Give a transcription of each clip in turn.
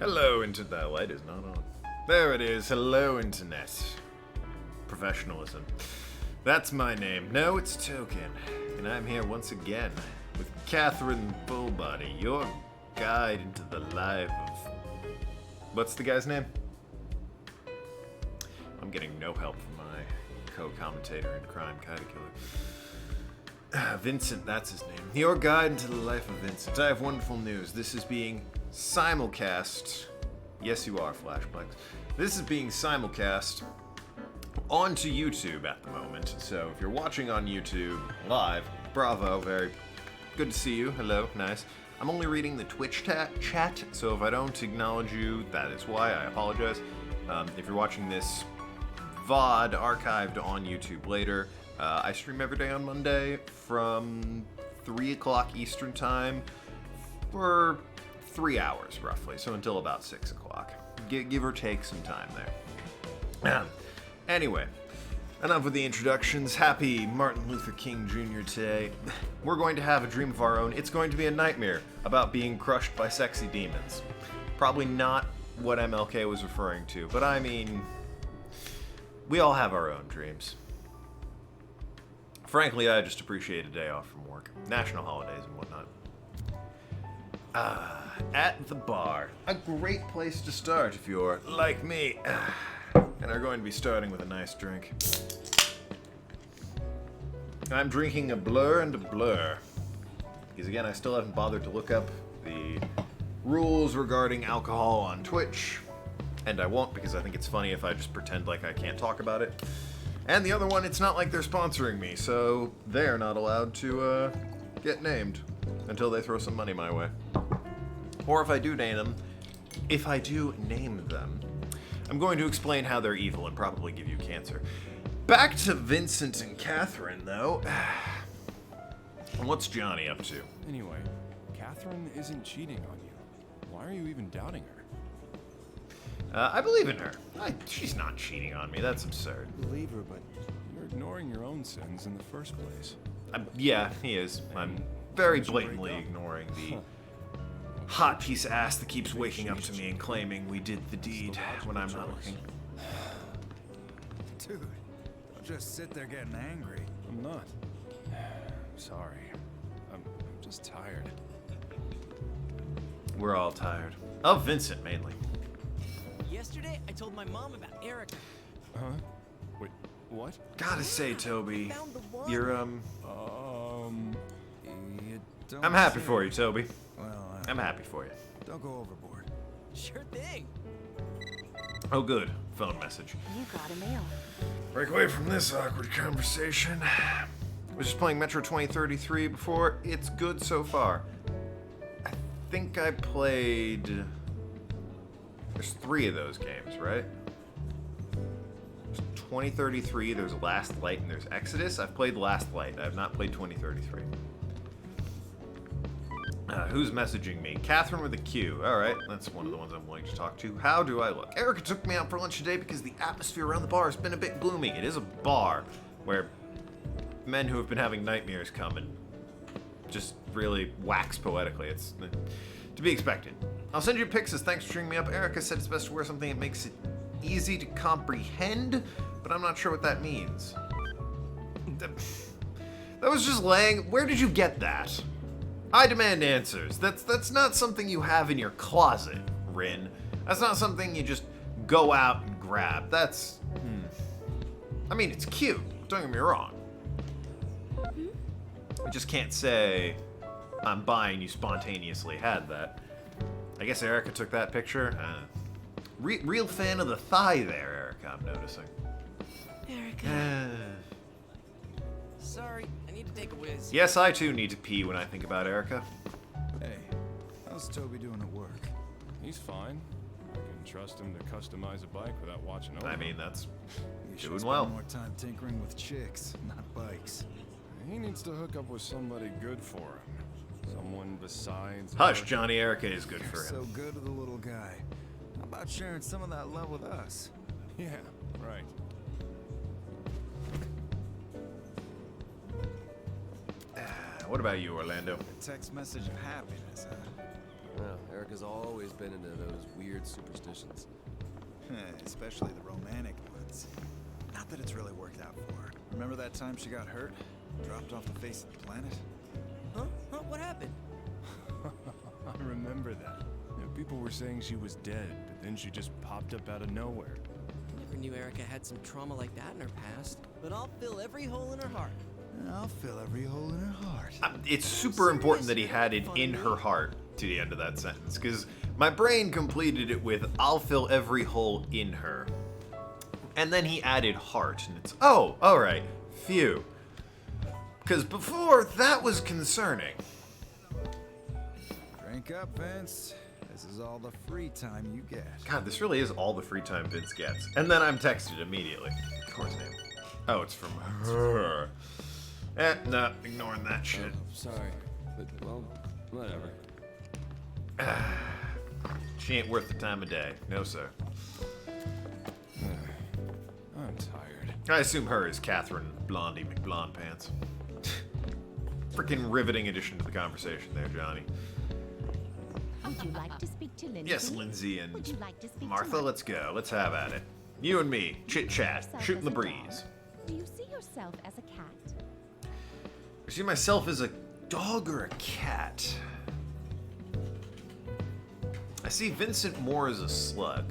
Hello, Internet. That light is not on. There it is. Hello, Internet. Professionalism. That's my name. No, it's Token. And I'm here once again with Catherine Fullbody, your guide into the life of... What's the guy's name? I'm getting no help from my co-commentator in Crime Kida Killer. Vincent, that's his name. Your guide into the life of Vincent. I have wonderful news. This is being simulcast. Yes, you are, Flashplex. This is being simulcast onto YouTube at the moment. So if you're watching on YouTube live, bravo, very good to see you. Hello, nice. I'm only reading the Twitch chat, so if I don't acknowledge you, that is why. I apologize. If you're watching this VOD archived on YouTube later, I stream every day on Monday from 3 o'clock Eastern Time for 3 hours, roughly, so until about 6 o'clock. Give or take some time there. Anyway, enough with the introductions. Happy Martin Luther King Jr. today. We're going to have a dream of our own. It's going to be a nightmare about being crushed by sexy demons. Probably not what MLK was referring to, but I mean, we all have our own dreams. Frankly, I just appreciate a day off from work. National holidays and whatnot. At the bar. A great place to start if you're like me. And are going to be starting with a nice drink. I'm drinking a Blur and a Blur. Because again, I still haven't bothered to look up the rules regarding alcohol on Twitch. And I won't because I think it's funny if I just pretend like I can't talk about it. And the other one, it's not like they're sponsoring me, so they're not allowed to get named until they throw some money my way. Or if I do name them, I'm going to explain how they're evil and probably give you cancer. Back to Vincent and Catherine, though. What's Johnny up to? Anyway, Catherine isn't cheating on you. Why are you even doubting her? I believe in her. She's not cheating on me. That's absurd. Believe her, but you're ignoring your own sins in the first place. Yeah, he is. I'm very blatantly ignoring the hot piece of ass that keeps waking up to me and claiming we did the deed when I'm not looking. Dude, don't just sit there getting angry. I'm not. Sorry. I'm just tired. We're all tired. Of Vincent, mainly. Yesterday, I told my mom about Erica. Huh? Wait, what? Gotta say, Toby, Found the one. you're, You don't I'm happy say. for you, Toby. Well, I'm happy for you. don't go overboard. Sure thing. Oh, good. Phone message. You got a mail. Break away from this awkward conversation. I was just playing Metro 2033 before. It's good so far. I think I played... There's 3 of those games, right? There's 2033, there's Last Light, and there's Exodus. I've played Last Light. I have not played 2033. Who's messaging me? Catherine with a Q. Alright, that's one of the ones I'm willing to talk to. How do I look? Erica took me out for lunch today because the atmosphere around the bar has been a bit gloomy. It is a bar where men who have been having nightmares come and just really wax poetically. It's to be expected. I'll send you pics as thanks for cheering me up. Erica said it's best to wear something that makes it easy to comprehend, but I'm not sure what that means. That was just laying... Where did you get that? I demand answers. That's not something you have in your closet, Rin. That's not something you just go out and grab. That's... I mean, it's cute. Don't get me wrong. I just can't say I'm buying you spontaneously had that. I guess Erica took that picture. Real fan of the thigh there, Erica, I'm noticing. Erica. Sorry, I need to take a whiz. Yes, I too need to pee when I think about Erica. Hey, how's Toby doing at work? He's fine. I can trust him to customize a bike without watching over I him. mean, that's You should doing spend well. more time tinkering with chicks, not bikes. He needs to hook up with somebody good for him. Someone besides... Hush, her. Johnny. Erica is good for You're so him. good to the little guy. How about sharing some of that love with us? Yeah, right. What about you, Orlando? A text message of happiness, huh? Well, Erica's always been into those weird superstitions. Especially the romantic ones. Not that it's really worked out for her. Remember that time she got hurt? Dropped off the face of the planet? Huh? Huh? What happened? I remember that. You know, people were saying she was dead, but then she just popped up out of nowhere. Never knew Erica had some trauma like that in her past. But I'll fill every hole in her heart. I'll fill every hole in her heart. It's super important that he had it in her heart to the end of that sentence, because my brain completed it with "I'll fill every hole in her," and then he added heart, and it's oh, all right, phew. Because before that was concerning. Drink up, Vince. This is all the free time you get. God, this really is all the free time Vince gets. And then I'm texted immediately. Of course I am. Oh, it's from her. No, ignoring that shit. Sorry, but well, whatever. She ain't worth the time of day. No, sir. I'm tired. I assume her is Catherine Blondie McBlonde Pants. Freaking riveting addition to the conversation there, Johnny. Would you like to speak to Lindsay? Yes, Lindsay and Would you like to speak Martha, to let's go. Let's have at it. You and me, chit-chat, yourself shooting as the a dog? breeze. Do you see yourself as a cat? I see myself as a dog or a cat. I see Vincent more as a slug.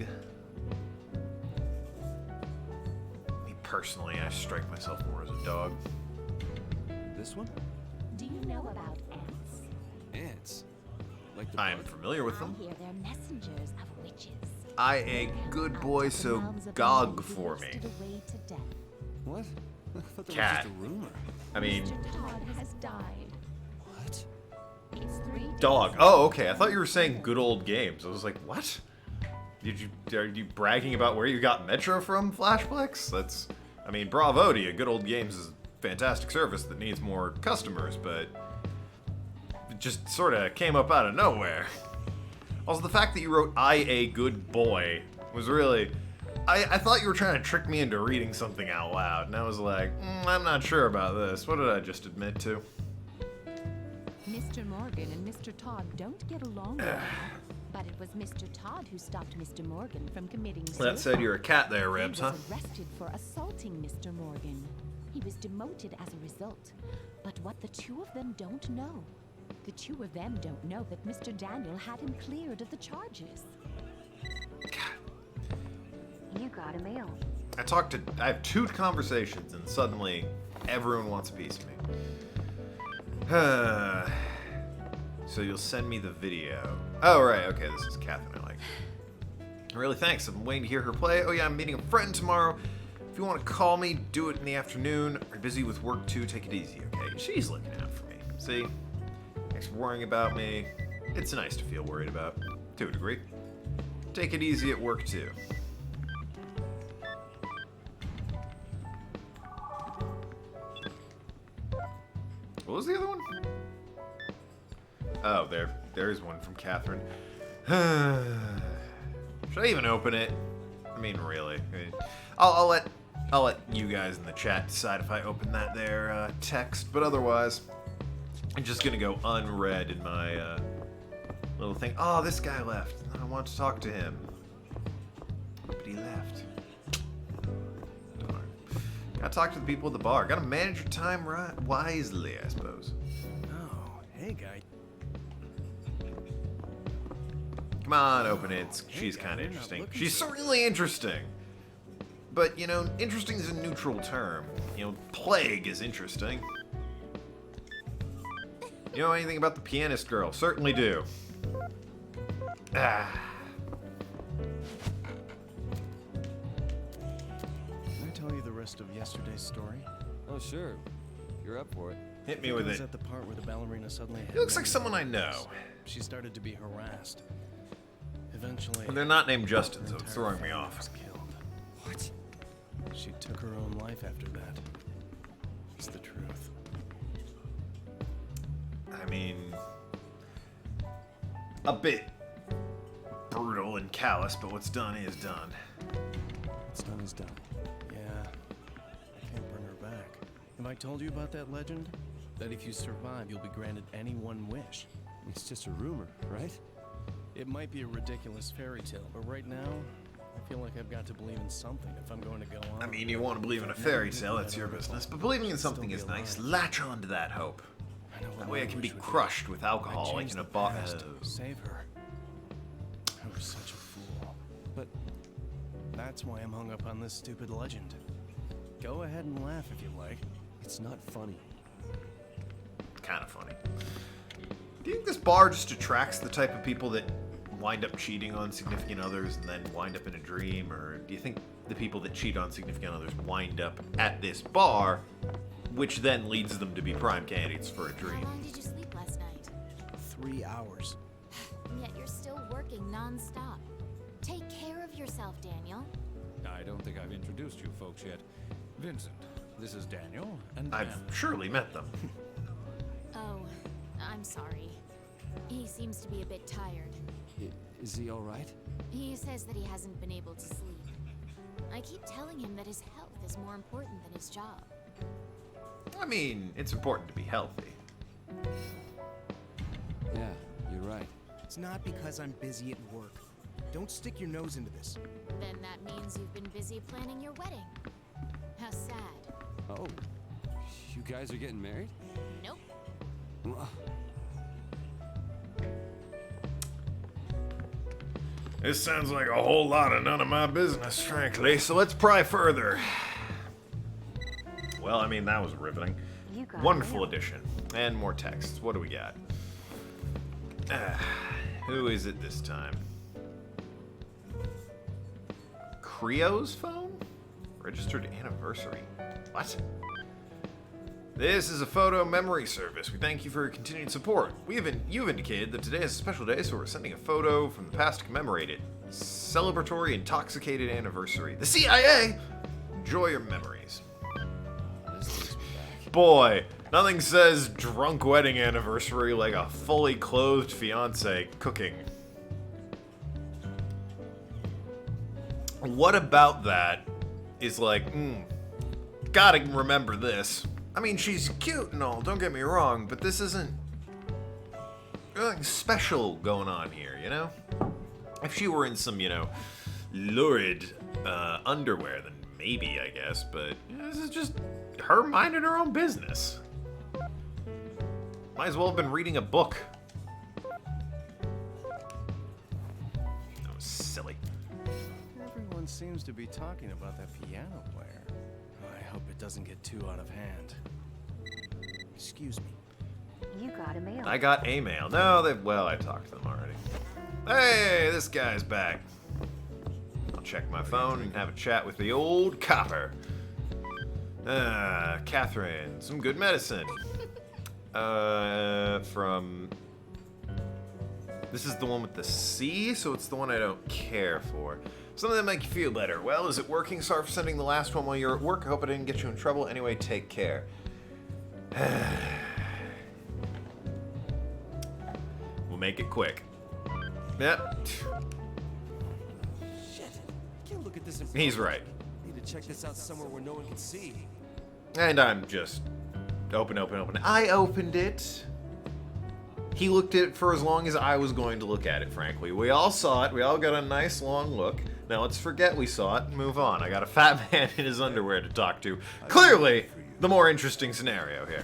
Me personally, I strike myself more as a dog. This one? Do you know about ants? Ants. Like the I am bug? familiar with them. I hear they're messengers of witches. I a good boy, so gog for me. Wasted away to death. What? I thought that was Cat. just a rumor. I mean, Mr. Todd has died. What? It's 3 days dog. Oh, okay. I thought you were saying good old games. I was like, what? Are you bragging about where you got Metro from, Flashplex? That's, I mean, bravo to you. Good old games is a fantastic service that needs more customers, but it just sort of came up out of nowhere. Also, the fact that you wrote "I a good boy" was really. I thought you were trying to trick me into reading something out loud, and I was like, I'm not sure about this. What did I just admit to? Mr. Morgan and Mr. Todd don't get along well. But it was Mr. Todd who stopped Mr. Morgan from committing That suicide. said, you're a cat there, Rebs, He huh? was arrested for assaulting Mr. Morgan. He was demoted as a result. But what the two of them don't know, the two of them don't know that Mr. Daniel had him cleared of the charges. You got a mail. I have 2 conversations, and suddenly everyone wants a piece of me. So you'll send me the video. Oh, right, okay, this is Catherine I like. Really, thanks. I've been waiting to hear her play. Oh yeah, I'm meeting a friend tomorrow. If you want to call me, do it in the afternoon. I'm busy with work too, take it easy, okay? She's looking out for me. See? Thanks for worrying about me. It's nice to feel worried about, to a degree. Take it easy at work too. What was the other one? Oh, there's one from Catherine. Should I even open it? I mean, really. I'll let you guys in the chat decide if I open that there text, but otherwise, I'm just gonna go unread in my little thing. Oh, this guy left. I want to talk to him, but he left. Darn. Gotta talk to the people at the bar. Gotta manage your time wisely, I suppose. Oh, hey, guy. Come on, open it. She's kind of interesting. She's certainly interesting. But, you know, interesting is a neutral term. You know, plague is interesting. You know anything about the pianist girl? Certainly do. Ah. Can I tell you the rest of yesterday's story? Oh, sure. You're up for it. Hit me It with was it. at the part where the ballerina suddenly had He looks like memory someone I problems. know. She started to be harassed. Eventually, But they're not named Justin, her so it's entire throwing me family off. was killed. What? She took her own life after that. It's the truth. I mean, a bit brutal and callous, but what's done is done. What's done is done. Yeah, I can't bring her back. Have I told you about that legend? That if you survive, you'll be granted any one wish. It's just a rumor, right? It might be a ridiculous fairy tale, but right now, I feel like I've got to believe in something if I'm going to go on. I mean, you want to believe in a fairy tale, that's your business. But believing in something is nice. Latch on to that hope. I know what That way my it can be wish would crushed with I alcohol, like changed in a the bottle. past. Save her. I was such a fool. But that's why I'm hung up on this stupid legend. Go ahead and laugh if you like. It's not funny. Kind of funny. Do you think this bar just attracts the type of people that wind up cheating on significant others and then wind up in a dream? Or do you think the people that cheat on significant others wind up at this bar, which then leads them to be prime candidates for a How dream? long did you sleep last night? 3 hours. And yet you're still working non-stop. Take care of yourself, Daniel. I don't think I've introduced you folks yet. Vincent, this is Daniel, and I've surely met them. Oh, I'm sorry. He seems to be a bit tired. Is he all right? He says that he hasn't been able to sleep. I keep telling him that his health is more important than his job. I mean, it's important to be healthy. Yeah, you're right. It's not because I'm busy at work. Don't stick your nose into this. Then that means you've been busy planning your wedding. How sad. Oh, you guys are getting married? Nope. Well, This sounds like a whole lot of none of my business, frankly, so let's pry further. Well, I mean, that was riveting. Wonderful addition. And more texts. What do we got? Who is it this time? Creo's phone? Registered anniversary. What? This is a photo memory service. We thank you for your continued support. You've indicated that today is a special day, so we're sending a photo from the past to commemorate it. Celebratory intoxicated anniversary. The CIA! Enjoy your memories. this takes me back. Boy, nothing says drunk wedding anniversary like a fully clothed fiance cooking. What about that is like, gotta remember this. I mean, she's cute and all, don't get me wrong, but this isn't nothing special going on here, you know? If she were in some, lurid underwear, then maybe, I guess, but this is just her minding her own business. Might as well have been reading a book. That was silly. Everyone seems to be talking about that piano player. I hope it doesn't get too out of hand. Excuse me. You got a mail. I got a mail. No, I talked to them already. Hey, this guy's back. I'll check my phone and have a chat with the old copper. Catherine, some good medicine. From... This is the one with the C, so it's the one I don't care for. Something that make you feel better. Well, is it working? Sorry for sending the last one while you're at work. I hope I didn't get you in trouble. Anyway, take care. We'll make it quick. Yep. Shit. Can't look at this in He's right. Need to check this out somewhere where no one can see. And I'm just open. I opened it. He looked at it for as long as I was going to look at it, frankly. We all saw it. We all got a nice long look. Now let's forget we saw it and move on. I got a fat man in his underwear to talk to. Clearly, the more interesting scenario here.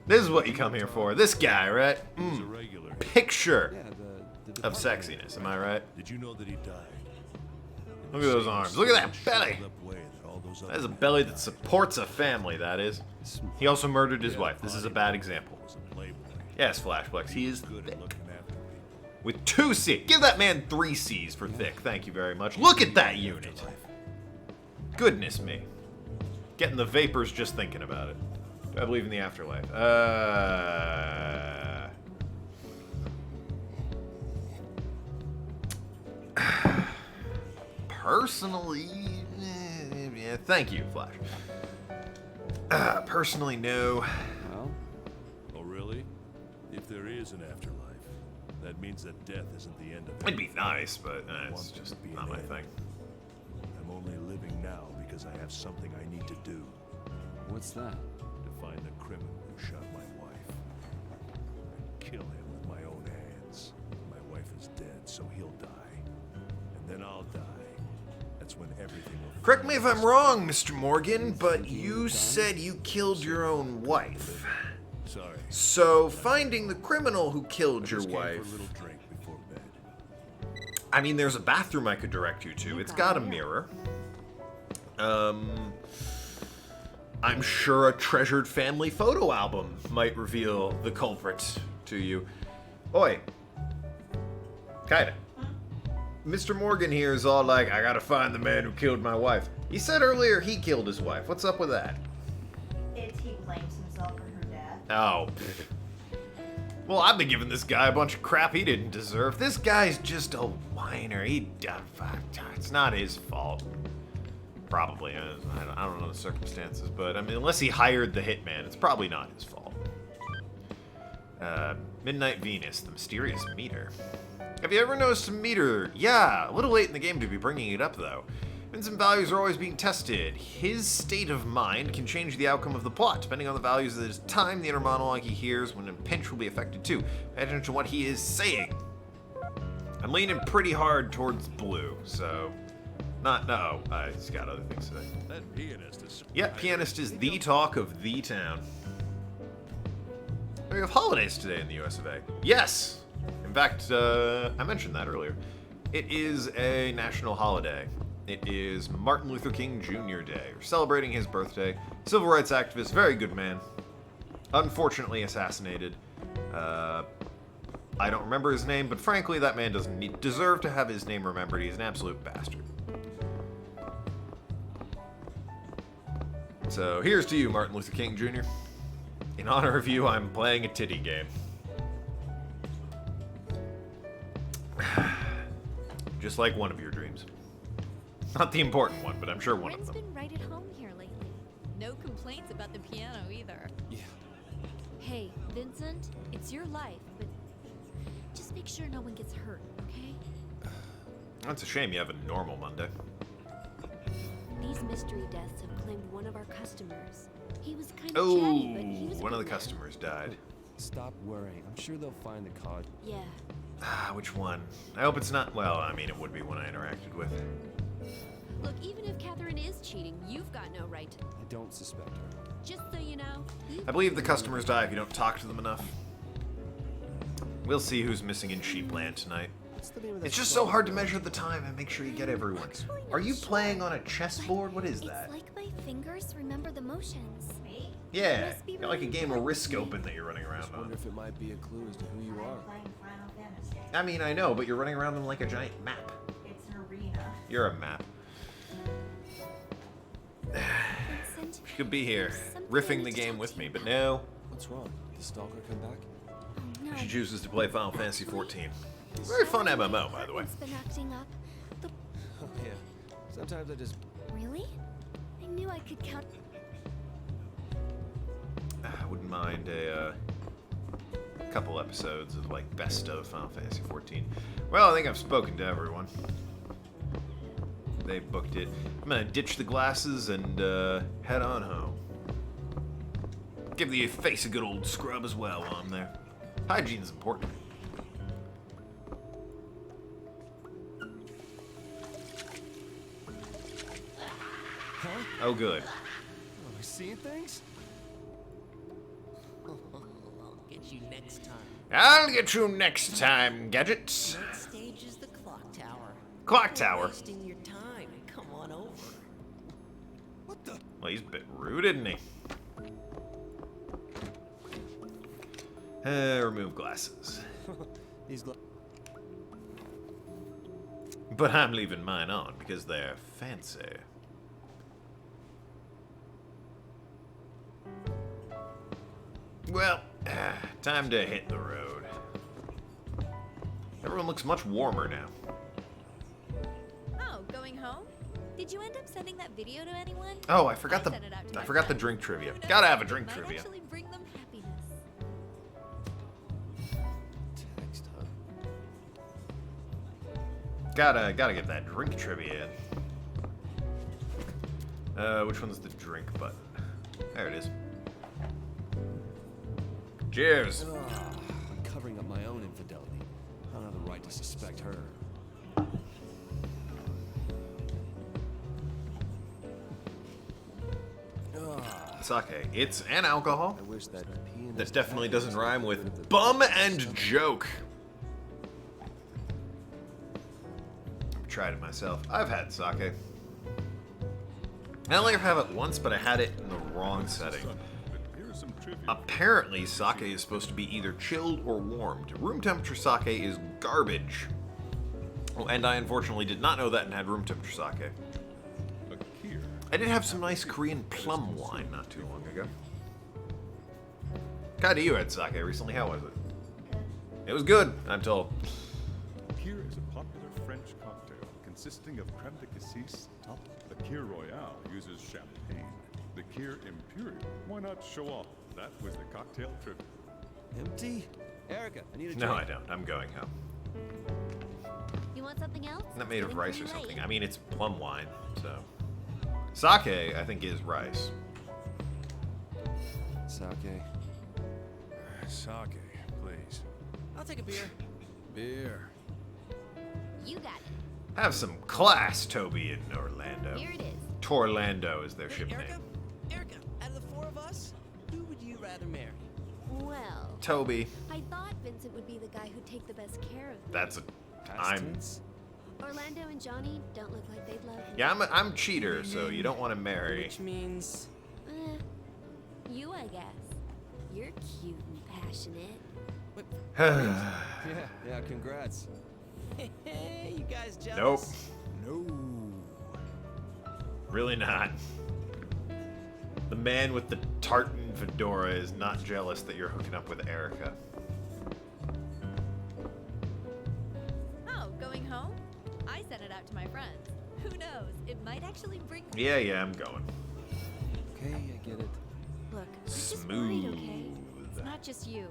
This is what you come here for. This guy, right? He's a regular. Picture Yeah, the of department sexiness, am I right? Did you know that he died? Look at those arms. Look at that belly. Shriveled up way that all those That is a other belly men that supports a family, that is. He also murdered his wife. This is a bad example. was a playboy. Yes, Flashplex, he is Good thick. at looking after people. With 2 C's. Give that man 3 C's for thick. Thank you very much. Look at that unit. Goodness me. Getting the vapors just thinking about it. Do I believe in the afterlife? Personally, yeah, thank you, Flash. Personally, no. Well, Oh, really? If there is an afterlife, that means that death isn't the end of it. It'd be nice, but it's Want there just to be not an my end. thing. I'm only living now because I have something I need to do what's that? to find the criminal who shot my wife. And kill him with my own hands. My wife is dead, so so he'll die. And then I'll die. That's when everything will... Correct me if I'm wrong, Mr. Morgan, but you said you killed your own wife. Sorry. So, finding the criminal who killed your Just came for a wife... little drink before bed. I mean, there's a bathroom I could direct you to. It's got a mirror. I'm sure a treasured family photo album might reveal the culprit to you. Oi. Kinda. Mr. Morgan here is all like, I gotta find the man who killed my wife. He said earlier he killed his wife. What's up with that? He blames himself for her death. Oh. Well, I've been giving this guy a bunch of crap he didn't deserve. This guy's just a whiner. It's not his fault. Probably. I don't know the circumstances, but I mean, unless he hired the hitman, it's probably not his fault. Midnight Venus, the mysterious meter. Have you ever noticed a meter? Yeah, a little late in the game to be bringing it up, though. Vincent values are always being tested. His state of mind can change the outcome of the plot. Depending on the values of his time, the inner monologue he hears when in pinch will be affected too. Pay attention to what he is saying. I'm leaning pretty hard towards blue, so... No, he's got other things to say. That pianist is... Yep, pianist is the talk of the town. We have holidays today in the US of A. Yes! In fact, I mentioned that earlier. It is a national holiday. It is Martin Luther King Jr. Day. We're celebrating his birthday. Civil rights activist, very good man. Unfortunately assassinated. I don't remember his name, but frankly, that man doesn't deserve to have his name remembered. He's an absolute bastard. So here's to you, Martin Luther King Jr. In honor of you, I'm playing a titty game. Just like one of your dreams. Not the important one, but I'm sure one of them. Been right at home here lately. No complaints about the piano either. Yeah. Hey, Vincent, it's your life, but just make sure no one gets hurt, okay? That's a shame you have a normal Monday. These mystery deaths have claimed one of our customers. He was kind of Oh, chatty, but he was a one of the good man. customers died. Stop worrying. I'm sure they'll find the cause. Yeah. Ah, which one? I hope it's not. Well, I mean, it would be one I interacted with. Look, even if Catherine is cheating, you've got no right. I don't suspect her. Just so you know. I believe the customers die if you don't talk to them enough. We'll see who's missing in Sheepland tonight. What's the name of that It's just so song? hard to measure the time and make sure you get everyone. Actually, not Are you sure. playing on a chessboard? What is that? It's like my fingers remember the motions. Me? Yeah, must be got like a really game of important Risk to me. Open that you're running I around just wonder on. if it might be a clue as to who you I'm are. playing Final Fantasy. I mean, I know, but you're running around on like a giant map. It's an arena. You're a map. Vincent, You could be here, there's something I riffing need the to game talk with to me, you but about. no. What's wrong? Did the stalker come back? Oh, no. She chooses to play Final Fantasy XIV. Very fun MMO, by the way. It's been acting up. Oh, yeah. Sometimes I just... Really? I knew I could count. I wouldn't mind a couple episodes of like best of Final Fantasy XIV. Well, I think I've spoken to everyone. They booked it. I'm gonna ditch the glasses and head on home. Give the face a good old scrub as well while I'm there. Hygiene's important. Huh? Oh, good. Oh, we seeing things? I'll get you next time. I'll get you next time, gadgets. Next stage is the clock tower. Clock tower. Wasting your time. Come on over. What the? Well, he's a bit rude, isn't he? Remove glasses. These But I'm leaving mine on because they're fancy. Well, time to hit the road. Everyone looks much warmer now. Oh, going home? Did you end up sending that video to anyone? Oh, I forgot the sent it out to my the friends. drink trivia. Who knows? Gotta have a drink Might trivia. actually bring them happiness. text, huh? Gotta get that drink trivia in. Which one's the drink button? There it is. Cheers. I'm covering up my own infidelity. Huh. don't have the right to suspect her. Sake. It's an alcohol. I wish that That definitely doesn't rhyme with bum and joke. I've tried it myself. I've had sake. I only ever have it once, but I had it in the wrong setting. Apparently, sake is supposed to be either chilled or warmed. Room temperature sake is garbage. Oh, and I unfortunately did not know that and had room temperature sake. I did have some nice Korean plum wine not too long ago. Kaidi, you had sake recently. How was it? It was good, I'm told. Kir is a popular French cocktail consisting of creme de cassis topped. The Kir Royale uses champagne. The Kir Imperial. Why not show off? That was the cocktail trivia. Empty? Erica, I need a drink. No, I don't. I'm going home. You want something else? Isn't that made of Getting rice or pretty something? late. I mean, it's plum wine, so. Sake, I think, is rice. Sake. Sake, please. I'll take a beer. Beer. You got it. Have some class, Toby and Orlando. Here it is. Torlando is their ship Erica, name. Erica, out of the four of us, who would you rather marry? Well, Toby. I thought Vincent would be the guy who'd take the best care of me. That's a. I'm. Orlando and Johnny don't look like they'd love me. Yeah, I'm cheater, so you don't want to marry. Which means. You, I guess. You're cute and passionate. Yeah, congrats. Hey, you guys jealous? Nope. Really not. The man with the tartan fedora is not jealous that you're hooking up with Erica. Oh, going home? I sent it out to my friends. Who knows? It might actually bring. Yeah, I'm going. Okay, I get it. Look, I'm just worried, okay? Smooth. It's not just you.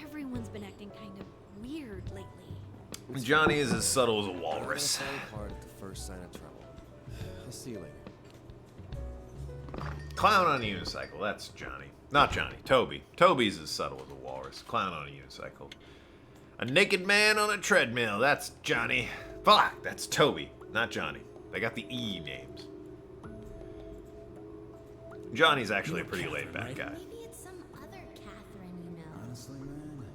Everyone's been acting kind of weird lately. Johnny is as subtle as a walrus. I'll fall apart at the first sign of trouble. I'll see you later. Clown on a unicycle, that's Johnny. Not Johnny, Toby. Toby's as subtle as a walrus. Clown on a unicycle. A naked man on a treadmill, that's Johnny. Fuck, that's Toby, not Johnny. They got the E names. Johnny's actually a pretty laid back guy. Maybe it's some other Catherine you know. Honestly, man,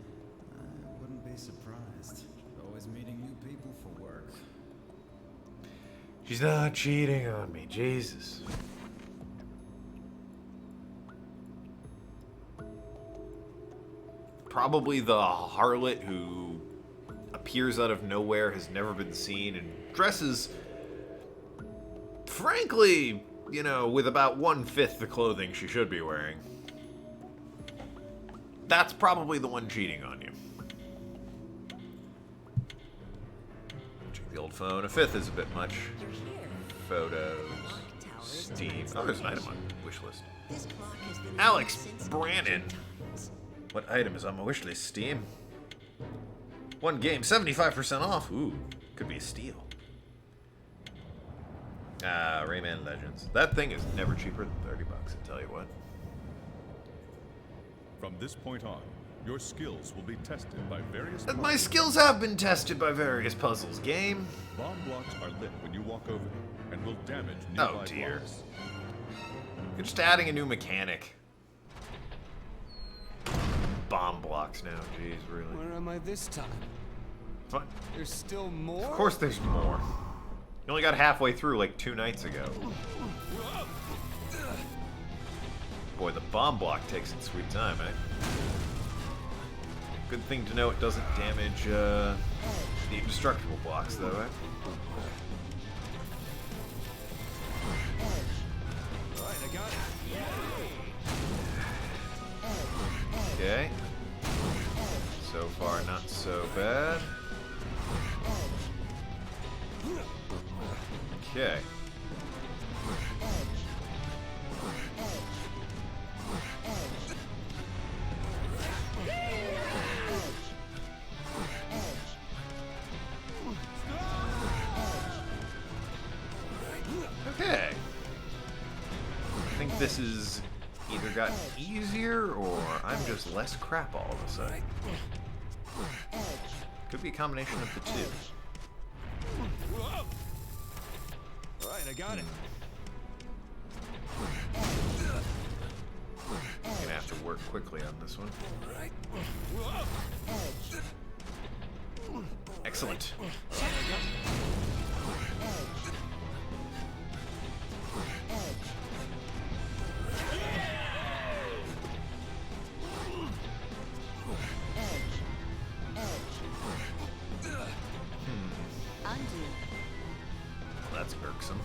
I wouldn't be surprised. Always meeting new people for work. She's not cheating on me, Jesus. Probably the harlot who appears out of nowhere, has never been seen, and dresses, frankly, you know, with about 1/5 the clothing she should be wearing. That's probably the one cheating on you. Check the old phone. 1/5 is a bit much. Photos. Steam. Oh, there's an item on wish list. Alex Brannon. What item is on my wish list, Steam? One game, 75% off. Ooh, could be a steal. Rayman Legends. That thing is never cheaper than $30, I tell you what. From this point on, your skills will be tested by various. My skills have been tested by various puzzles, game. Bomb blocks are lit when you walk over them and will damage nearby Oh dear. blocks. You're just adding a new mechanic. Bomb blocks now, jeez, really. Where am I this time? What? There's still more? Of course there's more. You only got halfway through like 2 nights ago. Boy, the bomb block takes its sweet time, eh? Good thing to know it doesn't damage the indestructible blocks, though, eh? Alright, I got it. Okay. So far, not so bad. Okay. Okay. I think this is either gotten easier or I'm just less crap all of a sudden. Could be a combination of the two. Alright, I got it. I'm gonna have to work quickly on this one. Excellent. That's irksome.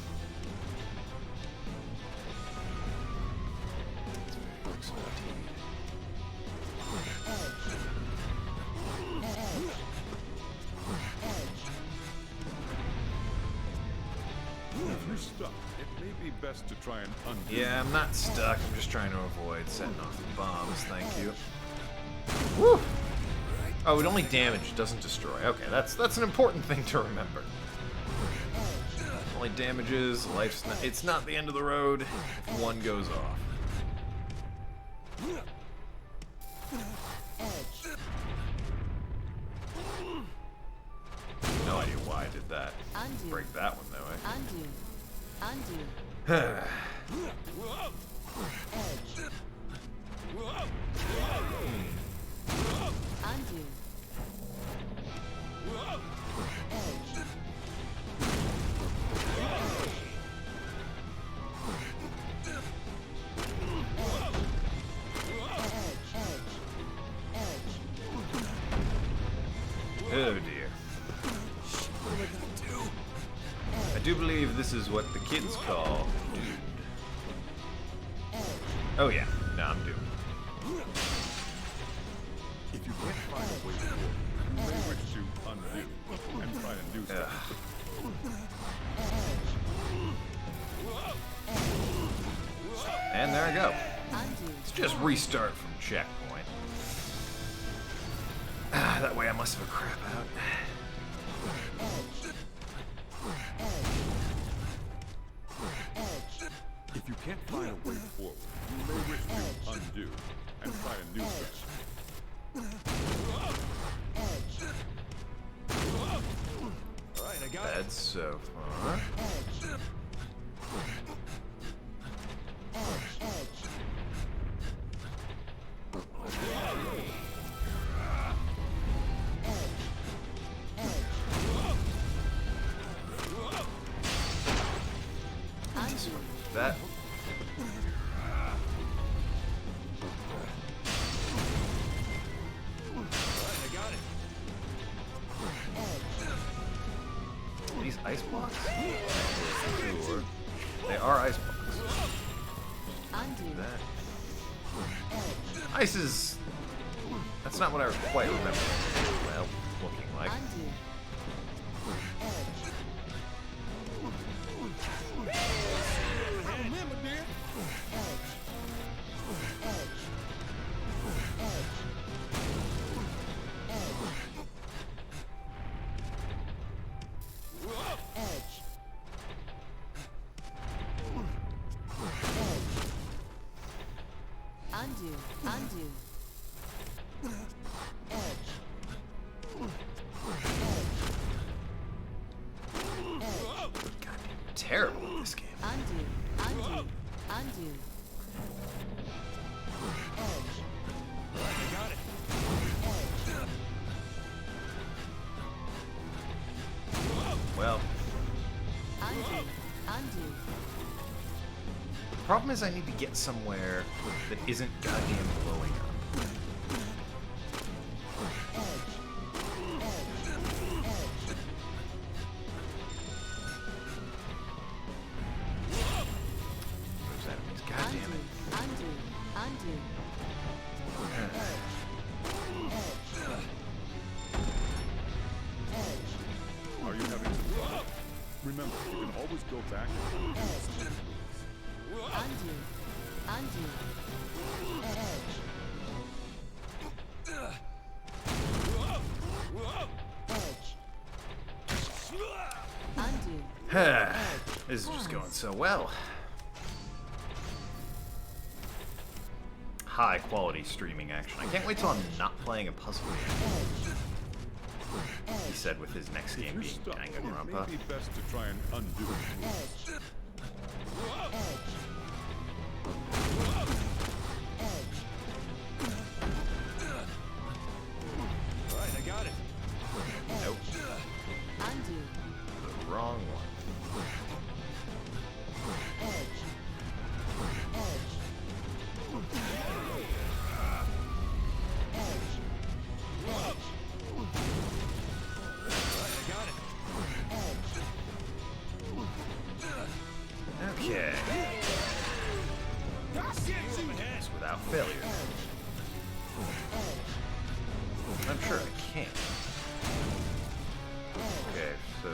If you're stuck, it may be best to try and undo. Yeah, I'm not stuck. I'm just trying to avoid setting off the bombs. Thank you. Woo! Oh, it only damage, doesn't destroy. Okay, that's an important thing to remember. Only damages, life's not, it's not the end of the road if one goes off. No idea why I did that. Undo. Break that one though, eh? Undo. Undo. Oh dear. I do believe this is what the kids call dude. Oh yeah, no, I'm doomed. If you can't find a way forward, you may wish to undo and try and do something. And there I go. Let's just restart from checkpoint. That way I must have a crap out. If you can't find a way forward, you may wish to undo and try a new session. Alright, I got it. That's so far. That. These ice blocks? Sure. They are ice blocks. Undo. That. Ice is. That's not what I quite remember. Well, looking like. Undo. Undo. Undo. God, terrible at this game. Undo. Undo. Undo. I got it. Well, Undo. Undo. the problem is I need to get somewhere that isn't goddamn blowing up. Those enemies, goddamn it. Undo. Undo. Are you having trouble? Remember, you can always go back and Undo. Undo. Undo. This is just going so well. High quality streaming action. I can't wait till I'm not playing a puzzle game. said with his next game being Stuck. It Danganronpa. may be best to try and undo it. Right, I got it. Nope. Undo. The wrong one. Okay. It's without failure. I'm sure I can. Okay, so...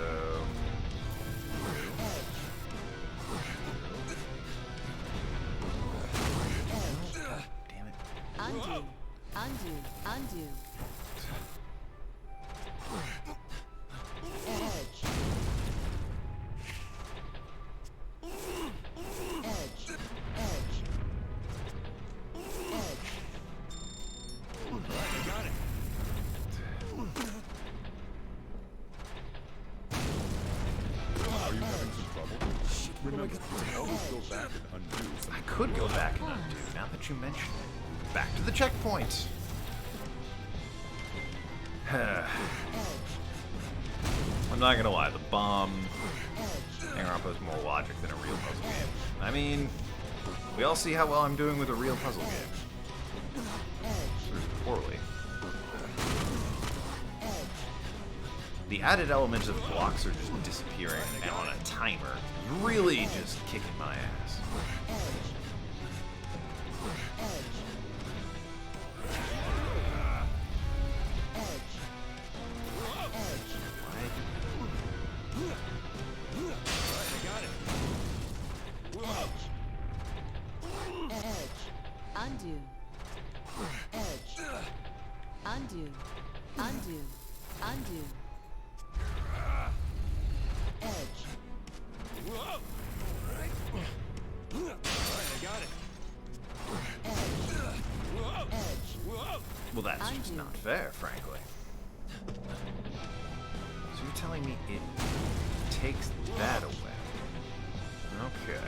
Damn it. Undo. Undo. Undo. Edge. Edge. Edge. Edge. I got it. Are you having some trouble? Remember, you can always go back and undo some. I could go back and undo, now that you mention it. Back to the checkpoint. I'm not gonna lie, the bomb Danganronpa is more logic than a real puzzle game. I mean, we all see how well I'm doing with a real puzzle game. Sort of poorly. The added element of blocks are just disappearing and on a timer is really just kicking my ass. Undo. Edge. Undo. Undo. Undo. Edge. I got it. Well, that's just not fair, frankly. So you're telling me it takes that away? Okay.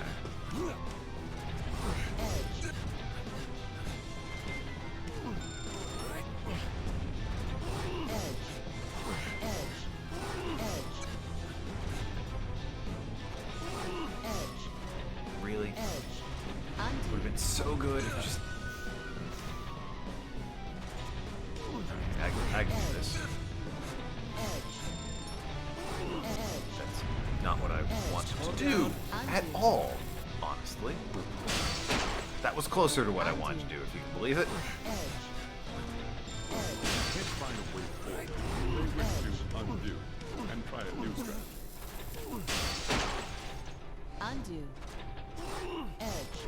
Really? Would have been so good if just... I can do this. That's not what I wanted to do at all, honestly. That was closer to what I wanted to do, if you can believe it. Can't find a way forward. They wish to undo and try a new strategy. Undo. Edge.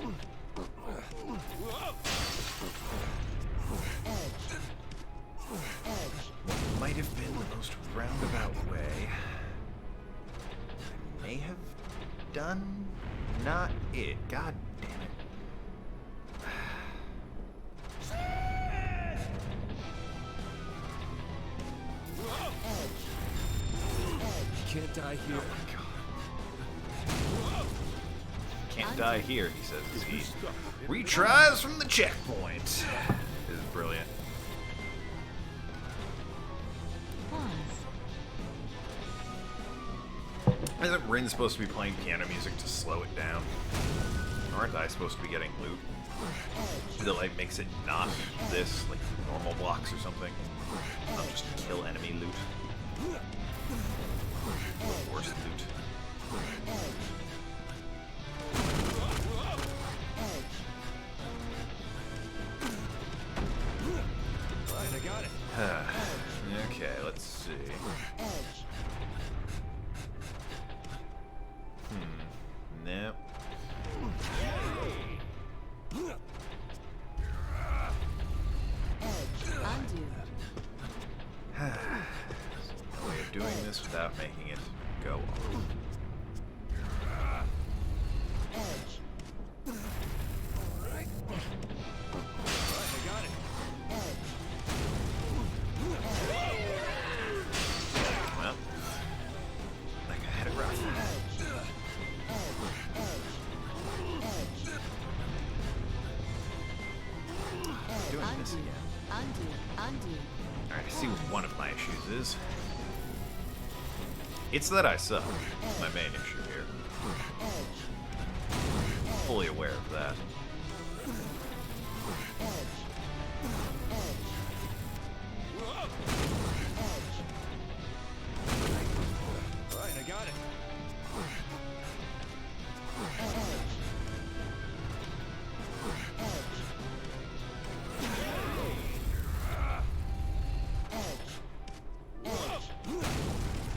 Edge. What might have been the most roundabout way I may have done not it. God damn it. Can't die here. Can't die here, he says as he retries from the checkpoint. This is brilliant. Isn't Rin supposed to be playing piano music to slow it down? Aren't I supposed to be getting loot that like makes it not this, like normal blocks or something? Not just kill enemy loot. The worst loot. Right, I got it. Okay, let's see. Nope. Undo. No way of doing this without making it go off. I got it. Undo. Alright, I see what one of my issues is. It's that I suck. That's my main issue here. Fully aware of that. Right, I got it.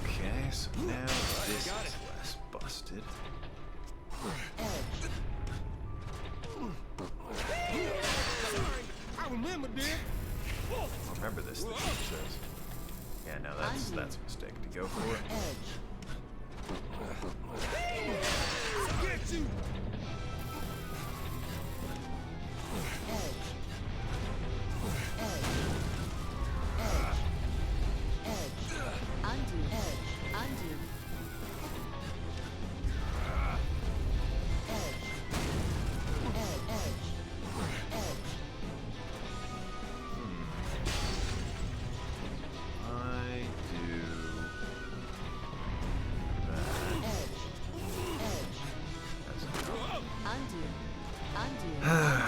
Okay, so now this is less busted. I remember, dear. Remember this, the chief says. Yeah, no, that's a mistake to go for. Get you. Undo. Undo. I do Undo. Undo. that.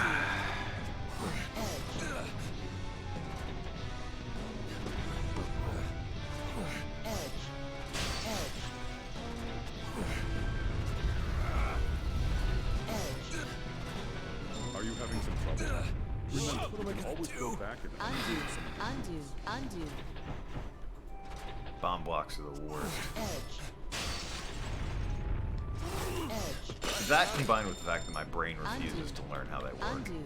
Are you having some trouble? Remember, always go back and Undo. Undo. Undo. Bomb blocks are the worst. That combined with the fact that my brain refuses to learn how they work. Undo.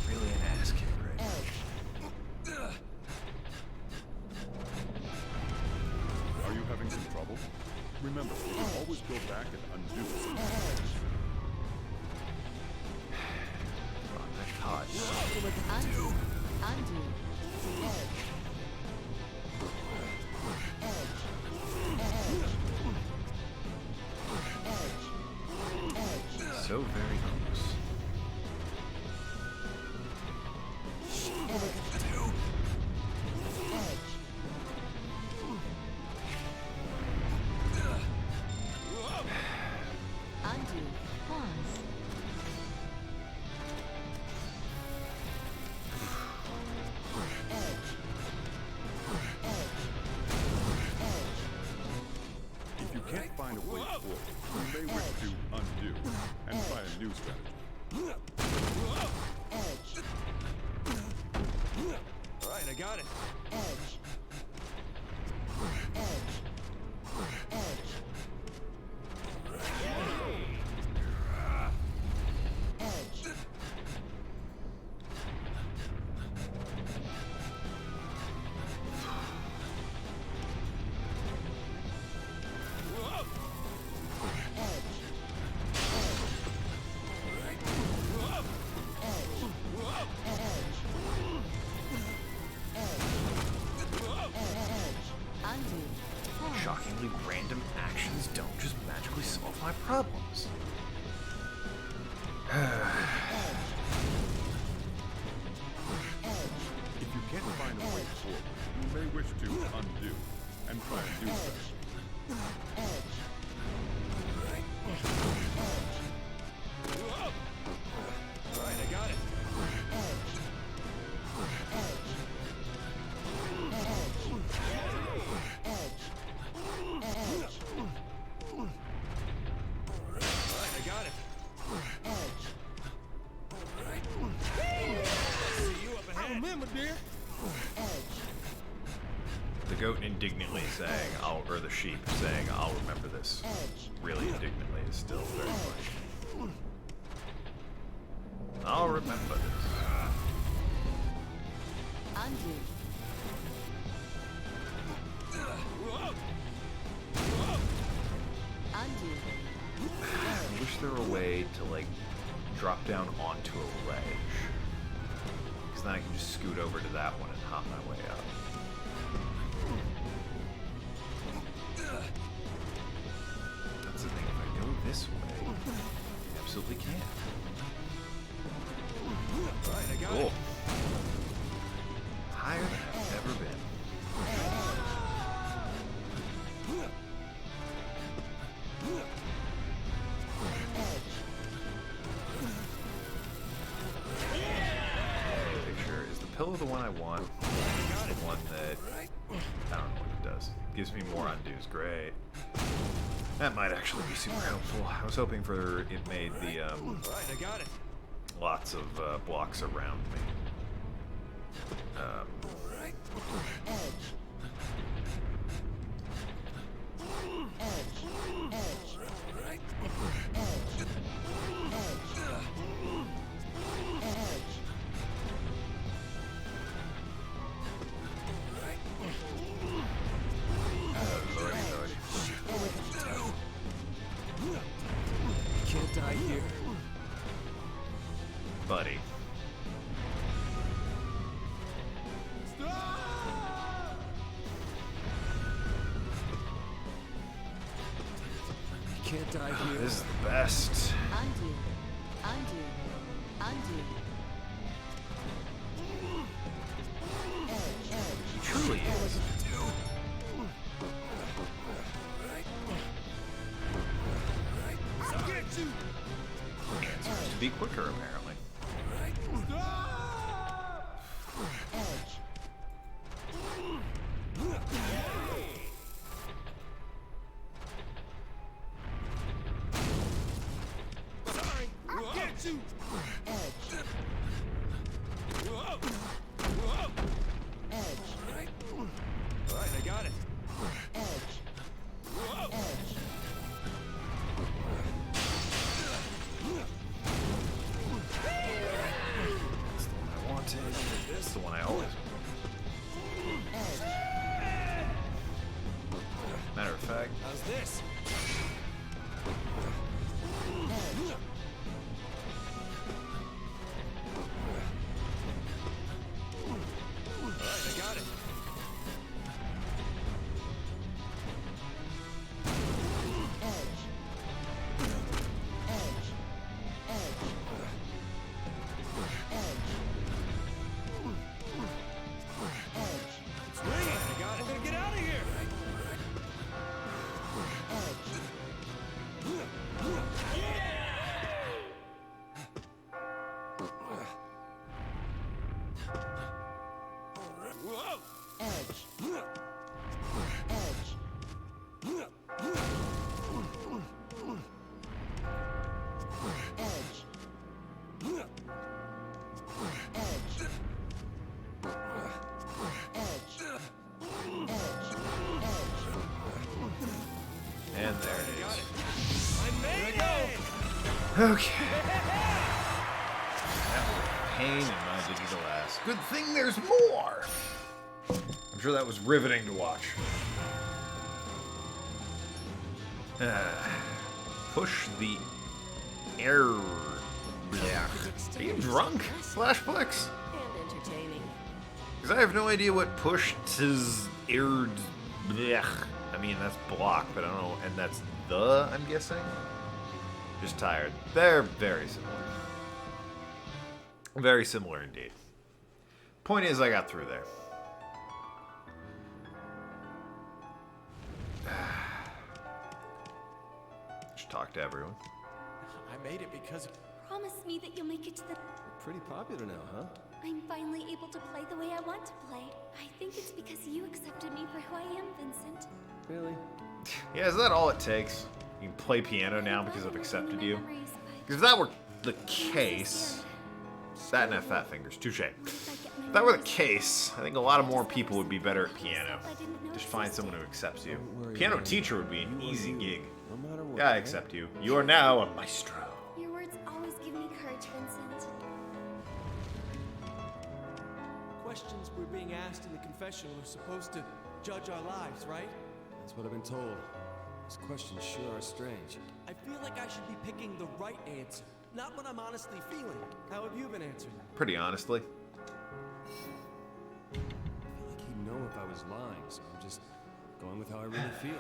Really an ass kick right now. Are you having some trouble? Remember, you can always go back and undo. Hot. Undo. Undo. So very close. Undo. Pause. If you can't find a way forward, you may wish to undo and try a new strategy. All right, I got it. Shockingly, random actions don't just magically solve my problems. If you can't find a way forward, you may wish to undo and try a new strategy. All right, I got it. I got it. See you up ahead. I remember, dear. The goat indignantly saying, or the sheep saying, I'll remember this. Really indignantly is still very funny. I'll remember this. Undo. Undo. I wish there were a way to, like, drop down onto a ledge. Because then I can just scoot over to that one and hop my way up. That's the thing, if I go this way, I absolutely can. Cool. Higher than I've ever been. Picture, is the pillow the one I want? The one that I don't know what it does. Gives me more undos. Great. That might actually be super helpful. I was hoping for it made the lots of blocks around me. Can't die here. Buddy. Can't die here. This is the best. Undo. Undo. Undo. He truly is. Supposed to be quicker, apparently. Alright, I got it. That's the one I wanted. This is the one I always want. Matter of fact, How's this? Alright, I got it. It's ringing. I got it. I'm gonna get out of here. Whoa! and there it is. I made it! Okay. That was a pain in my digital ass. Good thing there's more! I'm sure that was riveting to watch. Push the air. Yeah. Are you drunk, Flashflex? And entertaining. Because I have no idea what push tis air. Blech. I mean, that's block, but I don't know. And that's the, I'm guessing? Just tired. They're very similar. Very similar indeed. Point is, I got through there. Just talk to everyone. I made it because of... Promise me that you'll make it to the... Pretty popular now, huh? I'm finally able to play the way I want to play. I think it's because you accepted me for who I am, Vincent. Really? Yeah, is that all it takes? You can play piano now because I've accepted you? Because if that were the case... That and have fat fingers. Touche. If that were the case, I think a lot of more people would be better at piano. Just find someone who accepts you. Piano teacher would be an easy gig. No matter what. Yeah, I accept you. You are now a maestro. Your words always give me courage, Vincent. Questions we're being asked in the confessional are supposed to judge our lives, right? That's what I've been told. These questions sure are strange. I feel like I should be picking the right answer, not what I'm honestly feeling. How have you been answering? Pretty honestly. I feel like he'd know if I was lying, so I'm just going with how I really feel.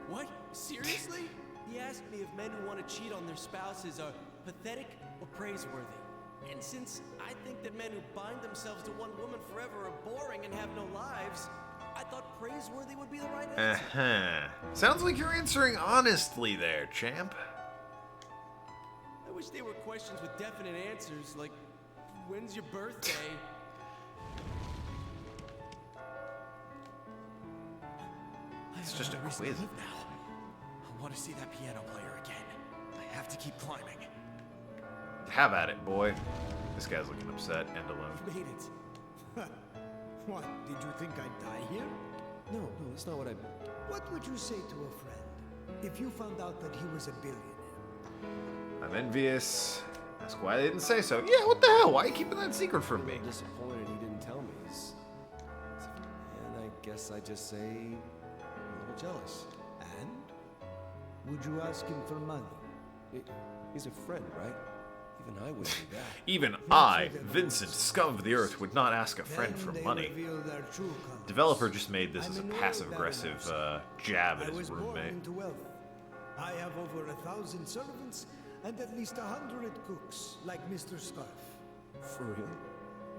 What? Seriously? He asked me if men who want to cheat on their spouses are pathetic or praiseworthy. And since I think that men who bind themselves to one woman forever are boring and have no lives, I thought praiseworthy would be the right answer. Sounds like you're answering honestly there, champ. I wish they were questions with definite answers, like, when's your birthday? It's just a quiz. Now. I want to see that piano player again. I have to keep climbing. Have at it, boy. This guy's looking upset and alone. You've made it. What, did you think I'd die here? No, that's not what I... What would you say to a friend if you found out that he was a billionaire? I'm envious. Ask why they didn't say so. Yeah, what the hell? Why are you keeping that secret from me? I'm disappointed he didn't tell me. And I guess I just say I'm a little jealous. And? Would you ask him for money? He's a friend, right? Even I wouldn't do that. Even I, Vincent, scum of the earth, would not ask a friend for money. Developer just made this as a passive-aggressive jab at his roommate. I have over 1,000 servants and at least 100 cooks, like Mr. Scarf. For real?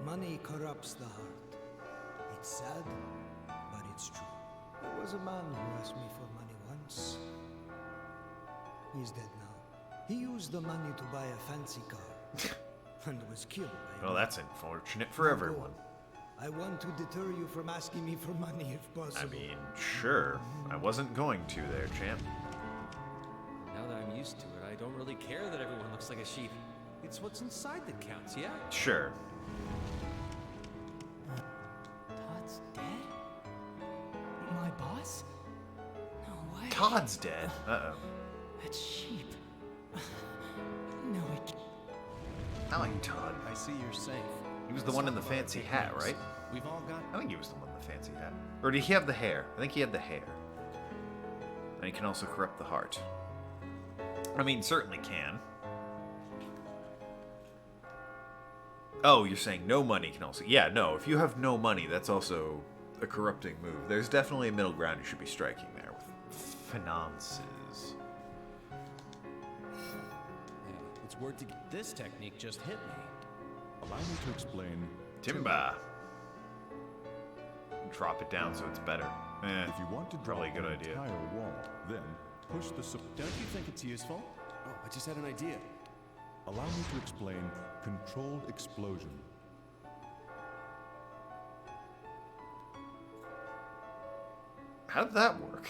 Money corrupts the heart. It's sad, but it's true. There was a man who asked me for money once. He's dead now. He used the money to buy a fancy car and was killed by Well, that's unfortunate for everyone. I want to deter you from asking me for money if possible. I mean, sure. I wasn't going to there, champ. Now that I'm used to it, I don't really care that everyone looks like a sheep. It's what's inside that counts, yeah? Sure. Todd's dead? My boss? No way. Todd's dead. Uh-oh. That's sheep. No, it can't. I like Todd. I see you're safe. He was the one in the fancy hat, right? We've all got... I think he was the one in the fancy hat. Or did he have the hair? I think he had the hair. And he can also corrupt the heart. I mean, certainly can. Oh, you're saying no money can also... Yeah, no, if you have no money, that's also a corrupting move. There's definitely a middle ground you should be striking there with finances. It's word to get... This technique just hit me. Allow me to explain. Timber. Drop it down so it's better. If you want to probably a good an idea. entire wall, then push the... Don't you think it's useful? Oh, I just had an idea. Allow me to explain controlled explosion. How did that work?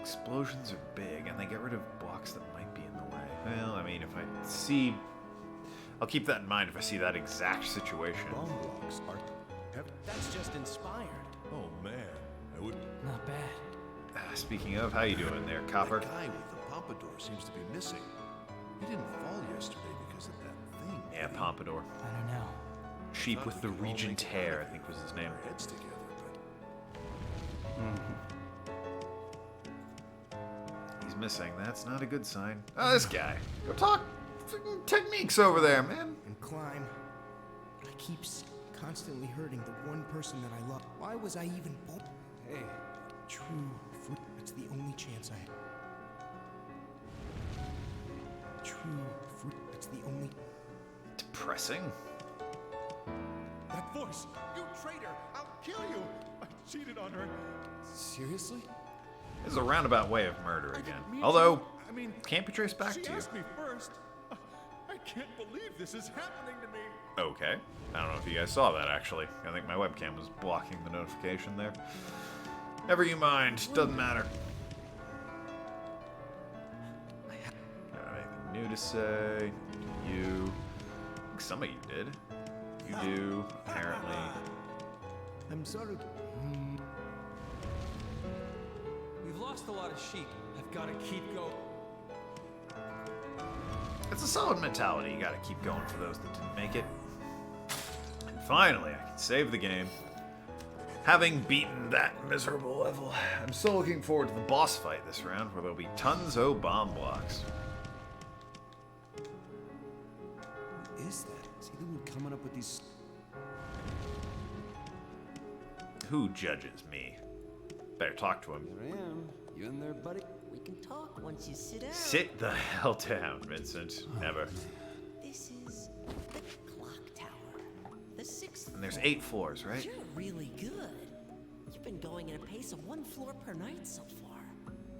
Explosions are big, and they get rid of blocks that might be in the way. Well, I mean, if I see... I'll keep that in mind if I see that exact situation. Bomb blocks are... That's just inspired. Oh, man. I would... Not bad. Speaking of, how you doing there, Copper? The guy with the pompadour seems to be missing. He didn't fall yesterday because of that thing. Yeah, Pompadour. I don't know. Sheep with the Regent hair, I think was his name. Our heads together, He's missing. That's not a good sign. Oh, this guy. Go talk techniques over there, man. And climb. I keep constantly hurting the one person that I love. Why was I even born? Hey, true fruit. It's the only chance I have. True fruit. It's the only. Depressing. That voice! You traitor! I'll kill you! I cheated on her. Seriously? This is a roundabout way of murder again. mean Although, to. I mean, can't be traced back she to you. asked me first. I can't believe this is happening to me. Okay. I don't know if you guys saw that, actually. I think my webcam was blocking the notification there. Never you mind. Doesn't matter. Got anything new to say? You. I think some of you did. You do, apparently. I'm sorry. We've lost a lot of sheep. I've got to keep going. It's a solid mentality. You gotta keep going for those that didn't make it. And finally, I can save the game. Having beaten that miserable level, I'm so looking forward to the boss fight this round, where there'll be tons of bomb blocks. Who is that? Is he the one coming up with these... Who judges me? Better talk to him. Here I am. You in there, buddy? We can talk once you sit down. Sit the hell down, Vincent. Never. This is the clock tower. The 6th And there's floor. 8 floors, right? You're really good. You've been going at a pace of 1 floor per night so far.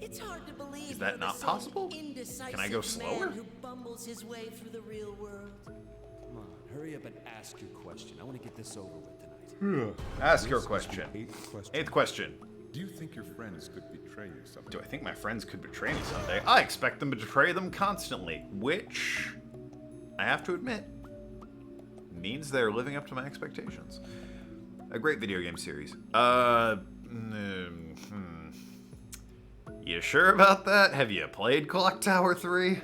It's hard to believe. Is that you're not the possible? same indecisive Can I go slower? man who bumbles his way through the real world. Come on, hurry up and ask your question. I want to get this over with tonight. Ask your This is question. the 8th question. 8th question. Do you think your friends could betray you someday? Do I think my friends could betray me someday? I expect them to betray them constantly, which, I have to admit, means they're living up to my expectations. A great video game series. You sure about that? Have you played Clock Tower 3?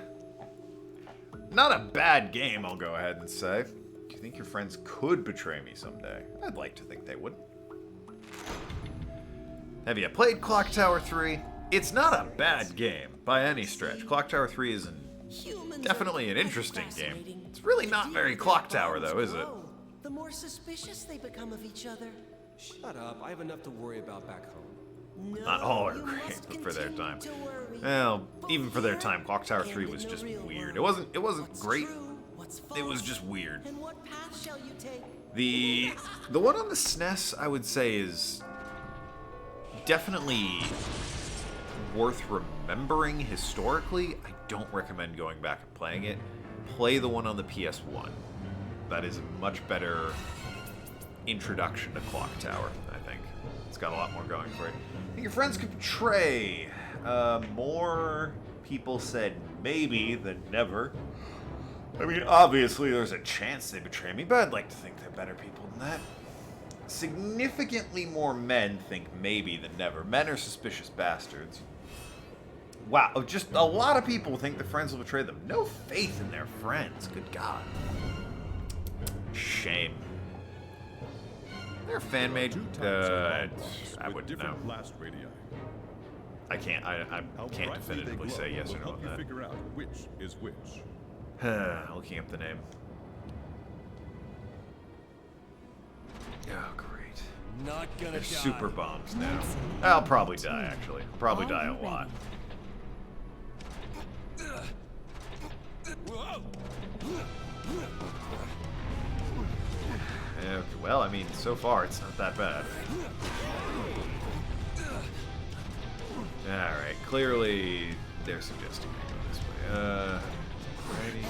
Not a bad game, I'll go ahead and say. Do you think your friends could betray me someday? I'd like to think they would. Have you played Clock Tower 3? It's not a bad game, by any stretch. Clock Tower 3 is definitely an interesting game. It's really not very Clock Tower, though, is it? The more suspicious they become of each other. Shut up. I have enough to worry about back home. No, Not all are you great, must but for their continue time. to worry. Well, even for their time, Clock Tower and 3 in was the just real weird. world, It wasn't what's great. true, what's It was false, just weird. And what path shall you take? The one on the SNES, I would say, is definitely worth remembering historically. I don't recommend going back and playing it. Play the one on the PS1. That is a much better introduction to Clock Tower, I think. It's got a lot more going for it. I think your friends could betray. More people said maybe than never. I mean, obviously there's a chance they betray me, but I'd like to think they're better people than that. Significantly more men think maybe than never. Men are suspicious bastards. Wow, just a lot of people think their friends will betray them. No faith in their friends, good God. Shame. They're fan-made. I wouldn't know. Blast radii. I can't definitively say yes or no on that. Figure out which is which. Looking up the name. Oh, great. Not gonna They're die. super bombs now. I'll probably die, actually. Probably die a lot. Well, I mean, so far it's not that bad. Alright, clearly they're suggesting I go this way. Righty.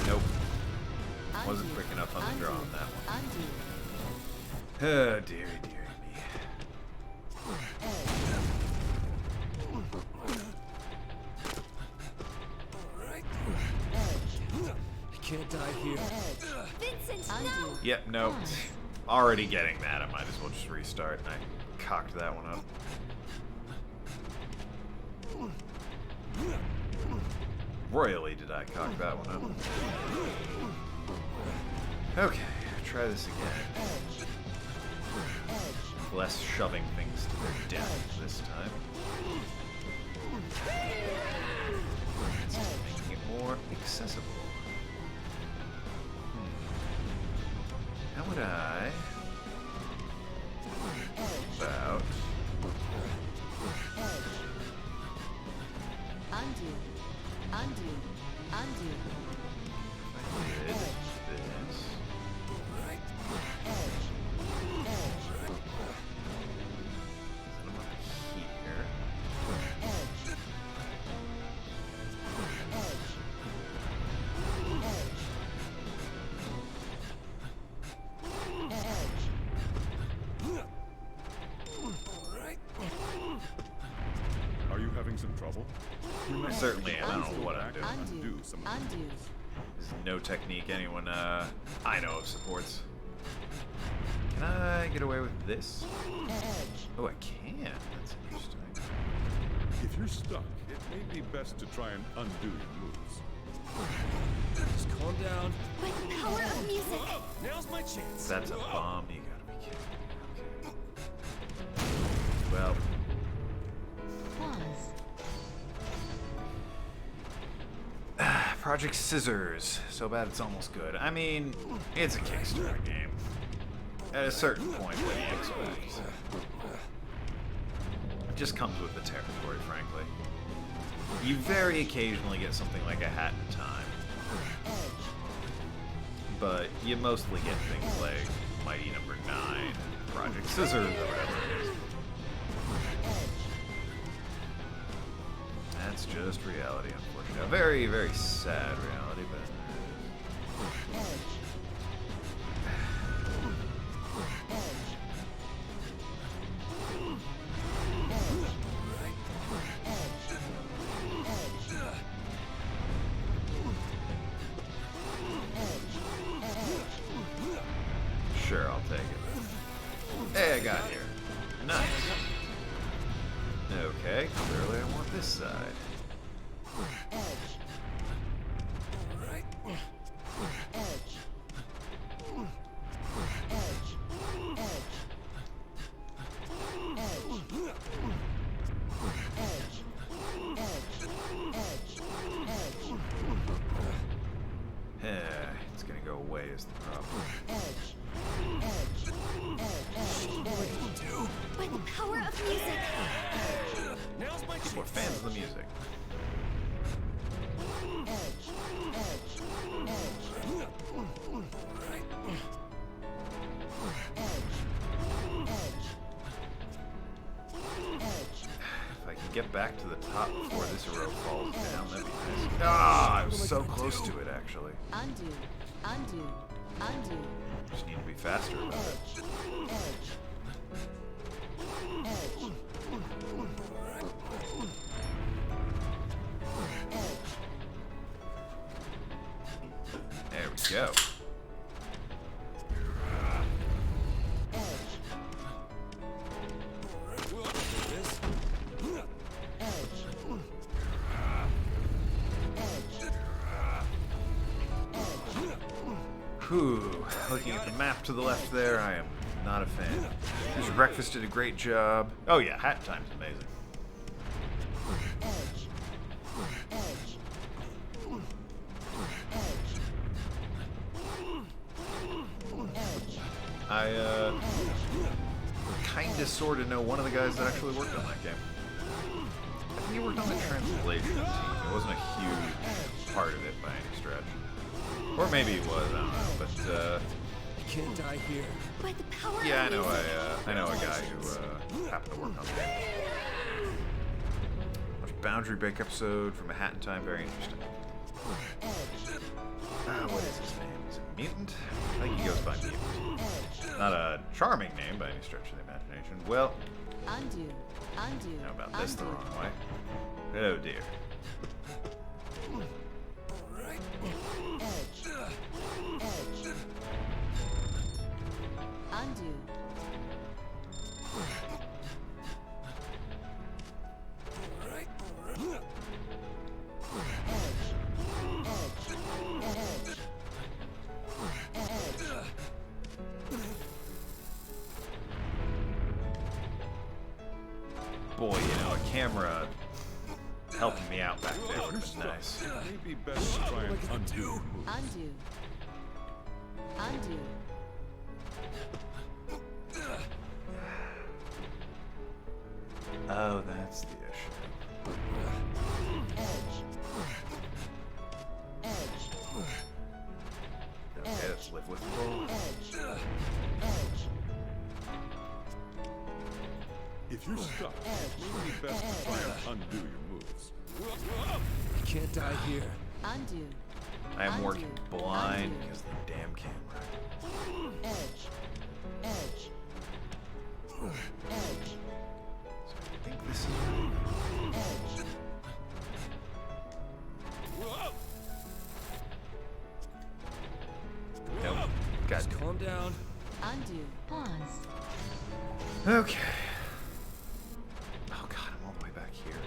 Nope. Wasn't quick enough on the draw on that one. Oh, dearie, dearie me. I can't die here. Vincent, no! Yep, nope. Already getting that. I might as well just restart. I cocked that one up. Royally did I cock that one up. Okay, try this again. Less shoving things to their death this time. It's making it more accessible. How would I about Undo. Undo. Undo. I did this? Then I'm up here. Are you having some trouble? I certainly am. I don't know what I'm doing. Undo some of the Undo. There's no technique anyone I know of supports. Can I get away with this? Oh, I can. That's interesting. If you're stuck, it may be best to try and undo your moves. Just calm down. By the power of music. Now's my chance. That's a bomb. You gotta be kidding me. Okay. Well. Project Scissors. So bad it's almost good. I mean, it's a Kickstarter game. At a certain point, what do you expect? It just comes with the territory, frankly. You very occasionally get something like a Hat in Time. But you mostly get things like Mighty No. 9, Project Scissors, or whatever it is. That's just reality, unfortunately. A very, very sad reality, but... Sure, I'll take it. Hey, I got here. Nice. Okay, clearly I want this side. It's gonna go away is the problem. By the power of music. Now's my chance. People are fans of the music. If I can get back to the top before this row falls down, that'd be nice. Ah, I was so close to it, actually. Undo, undo, undo. Just need to be faster about it. There we go. Whew. Looking at the map to the left there, I am not a fan. Mr. Breakfast did a great job. Oh yeah, Hat Time's amazing. I kinda sorta know one of the guys that actually worked on that game. I think he worked on the translation team. It wasn't a huge part of it by any stretch. Or maybe it was, I don't know, but You can't die here. By the power yeah, of music. I know a guy who happened to work on the game. Watched Boundary Break episode from A Hat in Time, very interesting. What is his name? Is it Mutant? I think he goes by Mutant. Not a charming name by any stretch of the imagination. Well, Undo, undo. know about this the wrong way. Oh dear. Undo. Boy, you know, a camera helping me out back there would have been nice. It may be best to try and undo your moves. Undo. Undo. Oh, that's the issue. Okay, let's live with it. If you're stuck, it may be best to try and undo your moves. You can't die here. Undo. I am working Undo. blind Undo. because of the damn camera. So I think this is Nope. God Just calm down. Undo. Pause. Okay. Oh god, I'm all the way back here.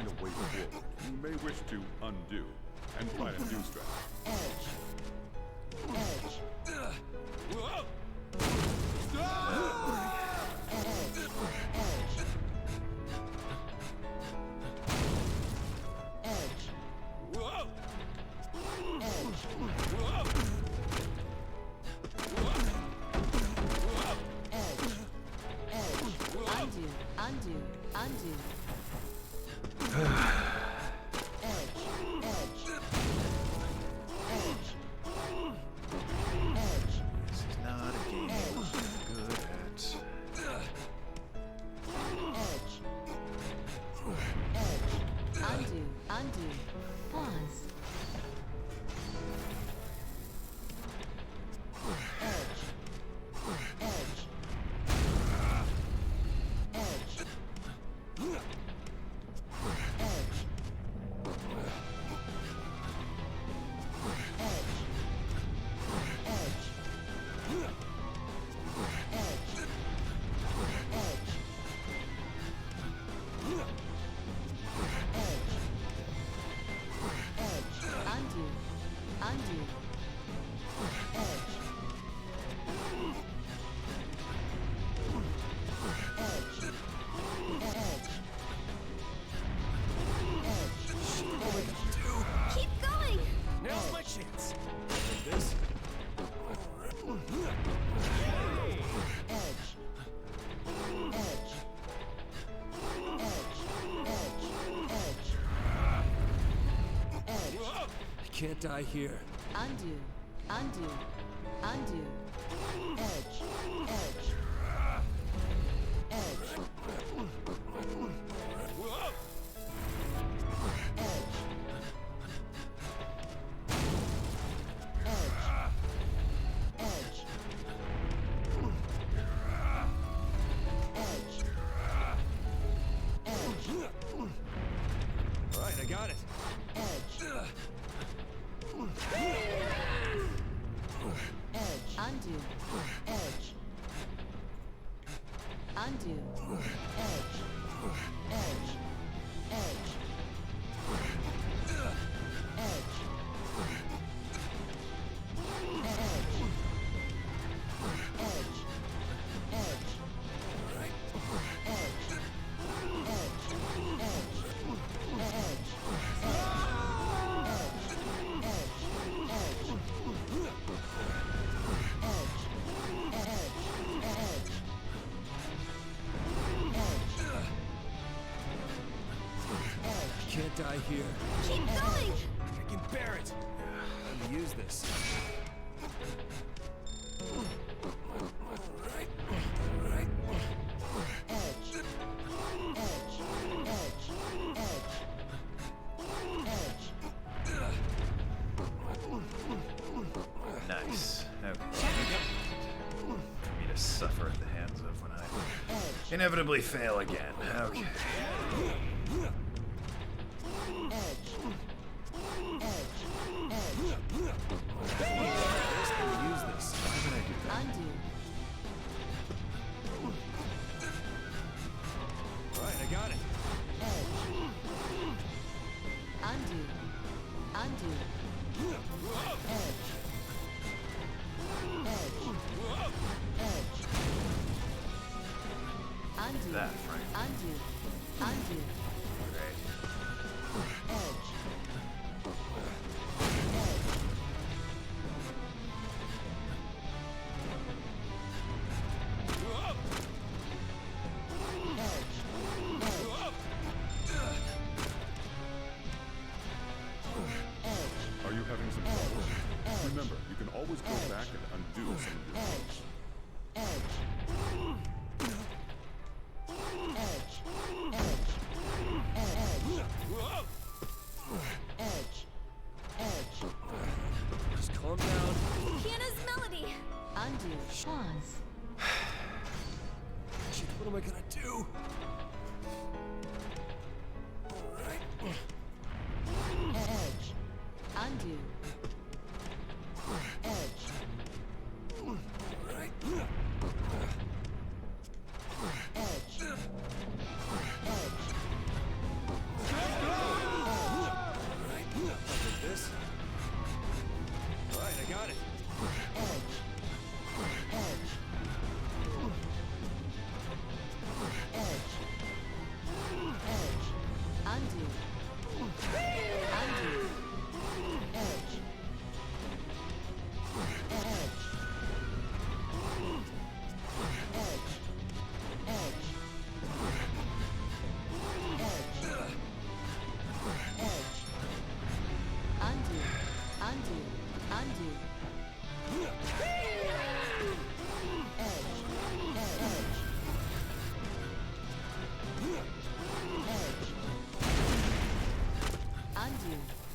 find a way forward, you may wish to undo and try a new strategy. Edge. Edge. Whoa! Undo. Undo. This is not a game I'm good at. Undo. Undo. Pause. Keep going! Now's my chance. This. I can't die here. Undo. Undo. Undo. Edge. Edge. Edge. Right, I got it. Undo. Edge. Undo. Edge. Edge. Edge. Edge. Can't die here. Keep going! I can bear it. Let me use this. Nice. Okay. For me to suffer at the hands of when I inevitably fail again. Okay. Use this. Why would I do that? Undo. Right, I got it. Undo. Undo. Edge. Undo. That, Frank. Undo. Undo. Great. Are you having some trouble? Remember, you can always go back and undo some of your moves. Just calm down. Kiana's melody! Undo. Pause. Shit, what am I gonna do? Edge. Undo. Edge. Edge. Edge.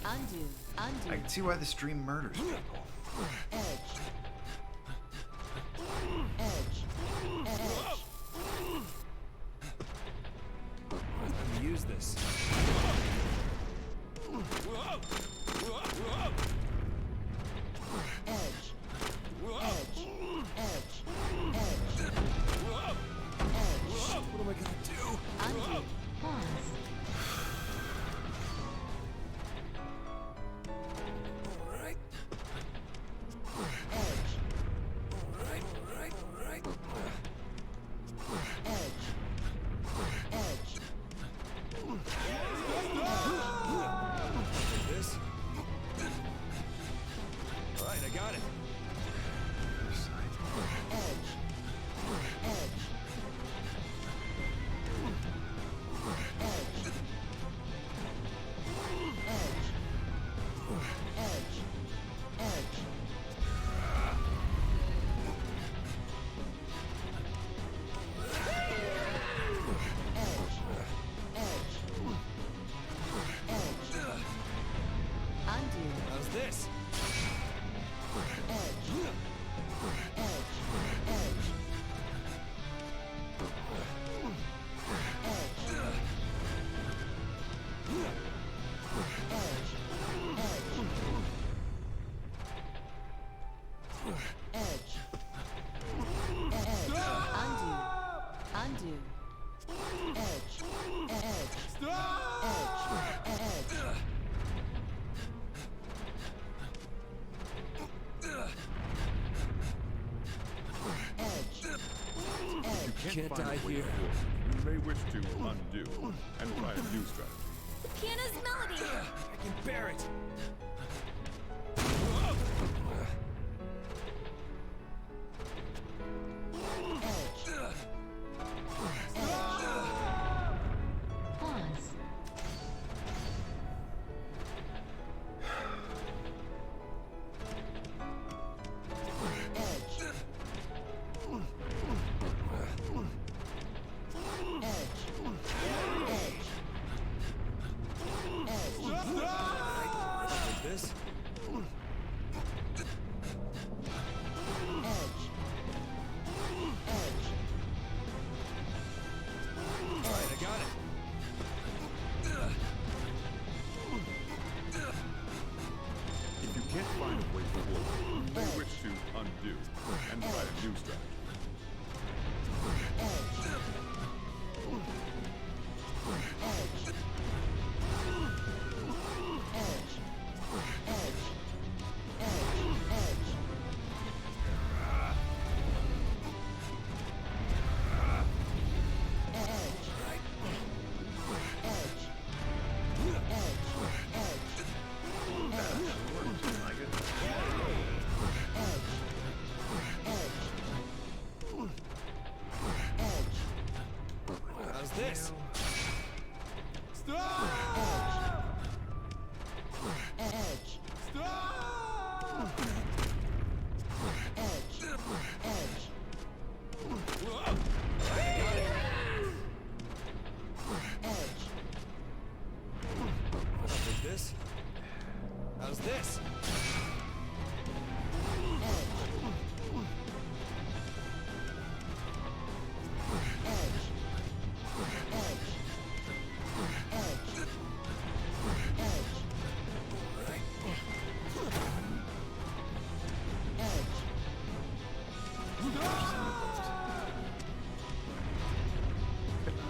Undo. Undo. I can see why the stream murders people. Edge. Edge. Edge. Let me use this. Edge. Edge. Edge. Edge. Edge. What am I gonna do? Undo. Pause. Alright. Edge. Alright. Edge. Edge. This. Alright, I got it. Edge. Edge. Edge. Edge. Edge. Undo. How's this? Edge. Edge. Edge. Edge. Edge. Undo. Undo. Edge. Edge. Edge. Edge. If you Can't find a die way here. forward, you may wish to undo and try a new strategy. The piano's melody! I can bear it. Pause. Edge. Like this. Alright, I got it. If you can't find a way forward, you may wish to undo and try a new strategy. How's this? Edge. Like this. How's this?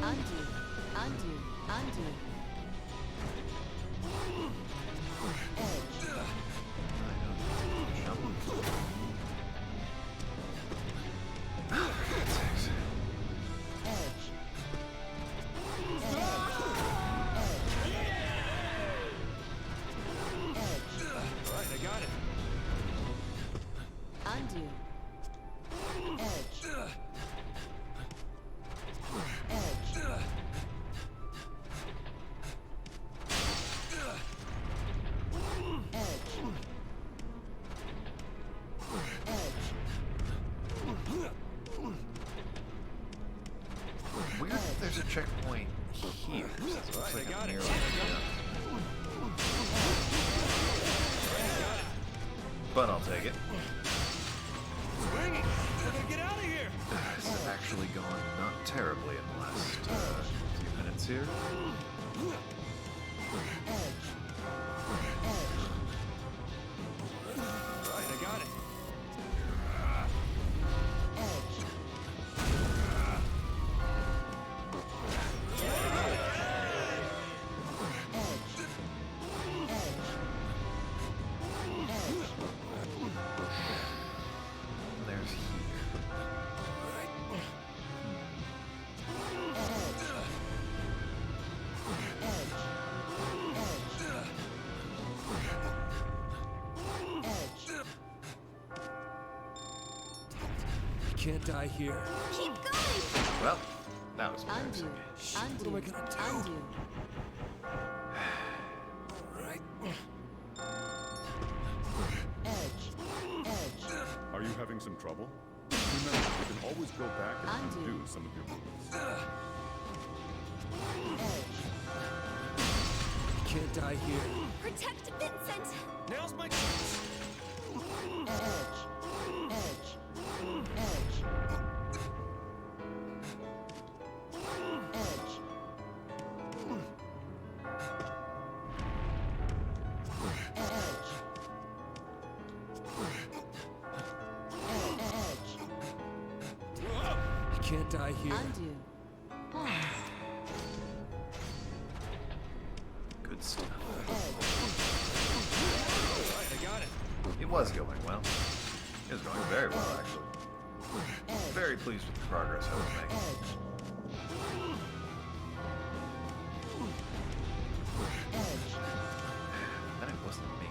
Undo. Undo. Undo. Edge. Edge. Alright, I got it. Undo. Edge. Edge. Weird that there's a checkpoint here. Right, I got it. Near but I'll take it. Swinging! We're gonna get out of here! This has actually gone not terribly in the last few minutes here. Right, I got it. There's here. You can't die here. Keep going! Well, that was embarrassing. What am I gonna do? Undo. Are you having some trouble? Remember, you can always go back and Undo. undo some of your moves. You can't die here. Protect Vincent! Now's my chance! You can't die here. Undo. Pause. Good stuff. Right, I got it. It was going well. It was going very well, actually. Very pleased with the progress I was making. Then it wasn't me.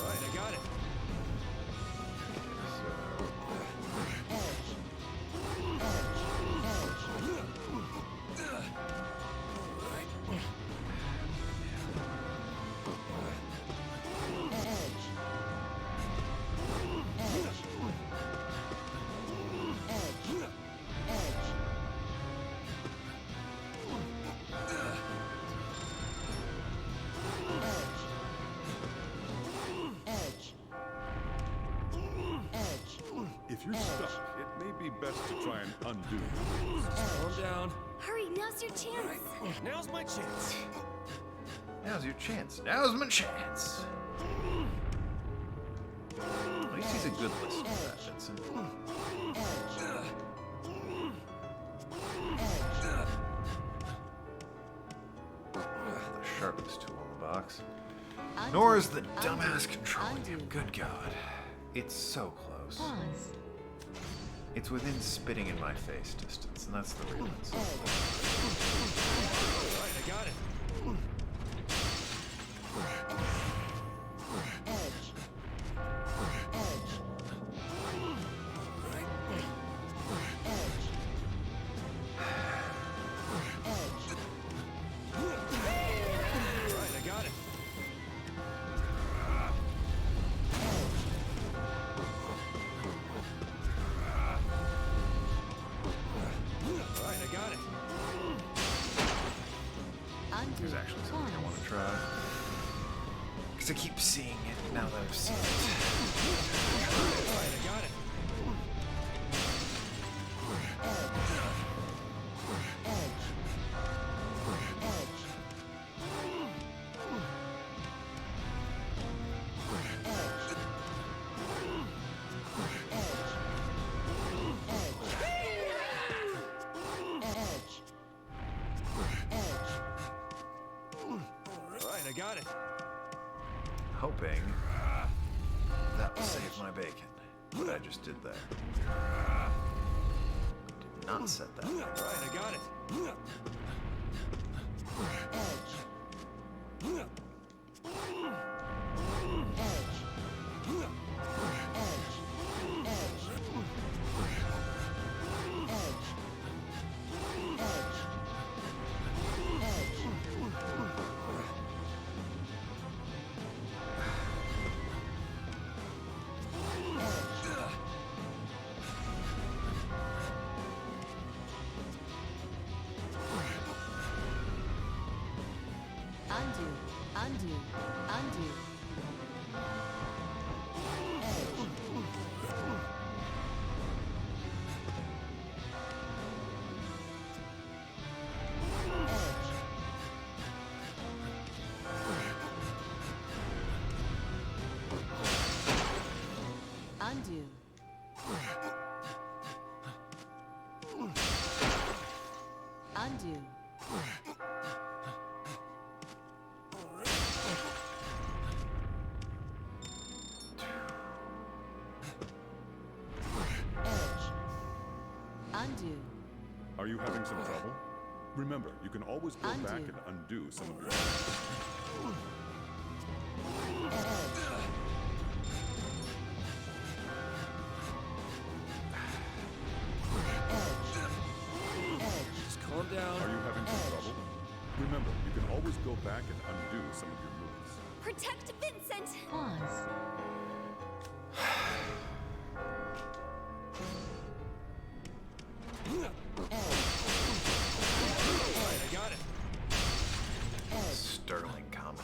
Right, I got it. If you're stuck, it may be best to try and undo. Calm down. Hurry, now's your chance! Now's my chance. Now's your chance. Now's my chance. At least he's a good listener, that Vincent. The sharpest tool in the box. Nor is the dumbass controlling him. Good God. It's so close. Pause. It's within spitting in my face distance, and that's the real insult. Right, I got it. Right, I got it. Right, I got it. Undo. There's actually something I want to try. Because I keep seeing it now that I've seen it. Right, I got it. Right, I got it. Hoping that will save my bacon. What I just did there. Did not set that up. Right, I got it. Undo. Undo. Undo. Undo. Are you having some trouble? Remember, you can always go back and undo some of your... Just calm down. Are you having some trouble? Remember, you can always go back and undo some of your moves. Protect Vincent! Pause. Alright, I got it. Sterling comedy.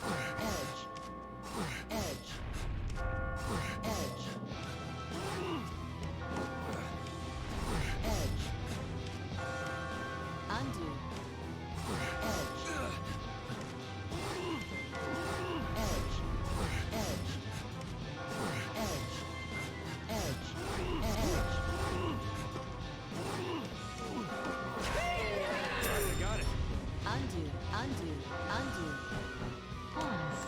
Undo. I got it. Undo. Undo. Undo. Pause.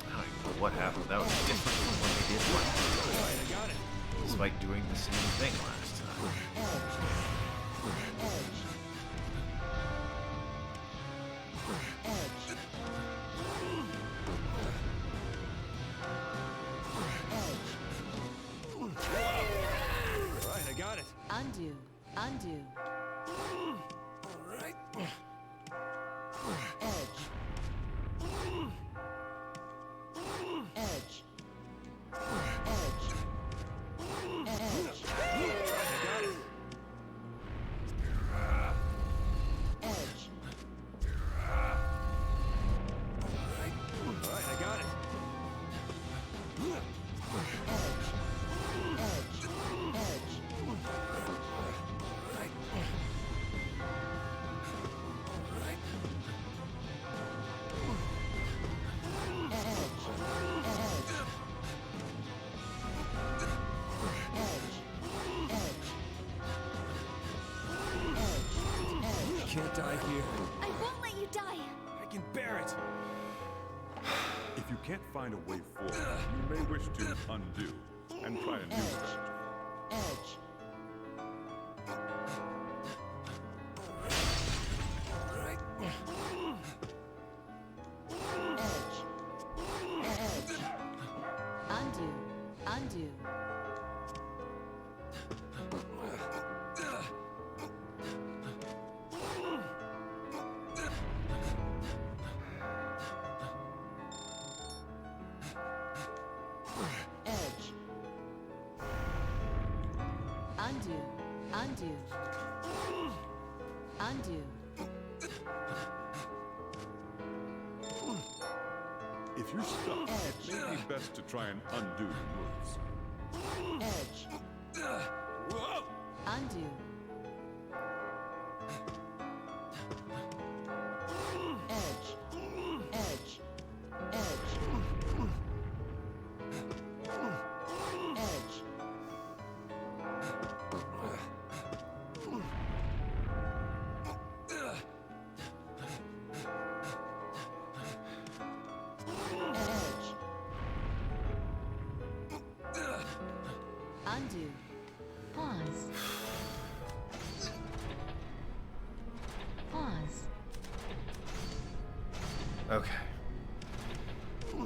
I don't even know what happened. That was different from what they did last time. Alright, I got it. Despite doing the same thing last time. Alright, I got it. Undo. Undo. Alright. Edge. I got it. Alright, I got it. Can't die here. I won't let you die! I can bear it. If you can't find a way forward, you may wish to undo and try a new strategy. Edge. Undo. Undo. Edge. Undo. Undo. Undo. If you're stuck, it may be best to try and undo your moves. Edge. Whoa! Undo. Edge. Edge. Edge. Edge. Edge. Undo. Pause. Pause. Okay.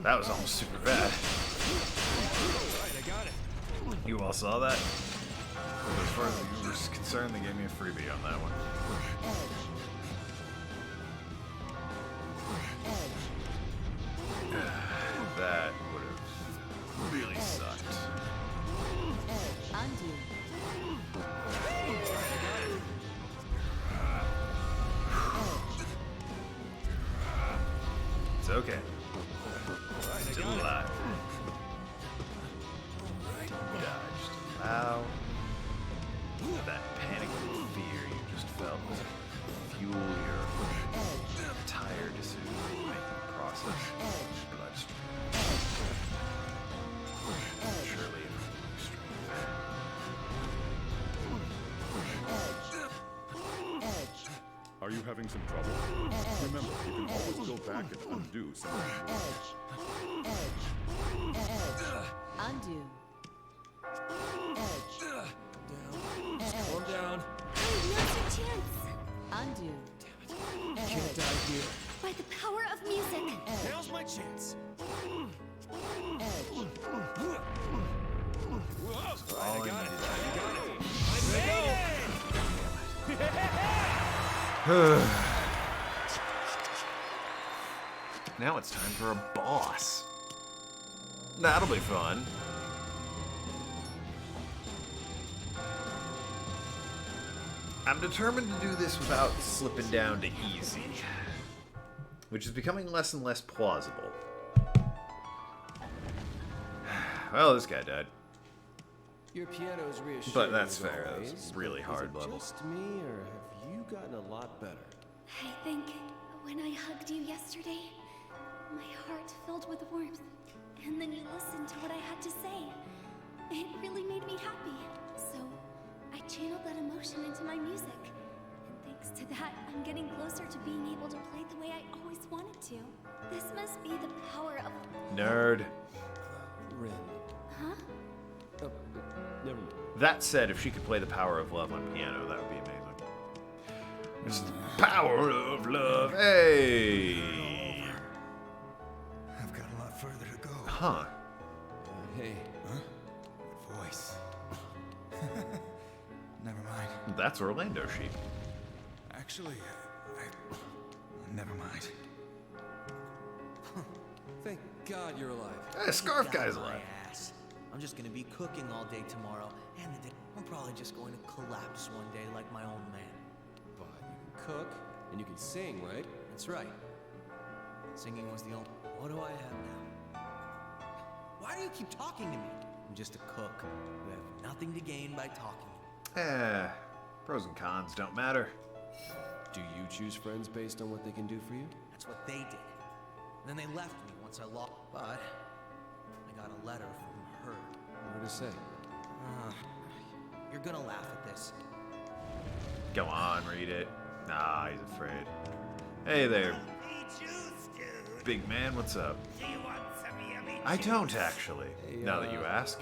That was almost super bad. Alright, I got it. You all saw that? But as far as the viewers is concerned, they gave me a freebie on that one. That would have really sucked. Undo. okay. Still alive. Dodged. Allow that panic and fear you just felt fuel your entire decision-making process. Bloodstream. Surely infused strength. Are you having some trouble? Remember, you can always go back and undo some of Undo. Calm down. Hey, now's your chance. Undo. Can't die here. By the power of music. Now's my chance. All I needed. Now it's time for a boss. That'll be fun. I'm determined to do this without slipping down to easy, which is becoming less and less plausible. Well, this guy died. Your piano is reassuring. But that's as fair. always, That's really but hard is it level. Just me, or have you gotten a lot better? I think when I hugged you yesterday, my heart filled with warmth. And then you listened to what I had to say. It really made me happy. So I channeled that emotion into my music. And thanks to that, I'm getting closer to being able to play the way I always wanted to. This must be the power of... Nerd. Rin. Huh? Never mind. That said, if she could play the power of love on piano, that would be amazing. It's the power of love. Hey! I've got a lot further to go. Huh. Hey. Huh? What voice? Never mind. That's Orlando Sheep. Actually, never mind. Thank God you're alive. Hey, Scarf Got Guy's my alive. ass. I'm just gonna be cooking all day tomorrow, and the day I'm probably just going to collapse one day like my old man. But you can cook and you can sing, right? That's right. Singing was the only. What do I have now? Why do you keep talking to me? I'm just a cook who have nothing to gain by talking. Pros and cons don't matter. Do you choose friends based on what they can do for you? That's what they did. And then they left me once I lost. But I got a letter from her. What did it say? You're gonna laugh at this. Go on, read it. Nah, he's afraid. Hey there, big man, what's up? Do you want some yummy I don't actually, now that you ask.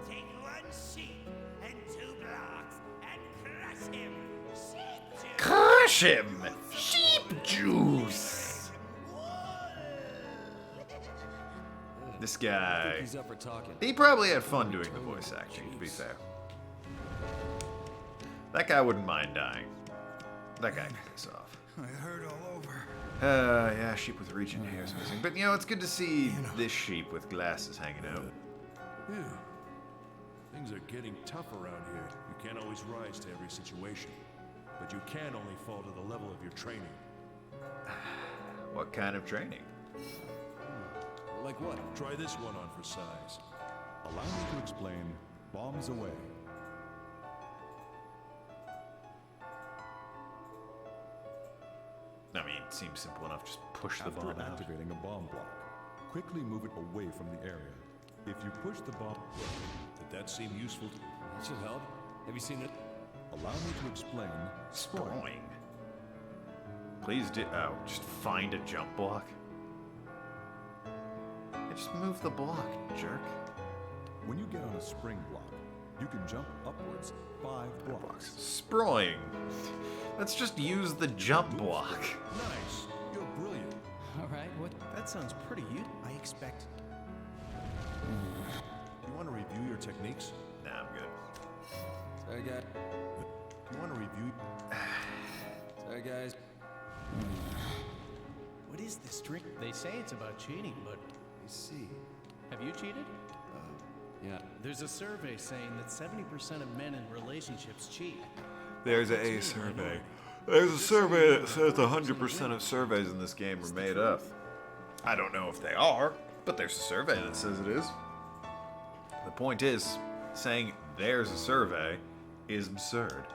Take one sheep and 2 blocks and crush him. Sheep juice. Crush him! Sheep juice! This I guy, think he's up for talking. he probably had fun doing the voice acting, to be fair. That guy wouldn't mind dying. That guy can piss off. I hurt all over. Yeah, sheep with region hairs missing. But you know, it's good to see this sheep with glasses hanging out. Yeah. Things are getting tough around here. You can't always rise to every situation. But you can only fall to the level of your training. What kind of training? Like what? Try this one on for size. Allow me to explain bombs away. I mean, it seems simple enough. Just push the After bomb out. activating a bomb block, quickly move it away from the area. If you push the bomb... Did that seem useful? That should help. Have you seen it? Allow me to explain Spoing. Please do. Oh, just find a jump block. Yeah, just move the block, jerk. When you get on a spring block, you can jump upwards 5 blocks. Sproing. Let's just use the jump block. Nice. You're brilliant. All right, what? That sounds pretty. I expect. You want to review your techniques? Nah, I'm good. Sorry, guys. You want to review? Sorry, guys. What is this drink? They say it's about cheating, but I see. Have you cheated? Yeah. There's a survey saying that 70% of men in relationships cheat. There's a survey. There's a survey that says 100% of surveys in this game are made up. I don't know if they are, but there's a survey that says it is. The point is, saying there's a survey is absurd.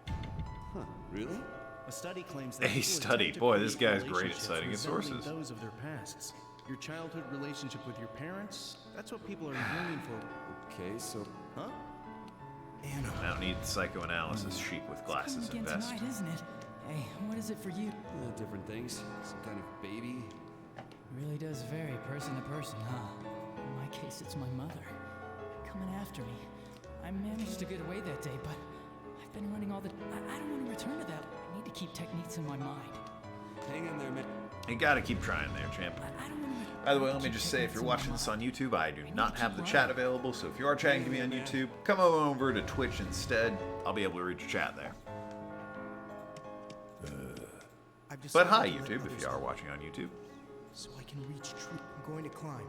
Huh, really? A study claims that A people study. attempt to Boy, this create guy's great at relationships citing his resembling sources. those of their pasts. Your childhood relationship with your parents, that's what people are yearning for. Okay, so... Huh? I don't need psychoanalysis sheep with glasses Again and vest. tonight, isn't it? Hey, what is it for you? different things. Some kind of baby. Really does vary person to person, huh? In my case, it's my mother. Coming after me. I managed to get away that day, but I've been running all the... I don't want to return to that. I need to keep techniques in my mind. Hang in there, man. You gotta keep trying there, champ. By the way, let me just say, if you're watching this on YouTube, I do not have the chat available, so if you are chatting to me on YouTube, come over to Twitch instead. I'll be able to read your chat there. But hi, YouTube, if you are watching on YouTube. So I can reach truth. I'm going to climb.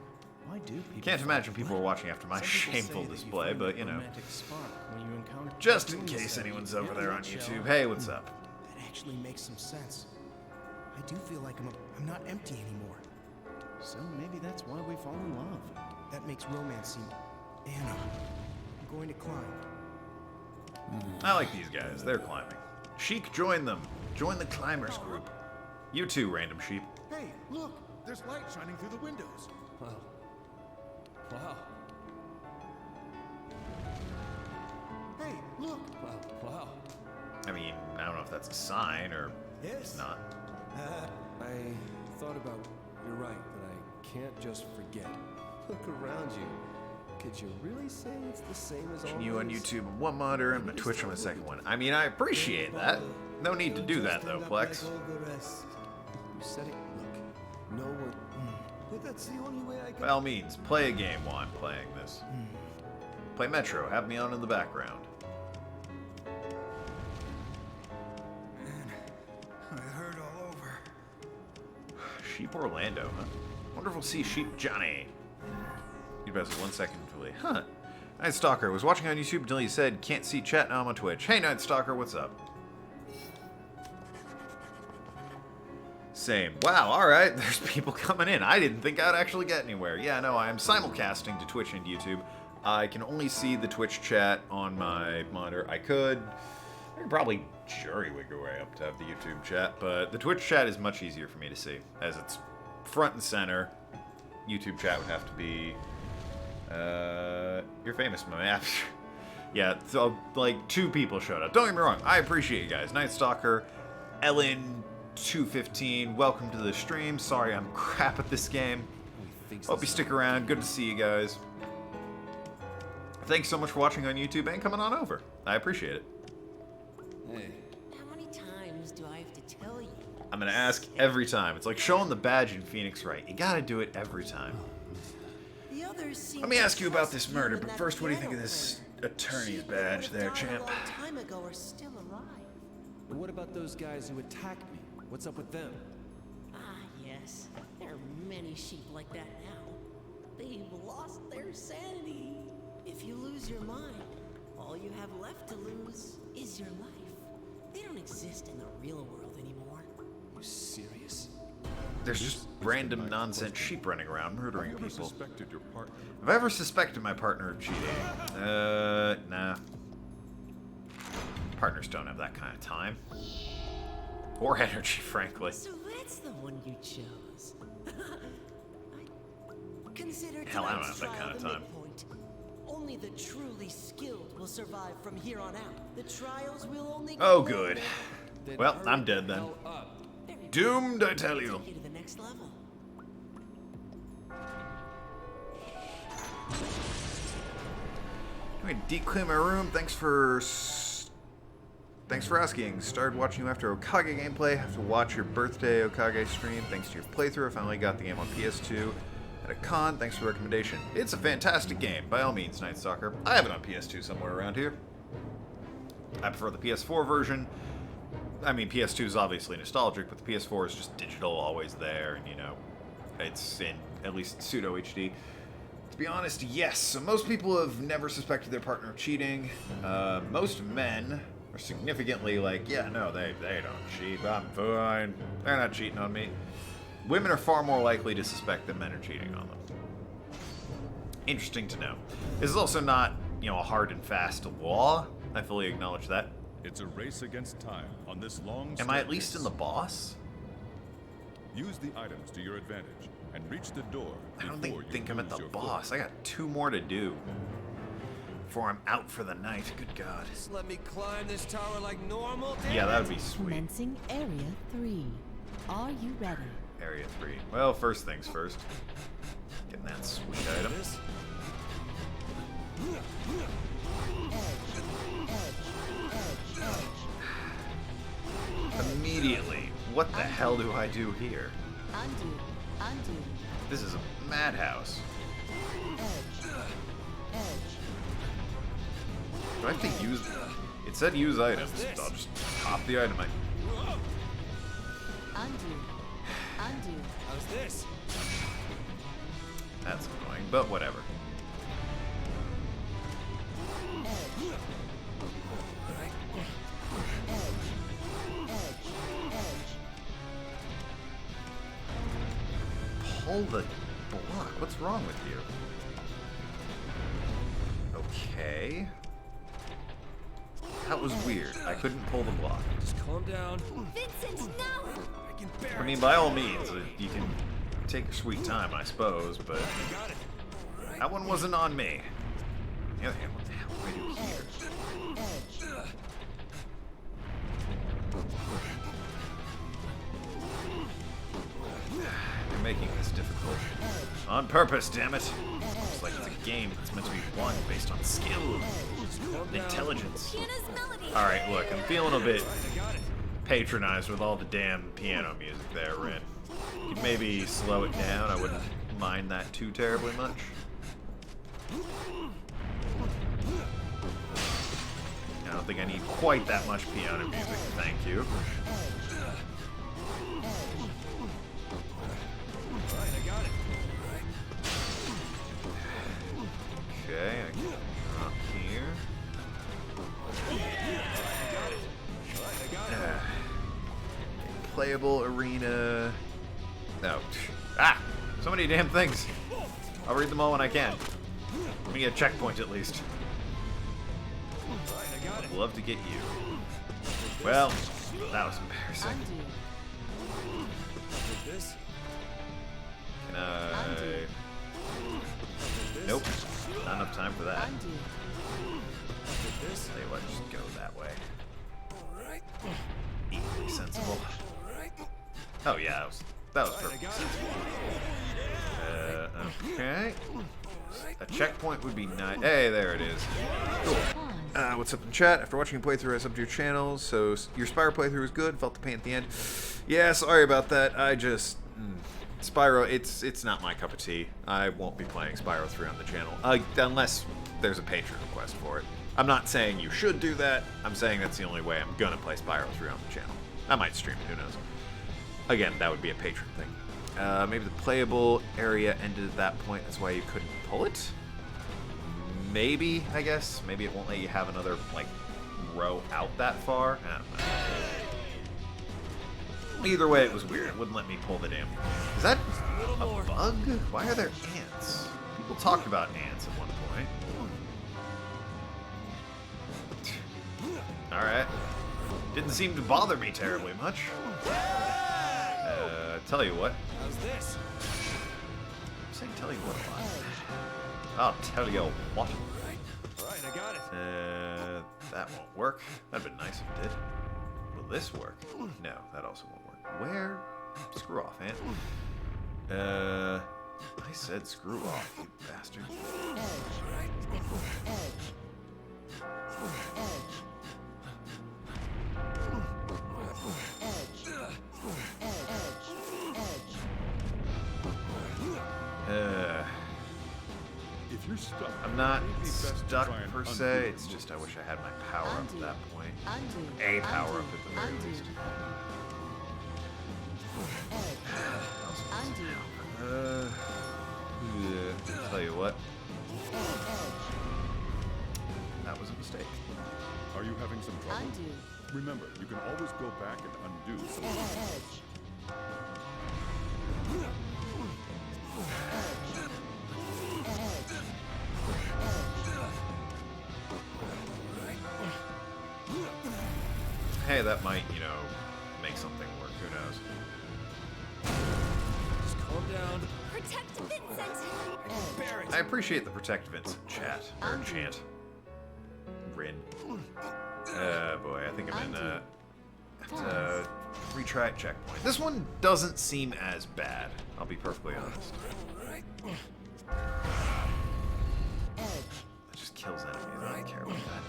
Why do people... Can't imagine people are watching after my Some people shameful say that you display, find but a you know. romantic spark when you encounter Just in doing case so. anyone's over there on In a YouTube. nutshell, Hey, what's up? That actually makes some sense. I do feel like I'm not empty anymore. So maybe that's why we fall in love. That makes romance seem... Anna, I'm going to climb. I like these guys. They're climbing. Sheik, join them. Join the climbers group. You too, random sheep. Hey, look! There's light shining through the windows. Wow. Wow. Hey, look! Wow. Wow. I mean, I don't know if that's a sign or Yes. not. I thought about... You're right, that I can't just forget. Look around you. Could you really say it's the same as always? You on YouTube on one monitor and my Twitch on the second one. I mean, I appreciate that. No need to do that though, Plex. You said it. Look, no one... But that's the only way I can... By all means, play a game while I'm playing this. Play Metro. Have me on in the background. I hurt all over. Sheep Orlando, huh? Wonderful to see Sheep Johnny. You best 1 second fully. Huh. Night Stalker was watching on YouTube until he said, can't see chat, now I'm on Twitch. Hey, Night Stalker, what's up? Same. Wow, alright, there's people coming in. I didn't think I'd actually get anywhere. Yeah, no, I am simulcasting to Twitch and YouTube. I can only see the Twitch chat on my monitor. I could probably jury-wig your way up to have the YouTube chat, but the Twitch chat is much easier for me to see, as it's front and center. YouTube chat would have to be... you're famous, my man. Yeah, so, like, 2 people showed up. Don't get me wrong, I appreciate you guys. Night Stalker, Ellen215, welcome to the stream. Sorry I'm crap at this game. Hope you stick around. Good to see you guys. Thanks so much for watching on YouTube and coming on over. I appreciate it. Hey. How many times do I have to tell you? I'm gonna ask every time. It's like showing the badge in Phoenix Wright. You gotta do it every time. The others seem Let me to ask you about trust this you murder, and but that first, what do you think of piano this player. attorney's Sheep who badge would've there, died champ? A long time ago are still alive. And what about those guys who attacked me? What's up with them? Ah, yes. There are many sheep like that now. They've lost their sanity. If you lose your mind, all you have left to lose is your life. They don't exist in the real world anymore. You serious? There's just random nonsense sheep running around murdering Have you ever people. suspected your partner? Have I ever suspected my partner of cheating? Nah. Partners don't have that kind of time. Or energy, frankly. So that's the one you chose. Consider Hell, I don't tonight's have that kind trial of the time. midpoint. Only the truly skilled will survive from here on out. The trials will only go Oh, on good. over. Well, I'm dead then. Doomed, I tell you. Take you to the next level. Anyway, Deep clean my room. Thanks for asking. Started watching you after Okage gameplay. Have to watch your birthday Okage stream. Thanks to your playthrough, I finally got the game on PS2 at a con. Thanks for the recommendation. It's a fantastic game, by all means, Night Stalker. I have it on PS2 somewhere around here. I prefer the PS4 version. I mean, PS2 is obviously nostalgic, but the PS4 is just digital, always there, and you know, it's in at least pseudo HD. To be honest, yes. So most people have never suspected their partner of cheating. Most men are significantly like, yeah, no, they don't cheat. I'm fine. They're not cheating on me. Women are far more likely to suspect that men are cheating on them. Interesting to know. This is also not, you know, a hard and fast law. I fully acknowledge that. It's a race against time on this long Am I at least in the boss? Use the items to your advantage and reach the door. I don't think I'm at the boss. I got 2 more to do before I'm out for the night. Good God. Just let me climb this tower like normal. Yeah, that would be sweet. Commencing Area 3. Are you ready? Area 3. Well, first things first. Getting that sweet item. Immediately. What the hell do I do here? Undo. Undo. This is a madhouse. Do I have to use... It said use items. I'll just pop the item. Undo. Undo. How's this? That's annoying, but whatever. Pull the block. What's wrong with you? Okay. That was weird. I couldn't pull the block. Just calm down. Vincent, no! I mean, by all means, you can take your sweet time, I suppose, but that one wasn't on me. On the other hand, what the hell do I do here? You're making this difficult. On purpose, damn it. Looks like it's a game that's meant to be won based on skill and intelligence. Alright, look, I'm feeling a bit patronized with all the damn piano music there, Rin. You'd maybe slow it down. I wouldn't mind that too terribly much. I don't think I need quite that much piano music, thank you. Okay, I get up here. Playable arena. No. Ah! So many damn things. I'll read them all when I can. Let me get a checkpoint at least. I'd love to get you. Well, that was embarrassing. Can I... Nope. Not enough time for that. Tell you what, just go that way. Equally sensible. Oh yeah, that was perfectly sensible. Okay. A checkpoint would be nice. Hey, there it is. Cool. What's up in chat? After watching a playthrough, I subbed to your channel, so your Spyro playthrough was good. Felt the pain at the end. Yeah, sorry about that. I just... Spyro, it's not my cup of tea. I won't be playing Spyro 3 on the channel, unless there's a patron request for it. I'm not saying you should do that. I'm saying that's the only way I'm gonna play Spyro 3 on the channel. I might stream it, who knows. Again, that would be a patron thing. Maybe the playable area ended at that point. That's why you couldn't pull it? Maybe, I guess. Maybe it won't let you have another, like, row out that far. I don't know. Either way, it was weird. It wouldn't let me pull the damn... Is that a bug? Why are there ants? People talked about ants at one point. Alright. Didn't seem to bother me terribly much. Tell you what. How's this? I'm saying tell you what a lot. I'll tell you what. Alright, I got it. That won't work. That'd been nice if it did. Will this work? No, that also won't work. Where? Screw off, Ant. I said screw off, you bastard. If you're stuck, I'm not stuck per se, it's just I wish I had my power up at that point. A power up at the very least. I'll tell you what. That was a mistake. Are you having some trouble? Remember, you can always go back and undo some. hey, that might, you know, make something work. Who knows? Just calm down. Protect Vincent! I appreciate the Protect Vincent chat. Or chant. Rin. Boy, I think I'm in, have to retry at checkpoint. This one doesn't seem as bad. I'll be perfectly honest. It just kills enemies. I don't care about that.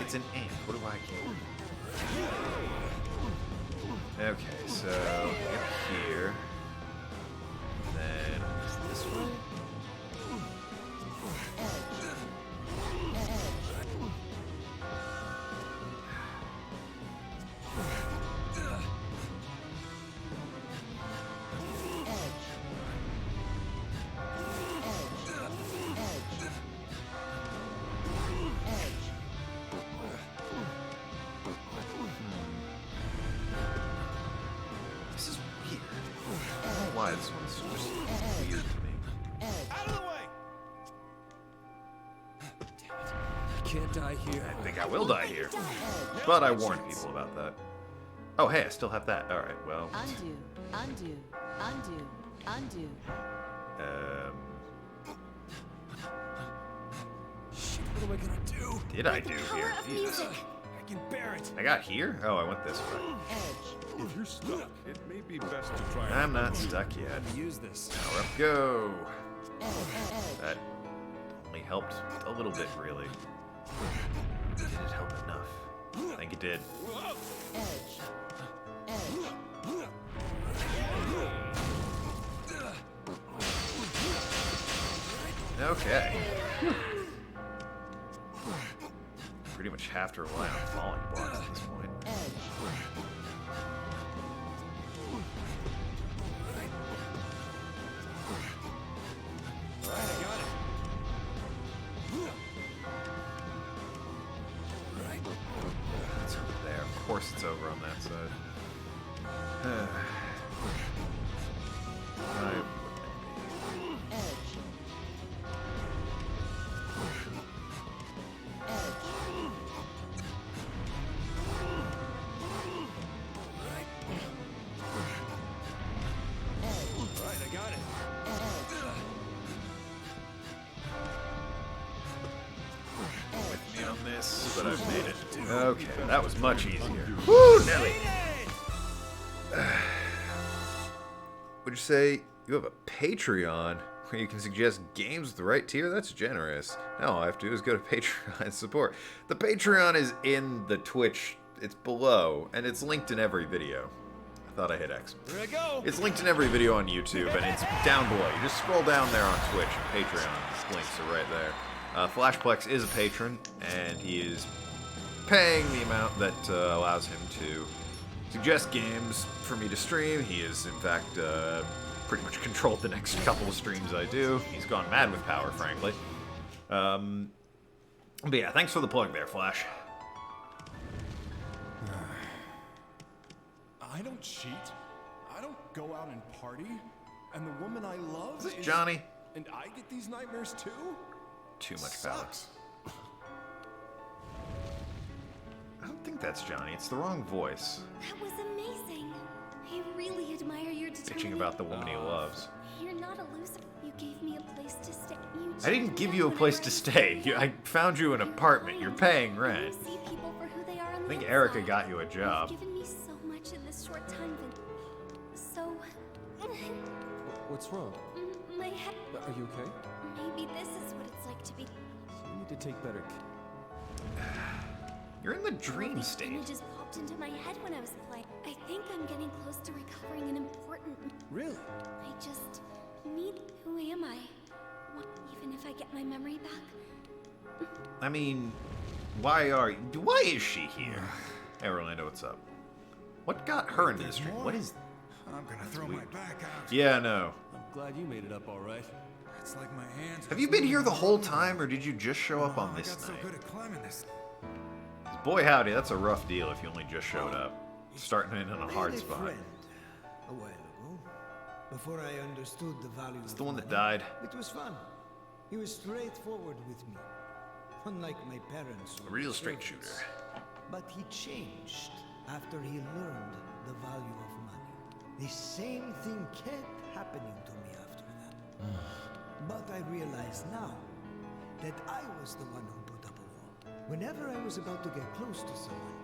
It's an ant. What do I get? Okay, so get here. Then is this way? This is weird. I don't know why this one's just weird to me. Out of the way! I can't die here. I think I will die here. But I warned people about that. Oh, hey, I still have that. Alright, well. Undo, undo, undo, undo. Shit, what am I gonna do? Did I do here? Jesus. I can bear it. I got here? Oh, I went this way. If you're stuck, it may be best to try. I'm not stuck yet. Use this. Power up, go. That only helped a little bit, really. Did it help enough? I think it did. Okay. Pretty much have to rely on falling blocks at this point. Alright, I got it. It's over there. Of course it's over on that side. Alright, I got it. With me on this, but I've made it. Okay, that was much easier. Woo, Nelly! Would you say you have a Patreon where you can suggest games with the right tier? That's generous. Now all I have to do is go to Patreon and support. The Patreon is in the Twitch. It's below, and it's linked in every video. I thought I hit X. Here I go. It's linked in every video on YouTube, and it's down below. You just scroll down there on Twitch, and Patreon links are right there. Flashplex is a patron, and he is paying the amount that allows him to suggest games for me to stream. He is, in fact, pretty much controlled the next couple of streams I do. He's gone mad with power, frankly. But yeah, thanks for the plug there, Flash. I don't cheat. I don't go out and party. And the woman I love Is this Johnny? And I get these nightmares too? Too much power. I don't think that's Johnny. It's the wrong voice. That was amazing. I really admire your determination. Bitching about the woman he loves. You're not a loser. You gave me a place to stay. I didn't give you a place to stay. I found you an apartment. You're paying rent. See people for who they are on I think the Erica outside. got you a job. You've given me so much in this short time, so What's wrong? my head. Are you okay? Maybe this is what it's like to be. You need to take better care. You're in the dream state. Images popped into my head when I was playing. I think I'm getting close to recovering an important. Really? I just need. Who am I? What, even if I get my memory back? I mean, why is she here? Hey, Orlando, what's up? What got her into this stream? What is... I'm gonna throw my back out. Yeah, no. I'm glad you made it up all right. It's like my hands. Have you been here the whole time, or did you just show up on I this got so night? good at climbing this. 'Cause boy howdy, that's a rough deal if you only just showed up. Starting in on a hard Met a spot. friend a while ago, before I understood the value It's of the one that money. died. It was fun. He was straightforward with me. Unlike my parents. A who real were straight servants. shooter. But he changed after he learned the value of money. The same thing kept happening to me after that. But I realize now that I was the one who put up a wall. Whenever I was about to get close to someone,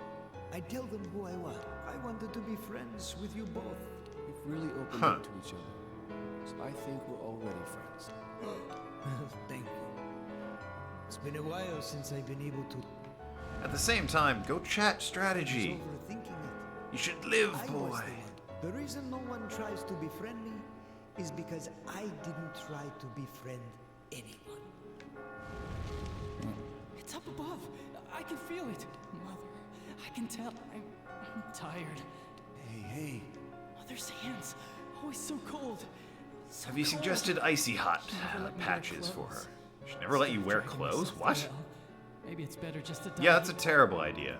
I'd tell them who I was. I wanted to be friends with you both. We've really opened up to each other. So I think we're already friends. Thank you. It's been a while since I've been able to. At the same time, go chat strategy. Overthinking it. You should live, I was boy. the one. The reason no one tries to befriend me is because I didn't try to befriend anyone. It's up above. I can feel it. Mother, I can tell. I'm tired. Hey. Mother's hands. Always so cold. So Have you cold. suggested icy hot She never let me wear patches for her? clothes. She never let you wear Dragging clothes? myself to What? hell. Maybe it's better just to die. Yeah, that's a terrible idea.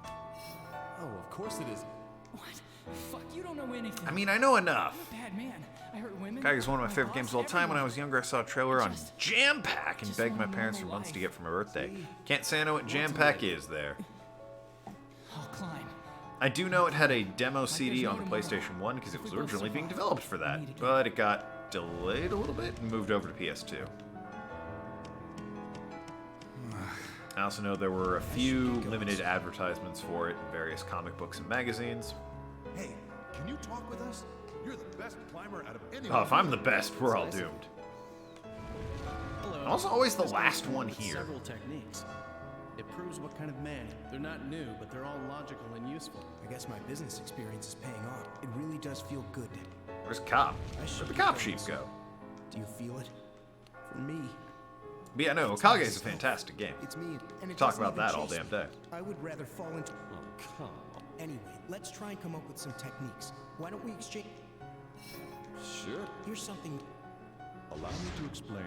Oh, of course it is. What? Fuck, you don't know anything. I mean, I know enough. I'm a bad man. I hurt women. Geiger is one of my favorite boss, games of all time. When I everyone. was younger, I saw a trailer on Jam Pack and begged my parents for months to get for my birthday. Can't say I know what Jam Pack is there. I'll climb. I do know it had a demo CD on the PlayStation 1 because it was originally being developed for that, but it got delayed a little bit and moved over to PS2. I also know there were a few limited advertisements for it in various comic books and magazines. Hey, can you talk with us? You're the best climber out of anyone. Oh, if I'm the best, we're all doomed. Hello. I'm also always the This last guy's one with here. Several techniques. It proves what kind of man. They're not new, but they're all logical and useful. I guess my business experience is paying off. It really does feel good. Where's Cop? Where'd the Cop sheep go? Do you feel it? For me. But yeah, no, Okage is a fantastic game. It's me. And it Talk doesn't about even that all chase damn me. day. I would rather fall into. Oh, come on. Anyway, let's try and come up with some techniques. Why don't we exchange? Sure. Here's something. Allow me to explain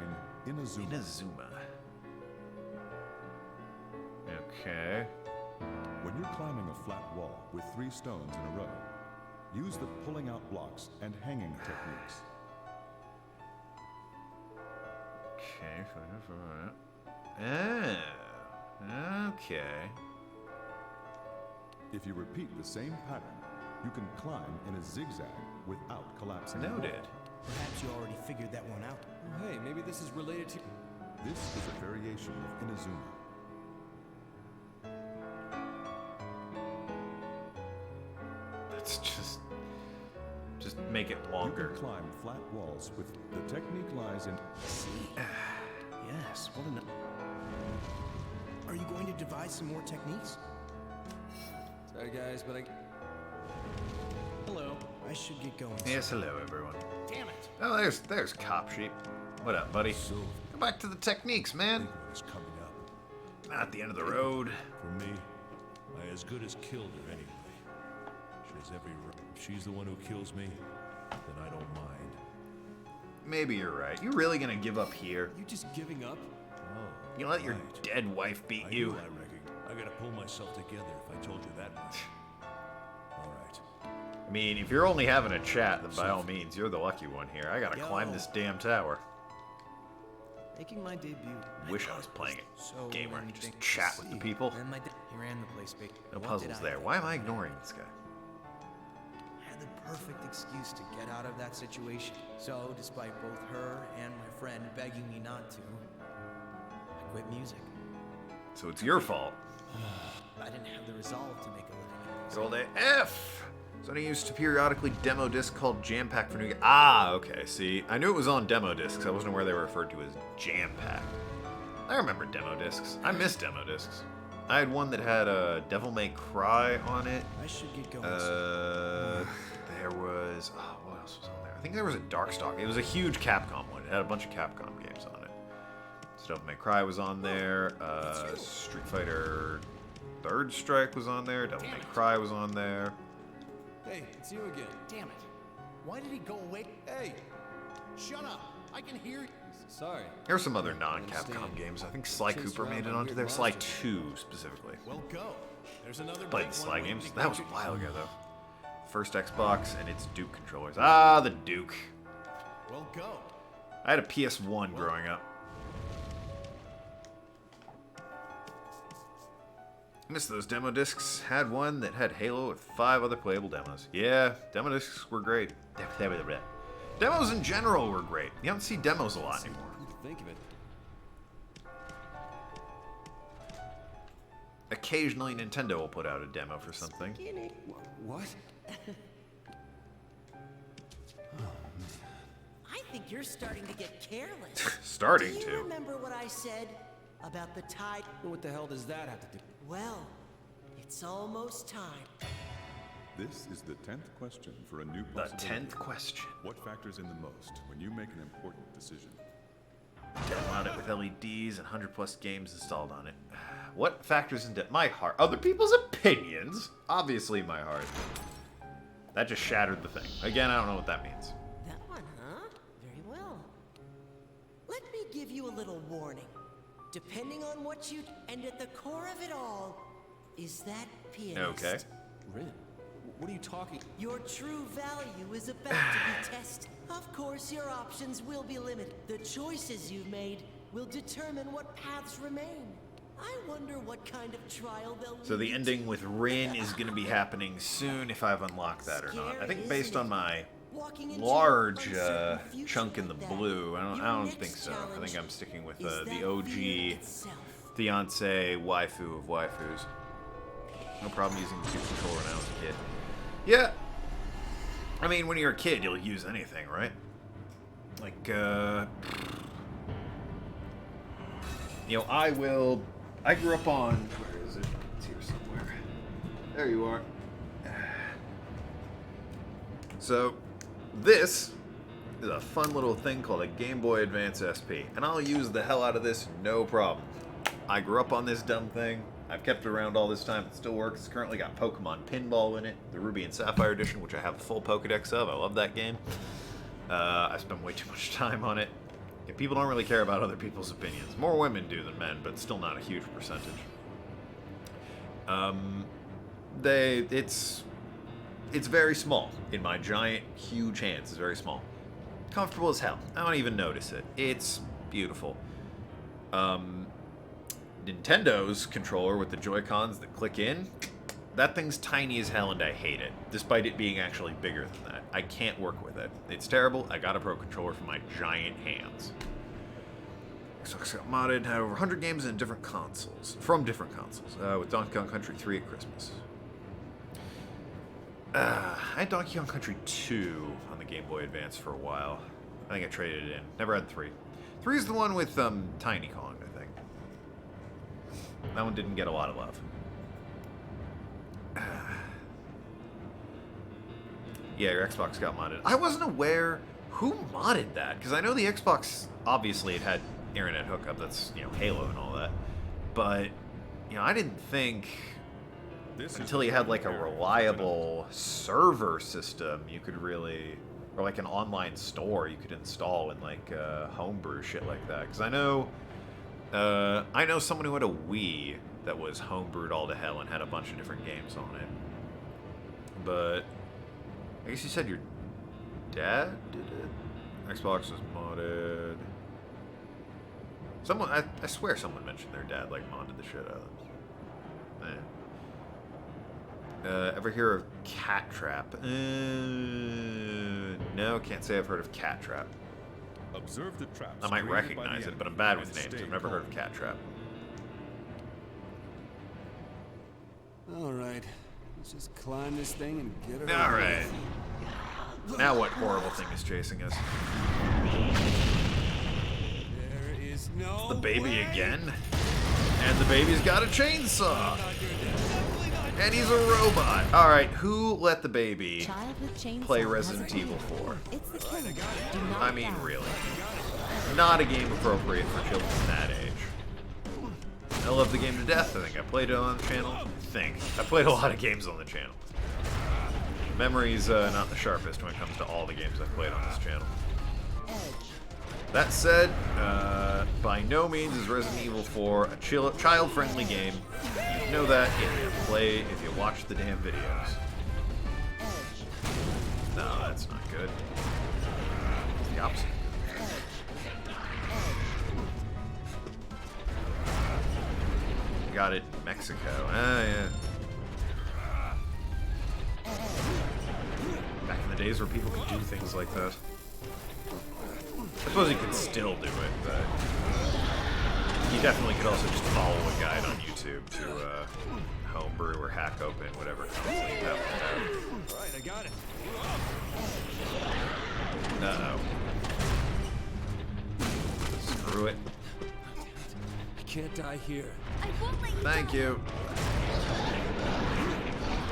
Inazuma. Inazuma. Okay. When you're climbing a flat wall with 3 stones in a row, use the pulling out blocks and hanging techniques. Okay. Oh. Okay. If you repeat the same pattern, you can climb in a zigzag without collapsing. the wall. Noted. Perhaps you already figured that one out. Hey, maybe this is related to. This is a variation of Inazuma. Let's just make it longer. You can climb flat walls with the technique lies in. Yes. What an. Are you going to devise some more techniques? Sorry, guys, but I. Hello. I should get going. Yes, hello everyone. Damn it. Oh, there's Cop Sheep. What up, buddy? Go back to the techniques, man. It's coming up. Not at the end of the road. For me, I as good as killed her anyway. She has every right. If she's the one who kills me, then I don't mind. Maybe you're right. You really gonna give up here? You just giving up? Oh, You let your dead wife beat I you? knew, I reckon. I gotta pull myself together if I told you that much. All right. I mean, if you're only having a chat, then by all means, you're the lucky one here. I gotta climb this damn tower. Making my debut. Wish I was playing So a game where I could interesting just chat to with the see. people. And he ran the place big. No What puzzles did I there. do? Why am I ignoring this guy? I had the perfect excuse to get out of that situation. So, despite both her and my friend begging me not to, I quit music. So it's your fault. I didn't have the resolve to make a living. Good old AF! So I used to periodically demo disc called Jam Pack for new. Ah, okay. See, I knew it was on demo discs. I wasn't aware they were referred to as Jam Pack. I remember demo discs. I miss demo discs. I had one that had Devil May Cry on it. I should get going. There was what else was on there? I think there was a Darkstalk. It was a huge Capcom one. It had a bunch of Capcom games on it. So Devil May Cry was on there. Street Fighter Third Strike was on there. Devil May Cry was on there. Hey, it's you again. Damn it. Why did he go away? Hey! Shut up. I can hear you. Sorry. There are some other non-Capcom games. I think Sly Cooper made it onto there. Sly 2 specifically. Well, go. There's another Played big the one Sly waiting games. to That go. was a while ago though. First Xbox and its Duke controllers. Ah, the Duke. Well, go. I had a PS1 growing up. Missed those demo discs. Had one that had Halo with 5 other playable demos. Yeah, demo discs were great. Demos in general were great. You don't see demos a lot anymore. Think of it. Occasionally, Nintendo will put out a demo for something. What? I think you're starting to get careless. Starting Do you to. remember what I said about the tide? What the hell does that have to do? Well, it's almost time. This is the 10th question for a new The possibility. 10th question. What factors in the most when you make an important decision? Download it with LEDs and 100 plus games installed on it. What factors into my heart? Other people's opinions? Obviously my heart. That just shattered the thing. Again, I don't know what that means. That one, huh? Very well. Let me give you a little warning. Depending on what you... And at the core of it all is that pianist. Okay. Rin, what are you talking... Your true value is about to be tested. Of course, your options will be limited. The choices you've made will determine what paths remain. I wonder what kind of trial they'll... So the ending with Rin is going to be happening soon if I've unlocked that or not. I think based on my large chunk in the blue, I don't think so. I think I'm sticking with the OG fiance waifu of waifus. No problem using the 2 controller when I was a kid. Yeah. I mean, when you're a kid, you'll use anything, right? Like, you know, I grew up on... Where is it? It's here somewhere. There you are. So, this is a fun little thing called a Game Boy Advance SP. And I'll use the hell out of this, no problem. I grew up on this dumb thing. I've kept it around all this time. It still works. It's currently got Pokemon Pinball in it. The Ruby and Sapphire edition, which I have the full Pokedex of. I love that game. I spend way too much time on it. Yeah, people don't really care about other people's opinions. More women do than men, but still not a huge percentage. It's very small. In my giant, huge hands, it's very small. Comfortable as hell. I don't even notice it. It's beautiful. Nintendo controller with the Joy-Cons that click in, that thing's tiny as hell and I hate it, despite it being actually bigger than that. I can't work with it. It's terrible. I got a Pro Controller for my giant hands. Xbox got modded, had over 100 games in different consoles, from different consoles, with Donkey Kong Country 3 at Christmas. I had Donkey Kong Country 2 on the Game Boy Advance for a while. I think I traded it in. Never had 3. 3 is the one with Tiny Kong, I think. That one didn't get a lot of love. Yeah, your Xbox got modded. I wasn't aware who modded that, because I know the Xbox, obviously it had internet hookup, that's, you know, Halo and all that. But, you know, I didn't think until you had like a reliable server system you could really, or like an online store you could install and like homebrew shit like that. Because I know someone who had a Wii that was homebrewed all to hell and had a bunch of different games on it. But I guess you said your dad did it? Xbox was modded. Someone, I swear someone mentioned their dad like modded the shit out of them. Ever hear of Cat Trap? No, can't say I've heard of Cat Trap. Observe the traps. I might recognize it, but I'm bad with names. I've never heard of Cat Trap. All right, let's just climb this thing and get it. All right. Now what horrible thing is chasing us? There is no The baby again? And the baby's got a chainsaw! And he's a robot! Alright, who let the baby play Resident Evil 4? I mean, really. Not a game appropriate for children that age. I love the game to death. I think I played it on the channel. I played a lot of games on the channel. Memory's not the sharpest when it comes to all the games I've played on this channel. That said, by no means is Resident Evil 4 a child-friendly game. You know that if you watch the damn videos. No, that's not good. It's the opposite. Got it in Mexico. Ah, yeah. Back in the days where people could do things like that. I suppose you could still do it, but you definitely could also just follow a guide on YouTube to homebrew or hack open whatever console you happen to have. Alright, I got it. Uh-oh. Screw it. I can't die here. I won't let you Thank you.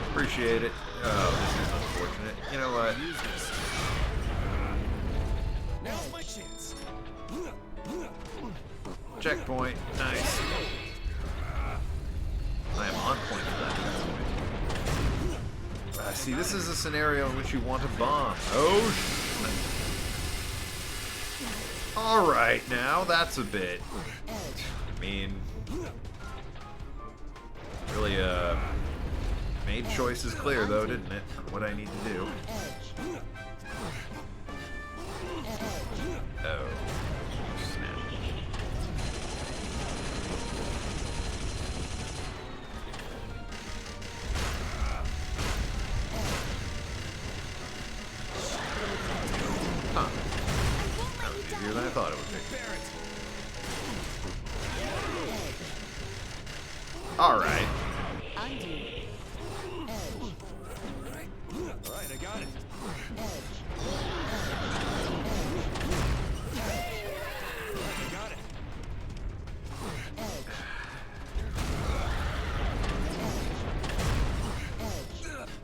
Appreciate it. Oh, this is unfortunate. You know what? Now's my chance. Checkpoint. Nice. I am on point for that checkpoint. See, this is a scenario in which you want to bomb. Oh, shit. Alright, now that's a bit... I mean... Really, made choices clear, though, didn't it? On what I need to do. Oh. Snap. Huh. That was easier than I thought it would be. Alright. Alright, I got it. I got it.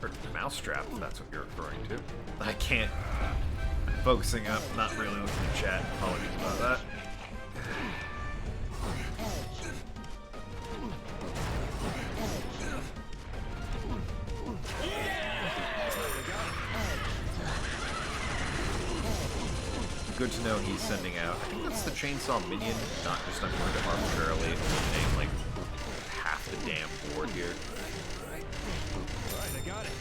Or mousetrap, if that's what you're referring to. I can't. Focusing up, not really looking at chat. Apologies about that. Good to know he's sending out. I think that's the chainsaw minion, not just I'm going to arbitrarily eliminate like half the damn board here. Alright, I got it.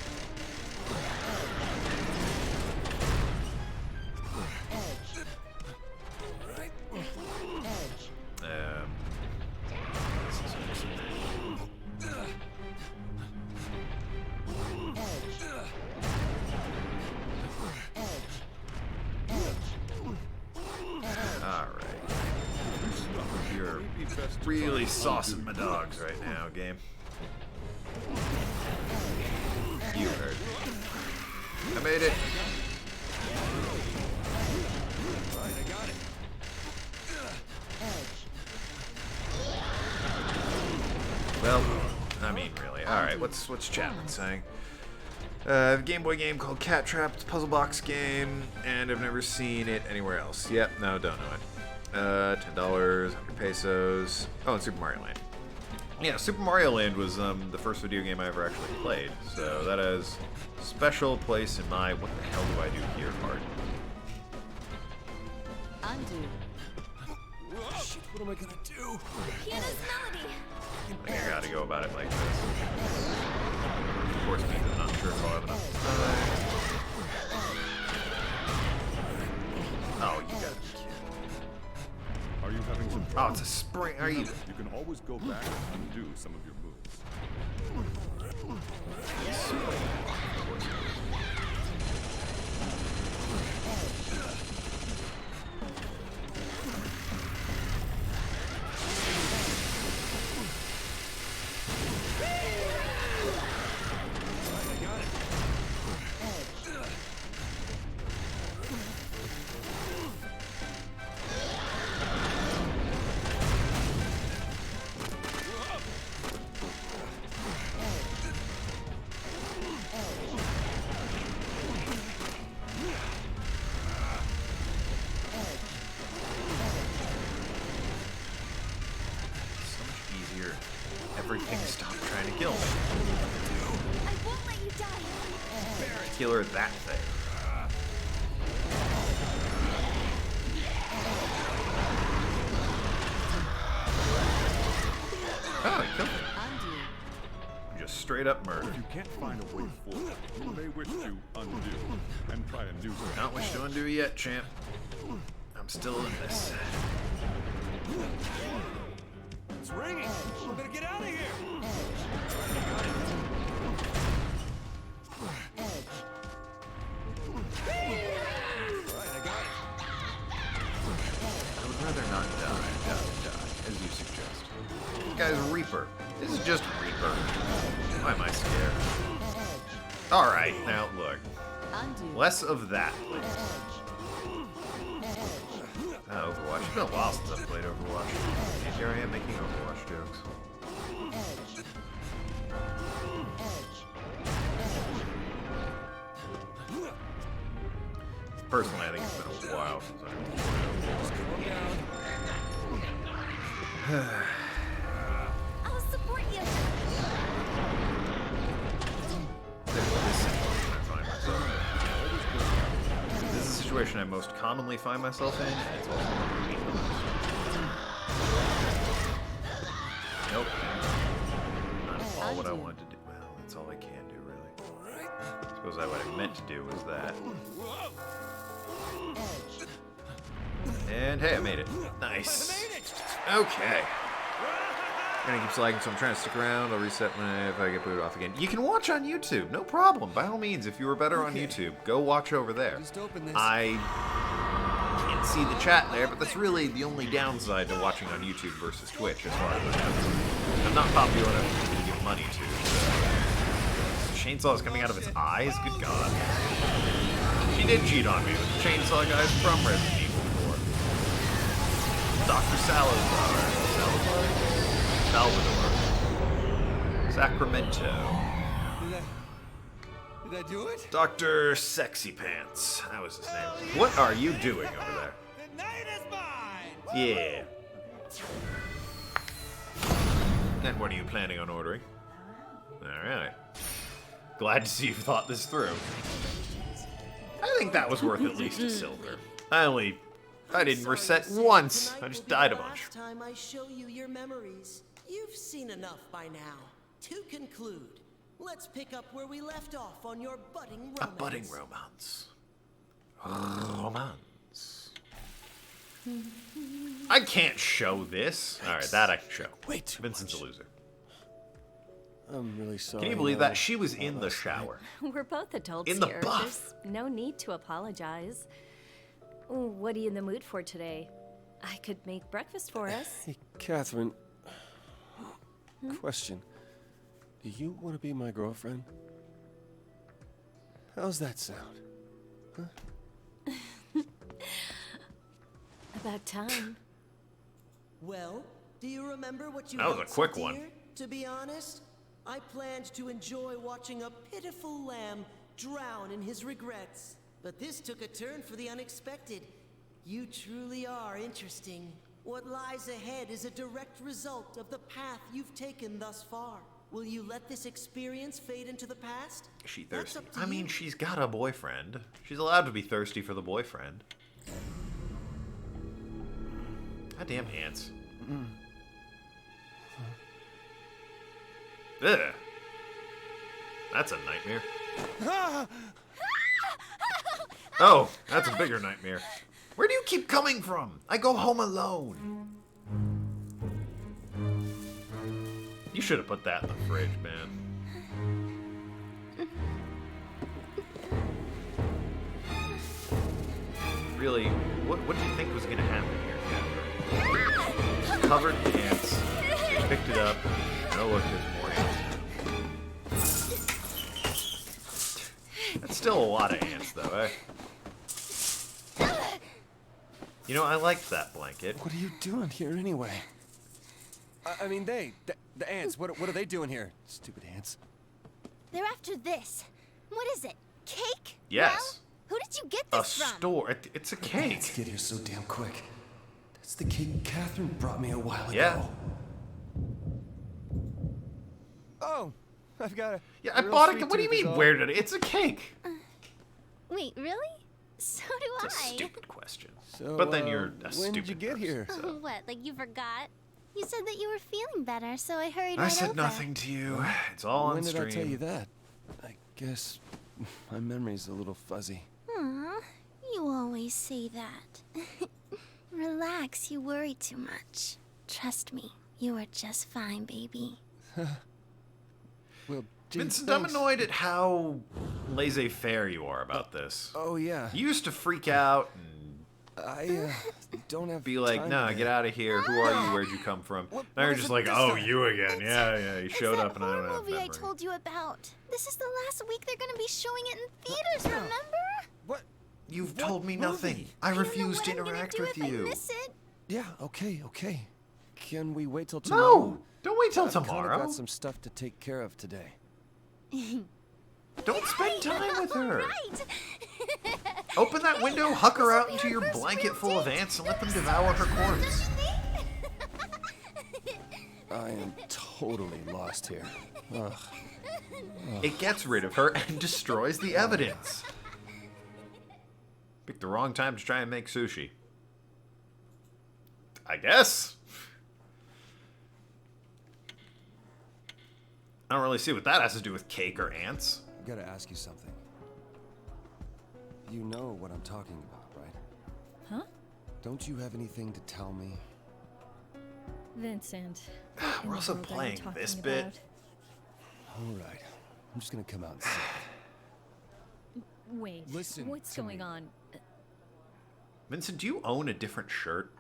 Really saucing my dogs right now, game. You heard me. I made it. Right, I got it. Well, I mean, really. All right, what's Chapman saying? Game Boy game called Cat Trap. It's a puzzle box game, and I've never seen it anywhere else. Yep, no, don't know it. $10, 100 pesos. Oh, and Super Mario Land. Yeah, Super Mario Land was the first video game I ever actually played, so that has a special place in my what the hell do I do here part. Undo. Shit, what am I gonna do? Piano's melody. I think I gotta go about it like this. Of course, means I'm not sure if I'll have enough time. Oh, you got it. Are you having some Oh, trouble? it's a spring. Are you? You can always go back and undo some of your moves. Everything stopped trying to kill me. I won't let you die. Killer that thing. Oh, he killed me. Just straight up murder. If you can't find a way forward, you may wish to undo and try a new way. Not wish to undo yet, champ. I'm still in this. It's ringing. I'm gonna get out of here. I would rather not die, as you suggest. You guys, Reaper. This is just Reaper. Why am I scared? Alright, now look. Less of that, please. Overwatch. It's been a while since I've played Overwatch. And here I am making Overwatch jokes. Personally, I think it's been a while since I'll support you. This is a situation I most commonly find myself in, and it's also nope. Not at all what I wanted to do. Well, that's all I can do, really. I suppose what I meant to do was that. And hey, I made it. Nice. Okay. I'm gonna keep sliding, so I'm trying to stick around. I'll reset if I get booted off again. You can watch on YouTube, no problem. By all means, if you were better on YouTube, go watch over there. I can't see the chat there, but that's really the only downside to watching on YouTube versus Twitch, as far as I know. I'm not popular enough for people to give money to. Chainsaw is coming out of its eyes? Good God. She did cheat on me with the chainsaw guys from Resident Evil 4. Dr. Salazar. Salvador. Sacramento. Did I do it? Dr. Sexy Pants. That was his name. What are you doing over there? The night is mine! Yeah. And what are you planning on ordering? Alright. Glad to see you thought this through. I think that was worth at least a silver. I didn't reset once. I just died a bunch. Last time I show you your memories, you've seen enough by now. To conclude, let's pick up where we left off on your budding romance. A budding romance. Romance. I can't show this. Alright, that I can show. Wait, Vincent's a loser. I'm really sorry. Can you believe that? She was in the shower. We're both adults In the here. buff. There's no need to apologize. What are you in the mood for today? I could make breakfast for us. Hey, Catherine. Question. Do you want to be my girlfriend? How's that sound? Huh? About time. Well, do you remember what you That was a once quick said, one. dear? To be honest, I planned to enjoy watching a pitiful lamb drown in his regrets. But this took a turn for the unexpected. You truly are interesting. What lies ahead is a direct result of the path you've taken thus far. Will you let this experience fade into the past? Is she thirsty? I mean, she's got a boyfriend. She's allowed to be thirsty for the boyfriend. Goddamn ants. Ugh. That's a nightmare. Oh, that's a bigger nightmare. Where do you keep coming from? I go home alone. You should have put that in the fridge, man. Really, what do you think was going to happen here, Catherine? Covered in ants. You picked it up. Oh, look, there's more ants. That's still a lot of ants, though, eh? You know, I liked that blanket. What are you doing here anyway? I mean, the ants, what are they doing here? Stupid ants. They're after this. What is it? Cake? Yes. Well, who did you get A this from? store. It's a cake. Ants get here so damn quick. That's the cake Catherine brought me a while ago. Yeah. Oh, I've got a. Yeah, I bought it. What do you mean, where did it? It's a cake. Wait, really? So do It's a I. stupid question. So, But then you're a when stupid did you get here? What, like you forgot? You said that you were feeling better, so I hurried I right said over. nothing to you. It's all on When did stream. I tell you that? I guess my memory's a little fuzzy. Aw, you always say that. Relax, you worry too much. Trust me, you are just fine, baby. Well, gee, Vincent, I'm thanks. annoyed at how laissez-faire you are about this. Oh, yeah. You used to freak out and I don't have be like, time nah, today. get out of here. Who are you? Where'd you come from? Now you're just like, oh, you again. Yeah, you showed up and I don't have Movie I memory. told you about. This is the last week they're gonna be showing it in theaters, remember? What? You've told me nothing. I refuse to interact with you. Yeah, okay. Can we wait till tomorrow? No! Don't wait till I've tomorrow. Kinda got some stuff to take care of today. Don't spend time with her. Right. Open that window, huck her out into your blanket full of ants, and let them devour her corpse. I am totally lost here. Ugh. It gets rid of her and destroys the evidence. Picked the wrong time to try and make sushi. I guess. I don't really see what that has to do with cake or ants. I gotta ask you something. You know what I'm talking about, right? Huh? Don't you have anything to tell me? Vincent. We're also playing this bit. All right. I'm just gonna come out and say it. Wait. Listen What's to going me. on? Vincent, do you own a different shirt?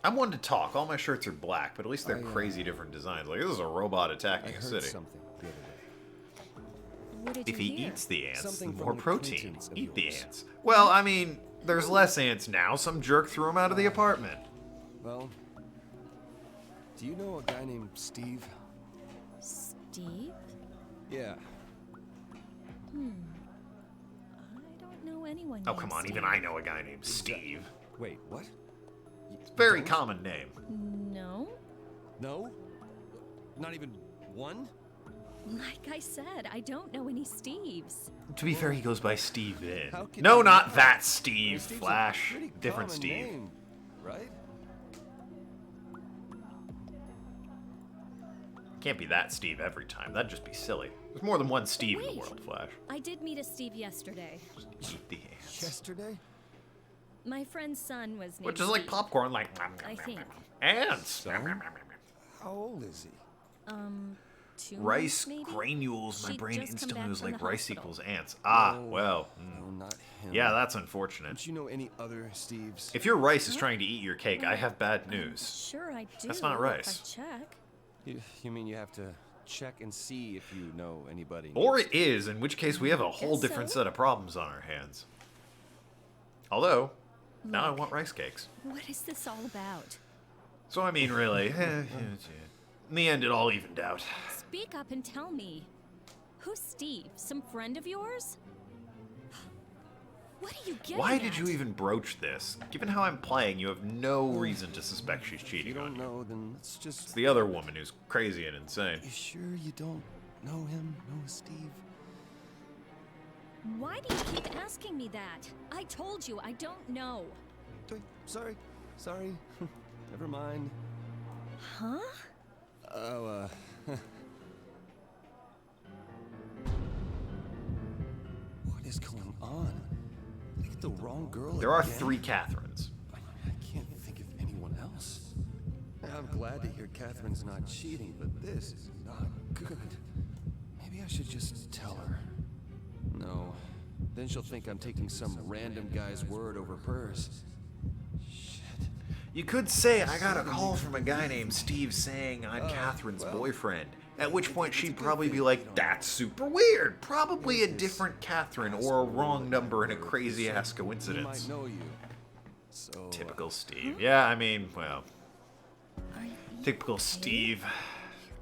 I'm one to talk. All my shirts are black, but at least they're I, crazy different designs. Like, this is a robot I attacking a heard city. something the other day. What did If you he hear? eats the ants, Something from more an protein. acquaintance of Eat the yours. ants. Well, I mean, there's less ants now. Some jerk threw them out of the apartment. Well, do you know a guy named Steve? Steve? Yeah. I don't know anyone. Oh, named come on. Steve. Even I know a guy named Steve. Wait, what? It's a very common name. No. No? Not even one? Like I said, I don't know any Steves. To be fair, he goes by Steve Vin. How can No, you not not? that Steve. Steve's a Flash. pretty Different common Steve. name, right? Can't be that Steve every time. That'd just be silly. There's more than one Steve in the Wait. world, Flash. I did meet a Steve yesterday. Eat the ants. Yesterday? My friend's son was named Which is like Steve, popcorn, like I think. ants. How old is he? 2 Rice months, maybe? granules. My She'd brain just come instantly back was from like the rice hospital. equals ants. Ah, No, well. No, not him. Yeah, that's unfortunate. Don't you know any other Steves? If your rice is trying to eat your cake, I have bad news. Sure, I do. That's not if rice. I check. You mean you have to check and see if you know anybody? Or named it is, in which case we have a whole Guess different so. set of problems on our hands. Although, now I want rice cakes. What is this all about? So I mean, really, in the end, it all evened out. Speak up and tell me. Who's Steve? Some friend of yours? What are you getting Why at? did you even broach this? Given how I'm playing, you have no reason to suspect she's If you cheating on don't you. know, then let's It's just... the other woman who's crazy and insane. You sure you don't know him? Know Steve? Why do you keep asking me that? I told you I don't know. Wait, sorry. Never mind. Huh? Oh, What is going on? Did I get the wrong girl There are again? 3 Catherines. I can't think of anyone else. I'm glad to hear Catherine's not cheating, but this is not good. Maybe I should just tell her. No. Then she'll think I'm taking some random guy's word over hers. You could say I got a call from a guy named Steve saying I'm Catherine's boyfriend. At which point she'd probably be like, that's super weird. Probably a different Catherine or a wrong number in a crazy ass He might coincidence. know you. So, Typical Steve. Yeah, I mean, well, Are you typical okay? Steve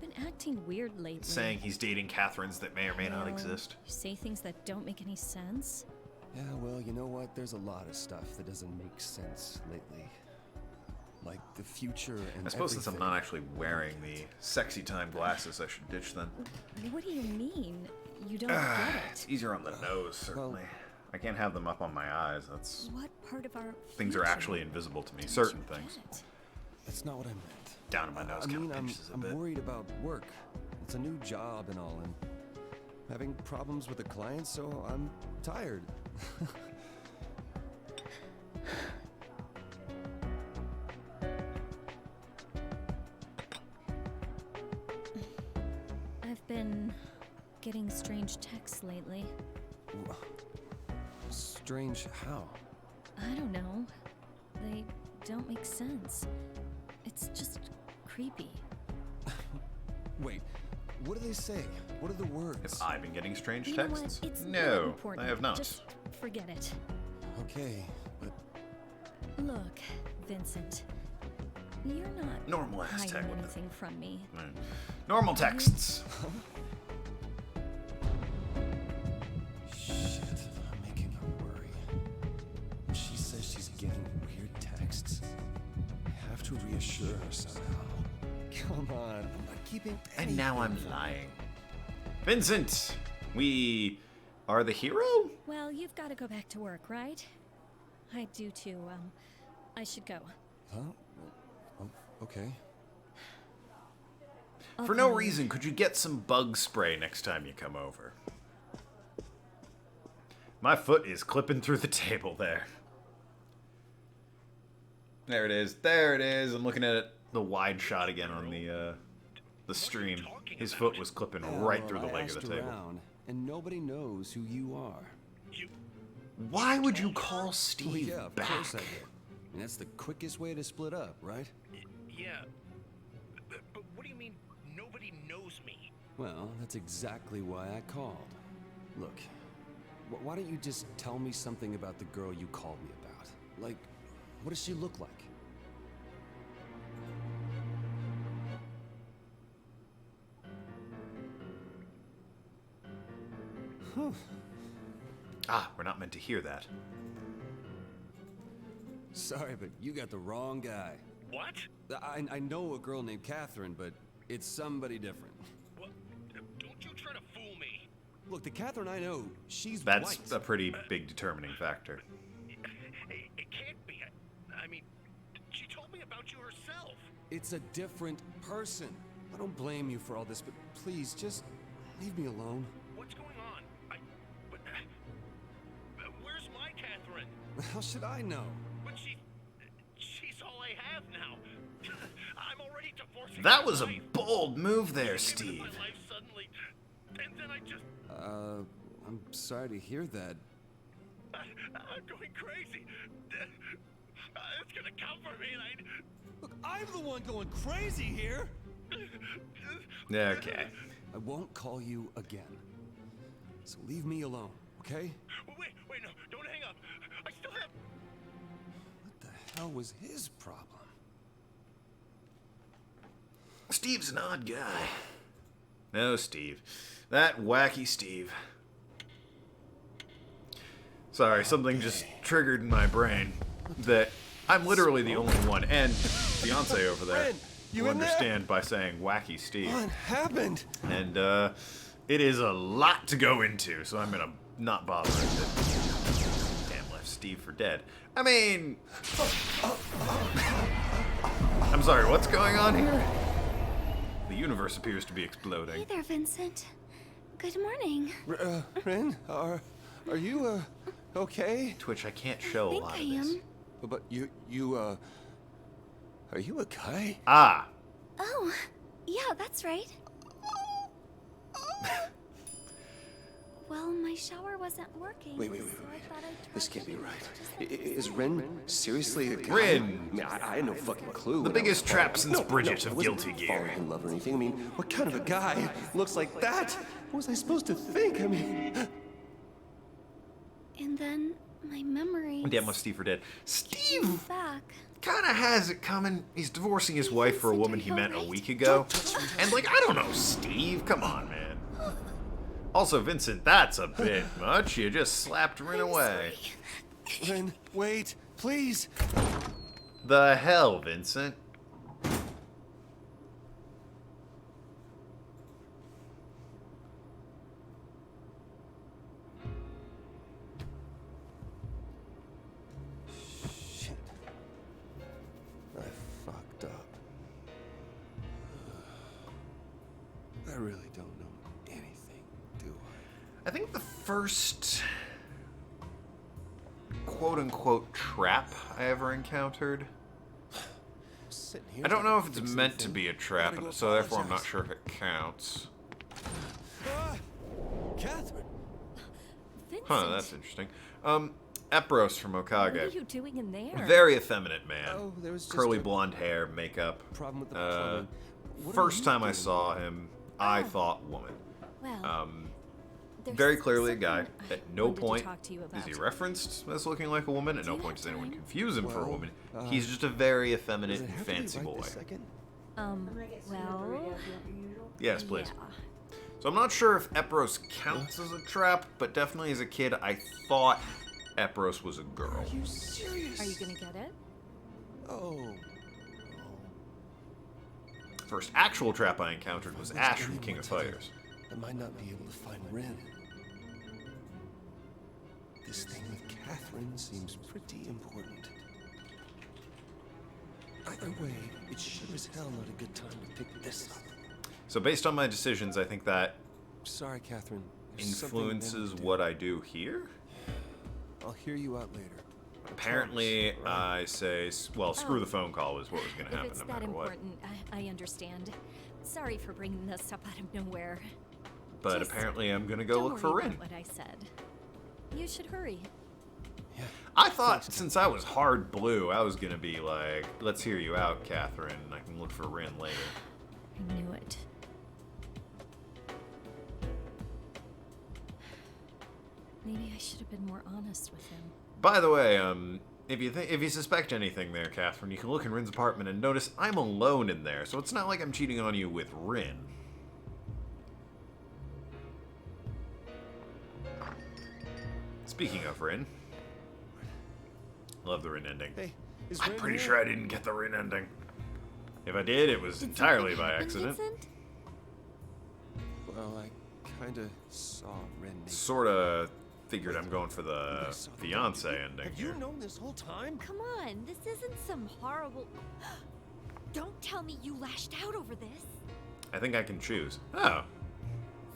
You've been acting weird lately. saying he's dating Catherines that may or may not Well, exist. You say things that don't make any sense. yeah, well, you know what? There's a lot of stuff that doesn't make sense lately. Like the future and I suppose since I'm everything. not actually wearing the sexy time glasses, I should ditch them. What do you mean? You don't get it. It's easier on the nose, certainly. I can't have them up on my eyes. That's What part of our things are future actually invisible to me. don't Certain you things. get? That's not what I meant. down to my nose kind of pinches a bit. I'm worried about work. It's a new job and all, and having problems with the clients, so I'm tired. I've been getting strange texts lately. Strange how? I don't know. They don't make sense. It's just creepy. Wait, what do they say? What are the words? Have I been getting strange You know what? texts? It's not No, important. I have not. Just forget it. Okay, but Look, Vincent. You're not Normal ass hiding tech with anything from me. Normal texts. shit, I'm making her worry. When she says she's getting weird texts, I have to reassure her somehow. Come on, I'm not keeping And now I'm lying. Vincent, we are the hero? Well, you've got to go back to work, right? I do too. I should go. Huh? Oh, okay. For no reason, could you get some bug spray next time you come over? My foot is clipping through the table there. There it is. There it is. I'm looking at it, the wide shot again on the stream. His foot was clipping right through the leg of the table. Around, and nobody knows who you are. Why would you call Steve Well, yeah, of back? course I did. And that's the quickest way to split up, right? Yeah. But what do you mean nobody knows me? Well, that's exactly why I called. Look, why don't you just tell me something about the girl you called me about? Like, what does she look like? Ah, we're not meant to hear that. Sorry, but you got the wrong guy. What? I know a girl named Catherine, but it's somebody different. Well, don't you try to fool me. Look, the Catherine I know, she's That's white. a pretty big determining factor. It can't be. I mean, she told me about you herself. It's a different person. I don't blame you for all this, but please, just leave me alone. What's going on? Where's my Catherine? How should I know? But she's all I have now. I'm already divorcing. That was a bold move there, Steve. My life suddenly, and then I just. I'm sorry to hear that. I'm going crazy. It's gonna come for me, and Look, I'm the one going crazy here. Okay. I won't call you again. So leave me alone, okay? Wait, no, don't hang up. I still have. What the hell was his problem? Steve's an odd guy. No, Steve. That wacky Steve. Sorry, something just triggered in my brain that I'm literally the only one, and Beyonce over there Ren, you will in there? understand by saying wacky Steve. What happened? And it is a lot to go into, so I'm gonna not bother with it. Damn, left Steve for dead. I mean, I'm sorry, what's going on here? The universe appears to be exploding. Hey there, Vincent. Good morning. Ren, are you okay? Twitch, I can't show a think lot I of this. am. But are you a guy? Ah, Oh, yeah, that's right. Well, my shower wasn't working. Wait. so I thought I'd try This can't be to right. Is Ren seriously a guy? Ren! I mean, I had no fucking clue. The when I biggest was- trap since No, Bridget I of wasn't Guilty Gear. falling in love or anything. I mean, what kind of a guy looks like that? What was I supposed to think? I mean, And then my memory Damn, left Steve for dead. Steve back. kind of has it coming. He's divorcing his wife for a woman he met a week ago. And, like, I don't know, Steve. Come on, man. Also, Vincent, that's a bit much. You just slapped Ren away. Ren, wait, please. The hell, Vincent? Shit. I fucked up. really don't know anything, do I? I think the first quote-unquote trap I ever encountered. Sitting here I don't know if trying to it's fix meant to anything. be a trap, Gotta go so therefore I'm not apologize. sure if it counts. Catherine! Vincent, Huh, that's interesting. Epros from what Okage. are you doing in there? Very effeminate man. Oh, there was just Curly a blonde hair, makeup. problem with the plumbing. What are First you time I doing saw him, I thought woman. Well, there's Very clearly a guy. something At no wanted to point talk to you is he about. referenced as looking like a woman. At no point does anyone confuse him for a Well, woman. He's just a very Does effeminate it and have to be fancy right boy. this second? Well, Yes, please. yeah. So I'm not sure if Epros counts as a trap, but definitely as a kid, I thought Epros was a girl. Are you serious? Are you gonna get it? Oh. First actual trap I encountered was Ash from King of Fighters. I might not be able to find Rin. This thing with Catherine seems pretty important. Either way, it's sure as hell not a good time to pick this up. So based on my decisions, I think that Sorry, Catherine. There's something influences I do. what I do here. I'll hear you out later. Apparently, I say, well, screw the phone call was what was going to If happen it's no that matter what. important, I understand. Sorry for bringing this up out of nowhere. But Just apparently I'm going to go Don't look for worry Rin. about what I said. You should hurry. I thought since I was hard blue, I was going to be like, let's hear you out, Catherine. I can look for Rin later. I knew it. Maybe I should have been more honest with him. By the way, if you suspect anything there, Catherine, you can look in Rin's apartment and notice I'm alone in there, so it's not like I'm cheating on you with Rin. Speaking of Rin, love the Rin ending. Hey, is I'm Rin pretty here? sure I didn't get the Rin ending. If I did, it was entirely by accident. Well, I kinda saw Rin. Sorta figured I'm going for the fiance ending Have here. you known this whole time? Come on, this isn't some horrible. Don't tell me you lashed out over this. I think I can choose. Oh,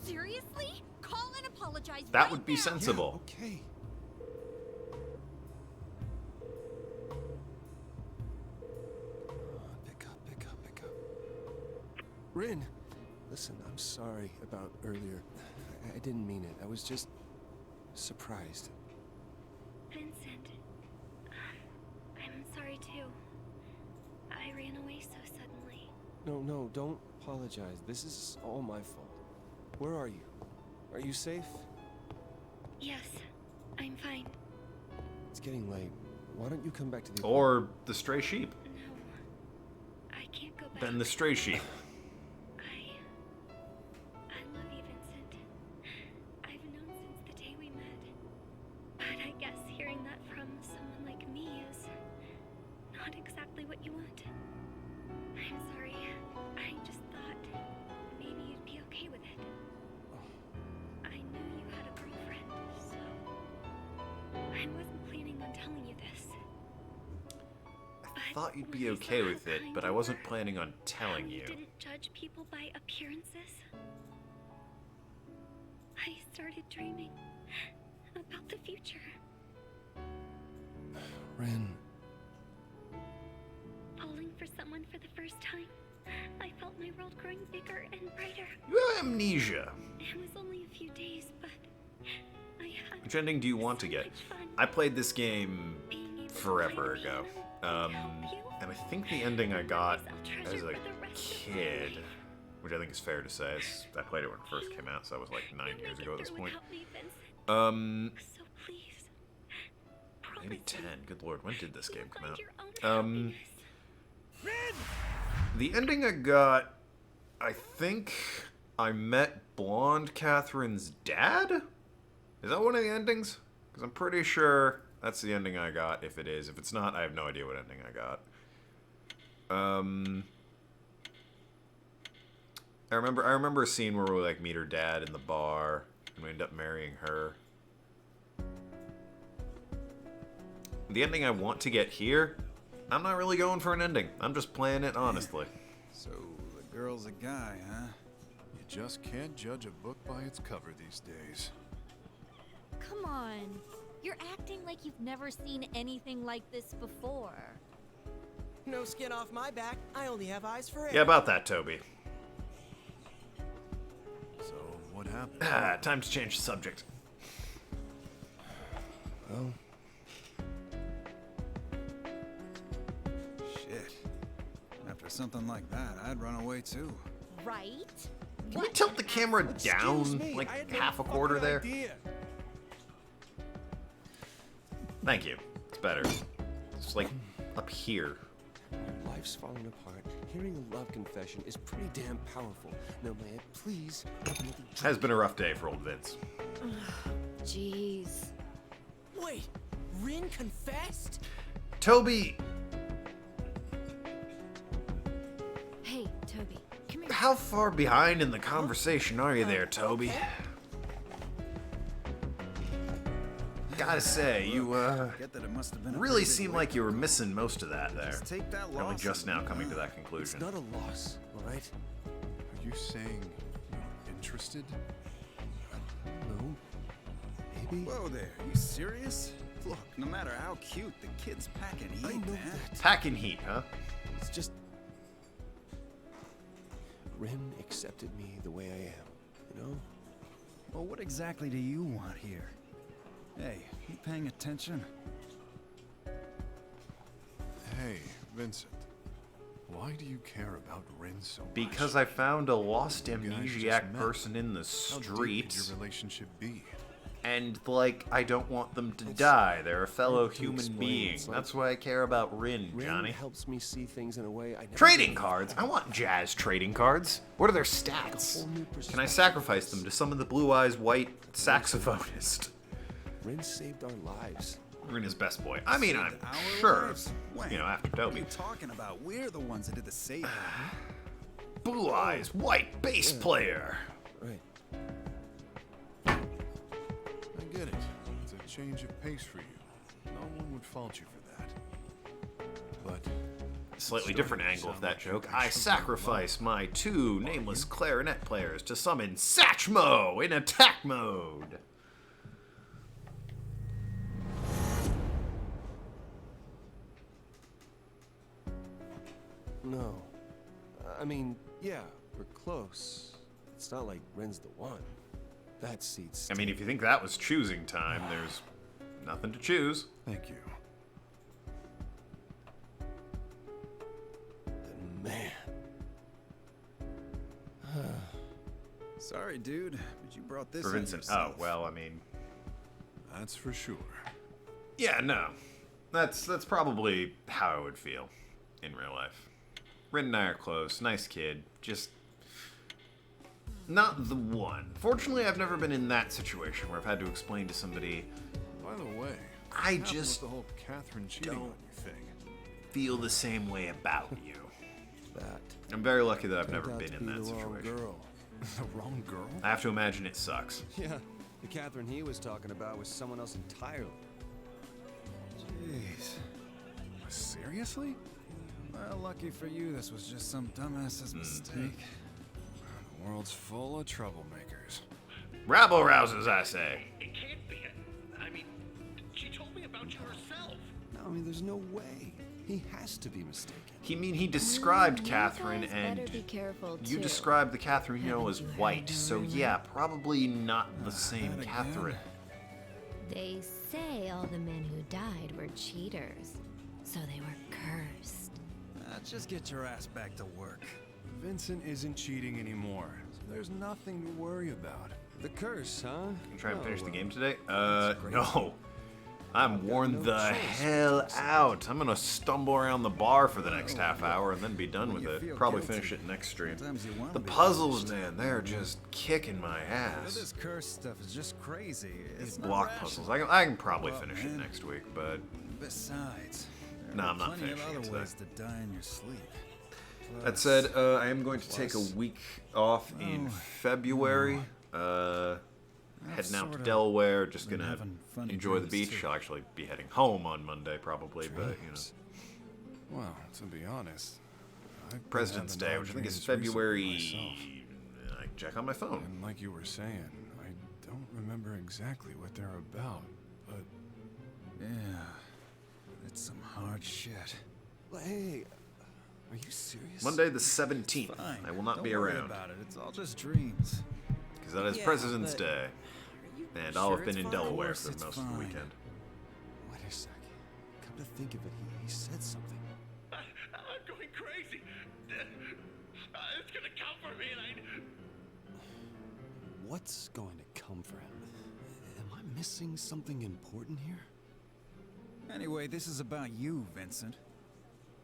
Seriously? Call and apologize. that right would be now. sensible. Okay. Pick up. Rin, listen, I'm sorry about earlier. I didn't mean it. I was just surprised. Vincent, I'm sorry too. I ran away so suddenly. No, don't apologize. This is all my fault. Where are you? Are you safe? Yes, I'm fine. It's getting late. Why don't you come back to the Or the stray sheep. I can't go back. Then the stray sheep. I love you, Vincent. I've known since the day we met. But I guess hearing that from someone like me is not exactly what you want. I'm sorry. I just thought maybe you'd be okay with it. I knew you had a girlfriend, so I wasn't planning on telling you this. I thought you'd be okay with it, but I wasn't planning on telling you. Didn't judge people by appearances. I started dreaming about the future. Rin. Falling for someone for the first time, I felt my world growing bigger and brighter. You have amnesia. It was only a few days, but I had Which ending do you want to get? I played this game forever ago. And I think the ending I got as a kid, which I think is fair to say, I played it when it first came out, so that was like 9 years ago at this point. Maybe 10. Good lord, when did this game come out? The ending I got, I think I met blonde Catherine's dad? Is that one of the endings? Because I'm pretty sure that's the ending I got, if it is. If it's not, I have no idea what ending I got. I remember a scene where we like meet her dad in the bar, and we end up marrying her. The ending I want to get here, I'm not really going for an ending. I'm just playing it honestly. So, the girl's a guy, huh? You just can't judge a book by its cover these days. Come on. You're acting like you've never seen anything like this before. No skin off my back. I only have eyes for it. Yeah, about that, Toby. So, what happened? Time to change the subject. Well, Shit. After something like that, I'd run away too. Right? Can we tilt the camera down like half a quarter there? Thank you. It's better. It's like up here. Your life's falling apart. Hearing a love confession is pretty damn powerful. Now, may I please open the Has been a rough day for old Vince. Jeez. Wait, Rin confessed? Toby, Hey, Toby, come here. how far behind in the conversation are you there, Toby? Gotta say, you Get that it must have been a really pretty big seem wake like you were missing most of that there. Just take that Only loss just and now coming to move on. that conclusion. It's not a loss, all right? are you saying you're interested? No. Maybe. Whoa there, you serious? Look, no matter how cute, the kid's packing heat, I know man. that. Packing heat, huh? It's just... Rin accepted me the way I am, you know? Well, what exactly do you want here? Hey, you paying attention? Hey, Vincent. Why do you care about Rin so much? Because I found a lost You guys just amnesiac met. person in the How deep could streets. your relationship be? And, like, I don't want them to die. They're a fellow hard to human explain. being. It's like- That's why I care about Rin, Rin Johnny. helps me see things in a way I never Trading did. cards? I want Jazz trading cards. What are their stats? Can I sacrifice them to summon the Blue Eyes White saxophonist? Rin saved our lives. Rin is best boy. I mean, I'm Saved our sure. lives? When? You know, after What are Toby. you talking about? We're the ones that did the saving. Blue Eyes White bass player. Right. I get it. It's a change of pace for you. No one would fault you for that. But Slightly different angle of that joke. I sacrifice my 2 nameless clarinet players to summon Satchmo in attack mode. No. I mean, yeah, we're close. It's not like Rin's the one. That seat's... I mean, if you think that was choosing time, there's nothing to choose. thank you. But man... Sorry, dude, but you brought this For on Vincent. Oh, yourself. well, I mean... That's for sure. Yeah, no. That's probably how I would feel in real life. Rin and I are close. Nice kid. Just... not the one. Fortunately, I've never been in that situation where I've had to explain to somebody, By the way, I what happened just with the whole Catherine cheating on don't you thing. feel the same way about you. That... I'm very lucky that I've turned never out been to in be that the wrong situation. girl. The wrong girl? I have to imagine it sucks. Yeah, the Catherine he was talking about was someone else entirely. Jeez. Seriously? Well, lucky for you, this was just some dumbass's mistake. The world's full of troublemakers. Rabble rousers, I say. It can't be. I mean, she told me about you herself. No, I mean, there's no way. He has to be mistaken. He described You Catherine, guys and better be careful, you too. described the Catherine you know as Haven't you white, heard so the rumor? yeah, probably not the same that Catherine. They say all the men who died were cheaters, so they were cursed. Just get your ass back to work. Vincent isn't cheating anymore, so there's nothing to worry about. The curse, huh? You try and Oh, finish the well. game today? No. I'm worn the hell out. I'm gonna stumble around the bar for the next half hour and then be done with it. Probably finish it next stream. Sometimes you wanna The be puzzles, man, they're just kicking my This ass. curse stuff is just crazy. These It's not block rational. puzzles. I can probably Well, finish it man. next week, but Besides, there No, are I'm not plenty of finishing it other today. ways to die in your sleep. that said, I am going to take a week off in February. Heading out to sorta Delaware, just been gonna having funny enjoy the dreams, beach. too. I'll actually be heading home on Monday probably, but you know. Well, to be honest, I've been President's having Day, odd which I think is dreams recently February, myself. I check on my phone. And like you were saying, I don't remember exactly what they're about, but... Yeah, it's some hard shit. Hey, are you serious? Monday the 17th. Fine. I will not Don't be worry around. about it. It's all just dreams. Because that is Yeah, President's but Day. And sure I'll have been it's in fine? Delaware Of course for it's most of the fine. weekend. Wait a second. Come to think of it, he said something. I'm going crazy. It's gonna come for me, and What's going to come for him? Am I missing something important here? Anyway, this is about you, Vincent.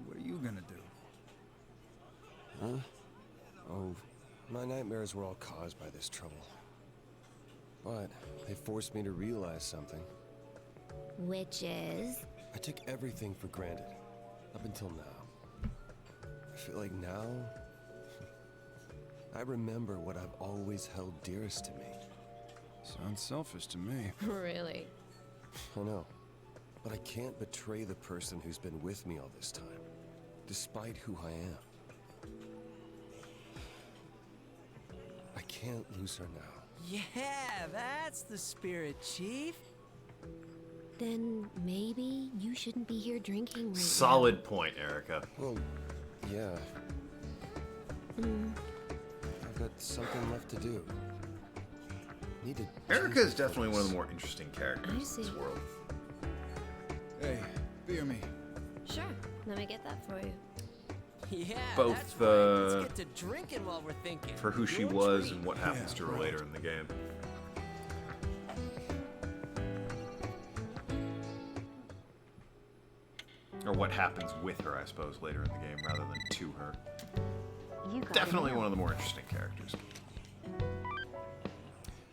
What are you gonna do? Huh? Oh, my nightmares were all caused by this trouble. But they forced me to realize something. Which is? I took everything for granted, up until now. I feel like now, I remember what I've always held dearest to me. Sounds selfish to me. Really? I know, but I can't betray the person who's been with me all this time, despite who I am. I can't lose her now. Yeah, that's the spirit, Chief. Then maybe you shouldn't be here drinking right Solid point, Erica. Well, yeah. I've got something left to do. Need to. Erica is definitely one of the more interesting characters I in see. this world. Hey, beer me. Sure. Let me get that for you. Yeah, Both, that's right. Let's get to drinking while we're thinking. For who she Your was treat. and what happens to her later in the game. Or what happens with her, I suppose, later in the game, rather than to her. Definitely one of the more interesting characters.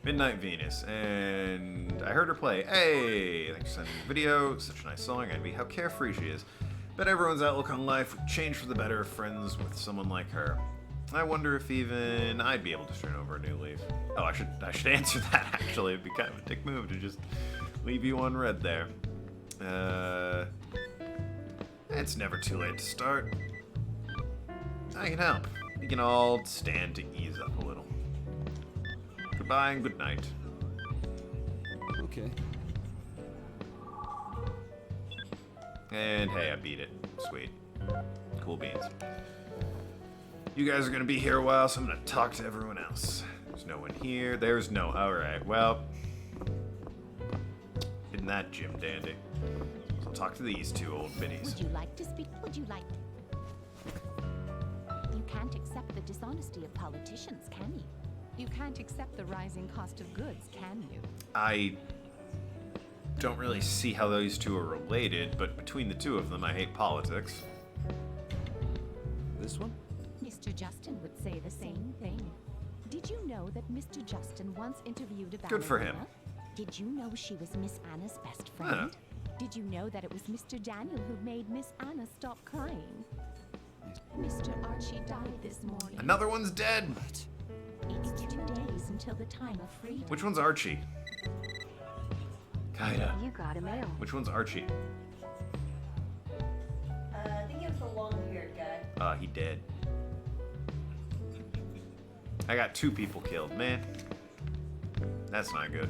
Midnight Venus, and I heard her play. Hey, thanks for sending me the video. Such a nice song. Envy how carefree she is. Bet everyone's outlook on life would change for the better if friends with someone like her. I wonder if even I'd be able to turn over a new leaf. Oh, I should answer that actually. It'd be kind of a dick move to just leave you on red there. It's never too late to start. I can help. We can all stand to ease up a little. Goodbye and good night. Okay. And hey, I beat it. Sweet. Cool beans. You guys are gonna be here a while, so I'm gonna talk to everyone else. There's no one here. There's no. Alright, well. Isn't that Jim Dandy? So I'll talk to these two old biddies. Would you like to speak? Would you like? You can't accept the dishonesty of politicians, can you? You can't accept the rising cost of goods, can you? I don't really see how those two are related, but between the two of them, I hate politics. This one? Mr. Justin would say the same thing. Did you know that Mr. Justin once interviewed a Good for him. ballerina? Did you know she was Miss Anna's best friend? Did you know that it was Mr. Daniel who made Miss Anna stop crying? Mr. Archie died this morning. Another one's dead. It's 2 days until the time of freedom. Which one's Archie? Kinda. You got a mail. Which one's Archie? I think it was the long-haired guy. He dead. I got 2 people killed, man. That's not good.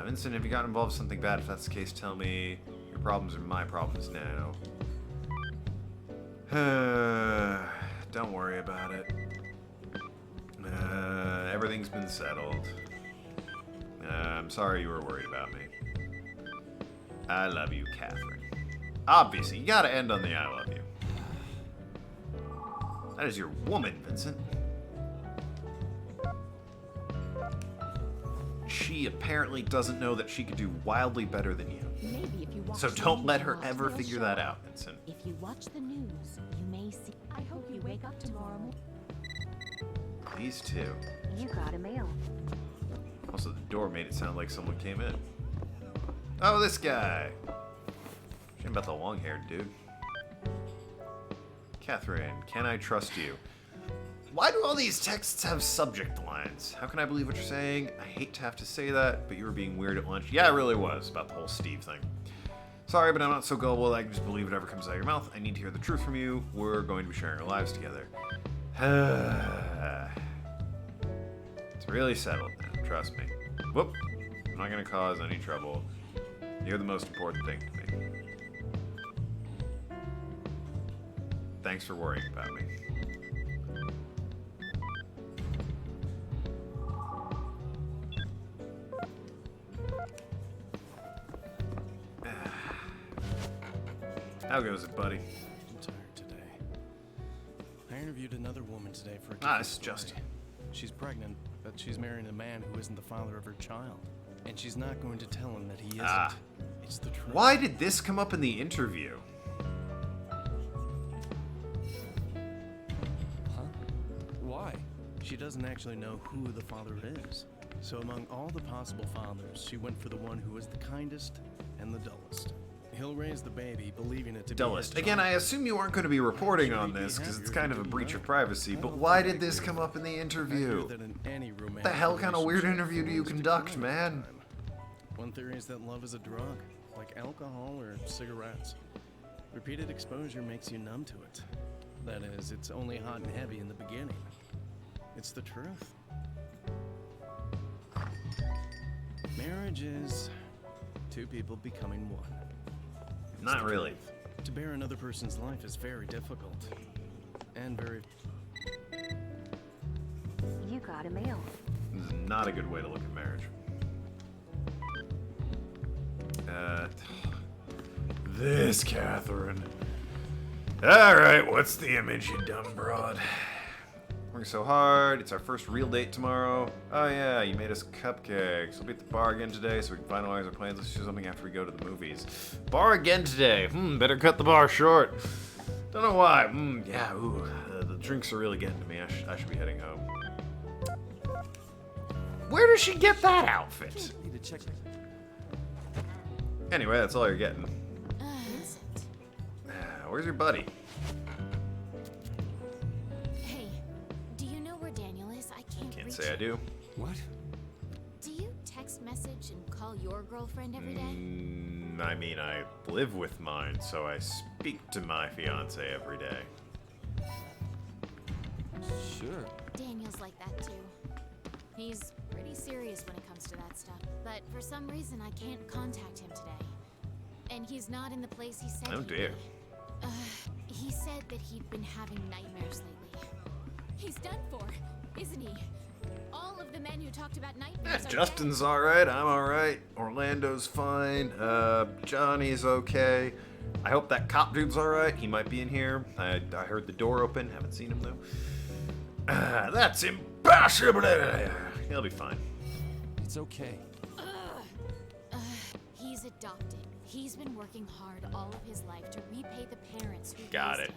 Vincent, have you gotten involved in something bad? If that's the case, tell me. Your problems are my problems now. Don't worry about it. Everything's been settled. I'm sorry you were worried about me. I love you, Catherine. Obviously, you gotta end on the I love you. That is your woman, Vincent. She apparently doesn't know that she could do wildly better than you. Maybe if you watch So the don't news let a her lot, ever they'll figure show that up. out, Vincent. If you watch the news, you may see. I hope you wake up tomorrow morning. These two. You got a mail. Also, the door made it sound like someone came in. Oh, this guy. Shame about the long-haired dude. Catherine, can I trust you? Why do all these texts have subject lines? How can I believe what you're saying? I hate to have to say that, but you were being weird at lunch. Yeah, it really was, about the whole Steve thing. Sorry, but I'm not so gullible that I can just believe whatever comes out of your mouth. I need to hear the truth from you. We're going to be sharing our lives together. It's really settled now, trust me. Whoop. I'm not gonna cause any trouble. You're the most important thing to me. Thanks for worrying about me. How goes it, buddy? I'm tired today. I interviewed another woman today for a this is Justin. She's pregnant, but she's marrying a man who isn't the father of her child. And she's not going to tell him that he isn't. It's the truth. Why did this come up in the interview? Huh? Why? She doesn't actually know who the father is. So among all the possible fathers, she went for the one who is the kindest and the dullest. He'll raise the baby, believing it to Dullest. be his Again, child. I assume you aren't going to be reporting on this because it's kind of a breach of privacy, but why did this come up in the interview? What the hell kind of weird interview do you conduct, man? One theory is that love is a drug, like alcohol or cigarettes. Repeated exposure makes you numb to it. That is, it's only hot and heavy in the beginning. It's the truth. Marriage is two people becoming one. It's Not the really. truth. To bear another person's life is very difficult. And very... You got a mail. This is not a good way to look at marriage. This, Catherine. Alright, what's the image, you dumb broad? Working so hard. It's our first real date tomorrow. Oh yeah, you made us cupcakes. We'll be at the bar again today so we can finalize our plans. Let's do something after we go to the movies. Bar again today. Better cut the bar short. Don't know why. Yeah, the drinks are really getting to me. I should be heading home. Where does she get that outfit? Need to check. Anyway, that's all you're getting. Where's your buddy? Hey, do you know where Daniel is? I can't Can't reach say I do. What? Do you text message and call your girlfriend every day? I mean, I live with mine, so I speak to my fiance every day. Sure. Daniel's like that too. He's pretty serious when it comes to that stuff. But for some reason, I can't contact him today. And he's not in the place he said Oh he'd dear. be. He said that he'd been having nightmares lately. He's done for, isn't he? All of the men who talked about nightmares are Justin's alright, I'm alright. Orlando's fine. Johnny's okay. I hope that cop dude's alright. He might be in here. I heard the door open. Haven't seen him though. That's impossible. He'll be fine. It's okay. He's adopted. He's been working hard all of his life to repay the parents who Got raised it. him.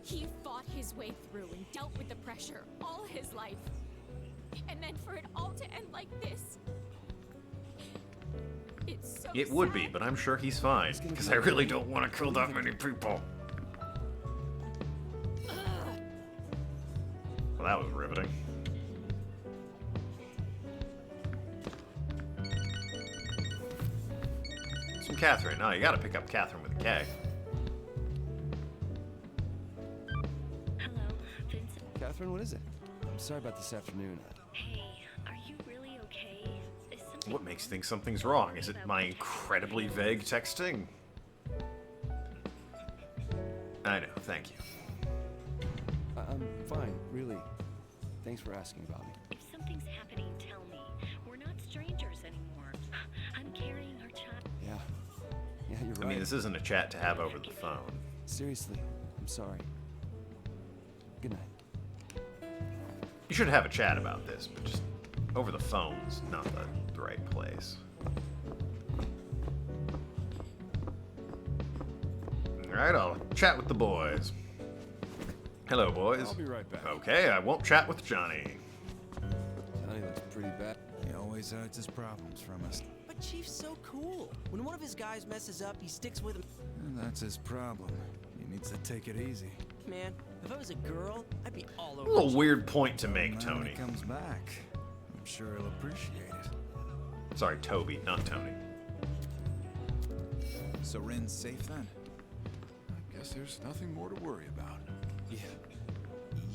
He fought his way through and dealt with the pressure all his life. And then for it all to end like this. It's so It would sad. be, but I'm sure he's fine. Because I really don't want to kill that many people. Well, that was riveting. Some Catherine. No, you gotta pick up Catherine with a K. Hello, Vincent. Catherine, what is it? I'm sorry about this afternoon. Hey, are you really okay? Is something What makes you think something's wrong? Is it my incredibly vague texting? I know, thank you. I'm fine, really. Thanks for asking about me. If something's happening, tell me. We're not strangers anymore. I'm carrying our child. Yeah. Yeah, you're right. I mean, this isn't a chat to have over the phone. Seriously, I'm sorry. Good night. You should have a chat about this, but just over the phone's not the right place. Alright, I'll chat with the boys. Hello, boys. I'll be right back. Okay, I won't chat with Johnny. Johnny looks pretty bad. He always hides his problems from us. But Chief's so cool. When one of his guys messes up, he sticks with him. And that's his problem. He needs to take it easy. Man, if I was a girl, I'd be all A over. little weird point to make, When Tony. he comes back, I'm sure he'll appreciate it. Sorry, Toby, not Tony. So Rin's safe then? I guess there's nothing more to worry about. Yeah.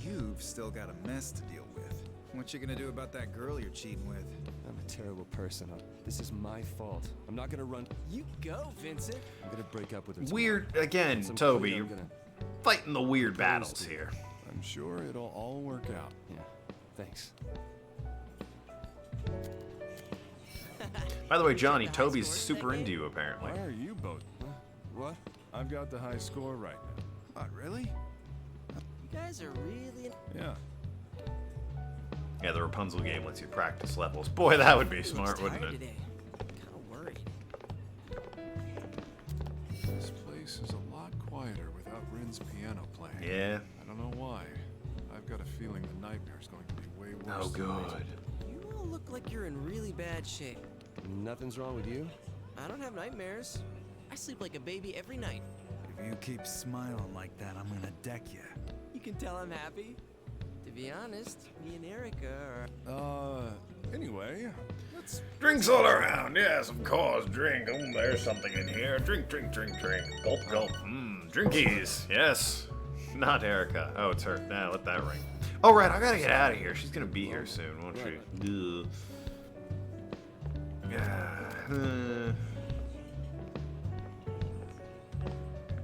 You've still got a mess to deal with. What you gonna do about that girl you're cheating with? I'm a terrible person. This is my fault. I'm not gonna run. You go, Vincent. I'm gonna break up with her. Weird again, Toby. You're fighting the weird battles here. I'm sure it'll all work out. Yeah, thanks. By the way, Johnny, Toby's super into you apparently. Why are you both? What? I've got the high score right now. What, really? You guys are really... Yeah. Yeah, the Rapunzel game lets you practice levels. Boy, that would be smart, wouldn't it? Today. Kind of worried. This place is a lot quieter without Rin's piano playing. Yeah. I don't know why. I've got a feeling the nightmare's going to be way worse. Oh, than good. You all look like you're in really bad shape. Nothing's wrong with you? I don't have nightmares. I sleep like a baby every night. If you keep smiling like that, I'm gonna deck you. You can tell I'm happy. To be honest, me and Erica are... Anyway, let's... Drinks all around. Yes, of course. Drink. Oh, there's something in here. Drink, drink, drink, drink. Gulp, gulp. Drinkies. Yes. Not Erica. Oh, it's her. Nah, let that ring. Oh, right. I gotta get out of here. She's gonna be here soon, won't she? Ugh.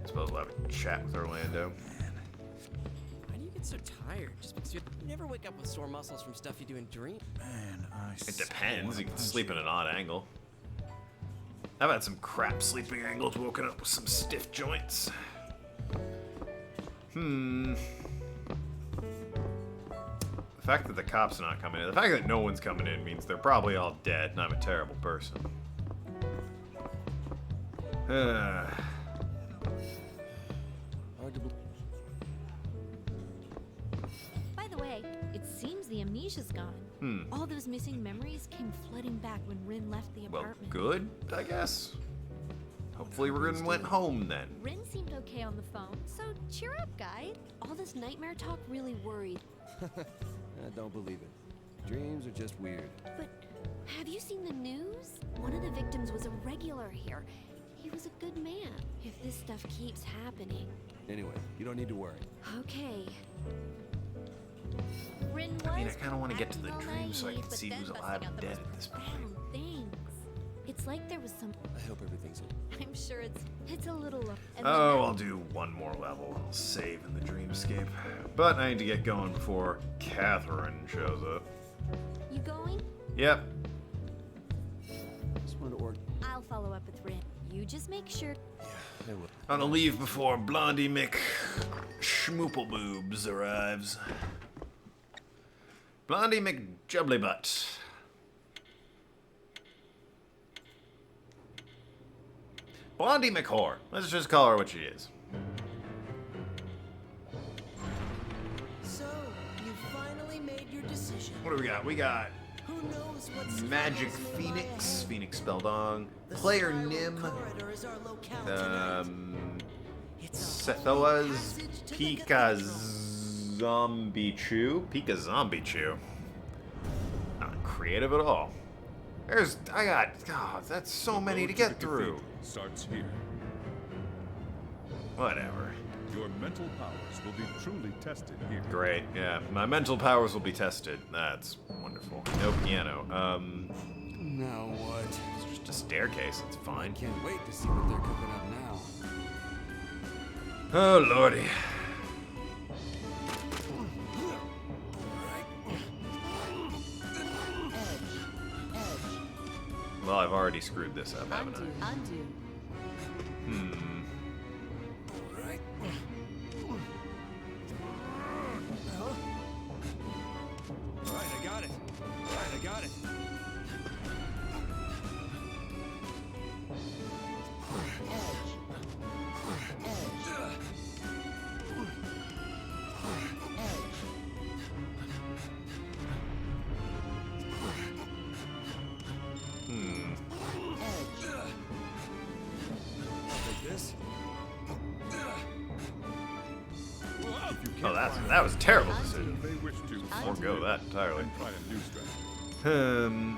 Suppose we'll have a chat with Orlando. Why do you get so tired? Just because you never wake up with sore muscles from stuff you do in dreams? Man, It depends. You can sleep in an odd angle. I've had some crap sleeping angles, woken up with some stiff joints. The fact that the cops are not coming in, the fact that no one's coming in means they're probably all dead, and I'm a terrible person. Hard to believe. By the way, it seems the amnesia's gone. All those missing memories came flooding back when Rin left the Well, apartment. good, I guess. Hopefully Rin went home then. Rin seemed okay on the phone, so cheer up, guy. All this nightmare talk really worried. I don't believe it. Dreams are just weird. But have you seen the news? One of the victims was a regular here. He was a good man. If this stuff keeps happening. Anyway, you don't need to worry. Okay. Rin was I mean, I kind of want to get to the acting all dream so I naive, can but see then who's busting alive out and the dead most at this point. profound things. It's like there was some. I hope everything's okay. I'm sure it's a little. And Oh, I'll do one more level. I'll save in the dreamscape. But I need to get going before Catherine shows up. You going? Yep. Just wanted to order. I'll follow up with Rin. You just make sure. I will. On a leave before Blondie Mick Schmoopelboobs arrives. Blondie McJubblybutt. Blondie McWhore. Let's just call her what she is. So, you finally made your decision. What do we got? We got Who knows what's Magic Phoenix, Phoenix Speldong, Player Nim, Sethoa's Pika Zombie Chew. Pika Zombie Chew. Not creative at all. That's so many to get through. Starts here. Whatever. Your mental powers will be truly tested here. Great, yeah. My mental powers will be tested. That's wonderful. No piano. Now what? It's just a staircase. It's fine. Can't wait to see what they're cooking up now. Oh, lordy. Well, I've already screwed this up, haven't I? Undo. Right, I got it. Right, I got it. Like this? Oh, that was a terrible decision. They wish to Forgo that entirely. try a new strategy.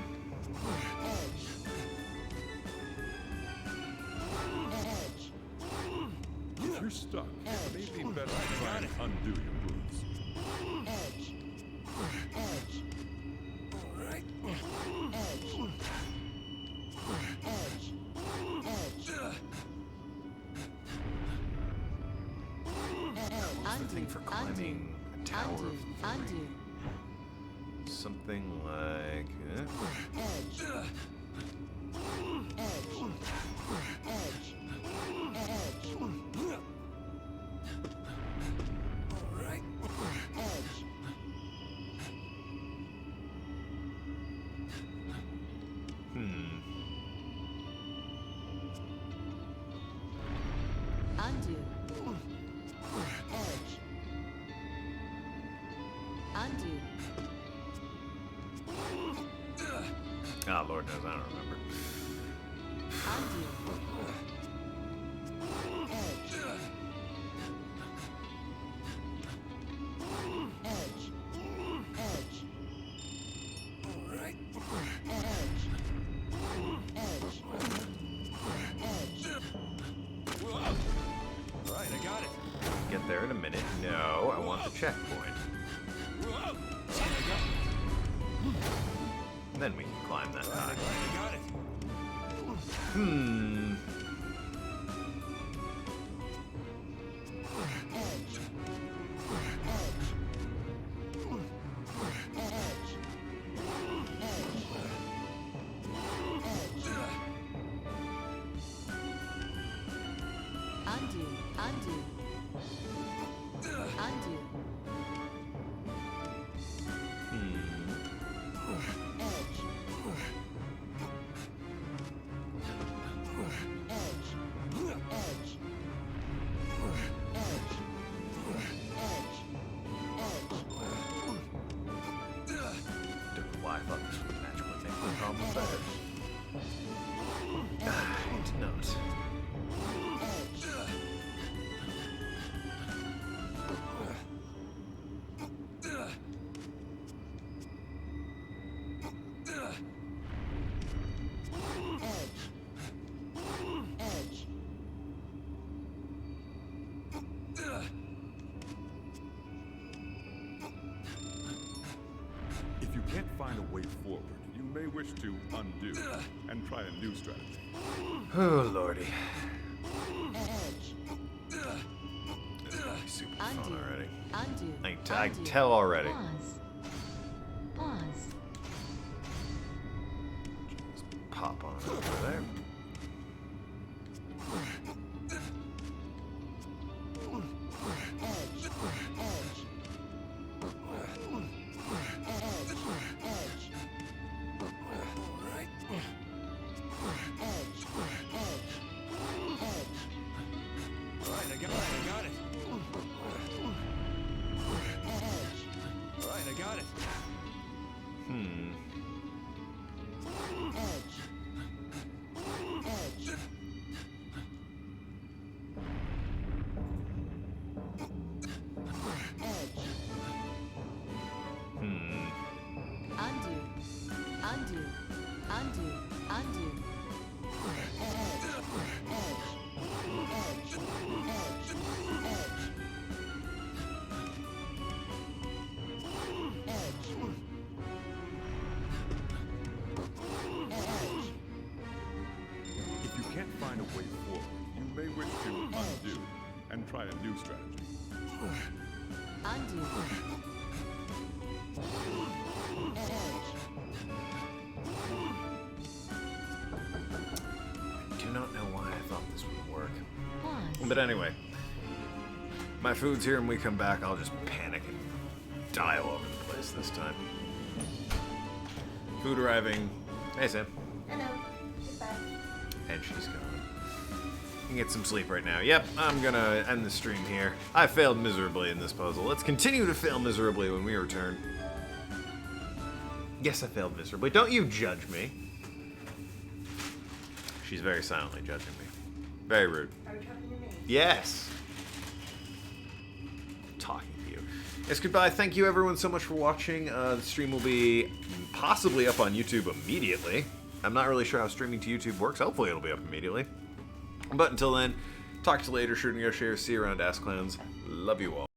If you're stuck, it may be better to try and undo your moves. Edge. Edge. Alright. Edge. Edge. Edge. What's the thing for climbing a tower of Undo. something like Edge. Edge. Edge. Edge. Alright. Edge. Undo. Edge. Undo. Ah, Lord knows, I don't remember. Undo. Edge. Edge. Edge. Alright. Edge. Edge. Edge. Right, I got it. Get there in a minute. No, I want the checkpoint. Then we can climb that high. I got it. Edge. Edge. Edge. Undo. Undo. Undo. Edge. Edge. Edge. Edge. Edge. Don't know why I thought this would magically make my problem better. It did not. Edge. Edge. If you can't find a way forward, you may wish to undo and try a new strategy. Oh, Lordy. Edge. This is gonna be super fun Undo. already. Undo. I can Undo. tell already. Pause. Pause. Pop on over there. Edge. Edge. Edge. Edge. Alright. Edge. Edge. Edge. Right, I got it. Edge. Right, I got it. Edge. Edge. Edge. Undo. Undo. Undo. Undo. Edge. Edge. Edge. Edge. Edge. Edge. If you can't find a way forward, you may wish to undo and try a new strategy. Undo. Edge. I do not know why I thought this would work. Pause. But anyway, my food's here and we come back, I'll just panic and die all over the place this time. Food arriving. Hey, Sam. Hello. Goodbye. And she's gone. You can get some sleep right now. Yep, I'm gonna end the stream here. I failed miserably in this puzzle. Let's continue to fail miserably when we return. Yes, I failed miserably. Don't you judge me. She's very silently judging me. Very rude. Are we talking to me? Yes. Talking to you. Yes, goodbye. Thank you everyone so much for watching. The stream will be possibly up on YouTube immediately. I'm not really sure how streaming to YouTube works. Hopefully it'll be up immediately. But until then, talk to you later. Sure to go share. See you around, Ass Clowns. Love you all.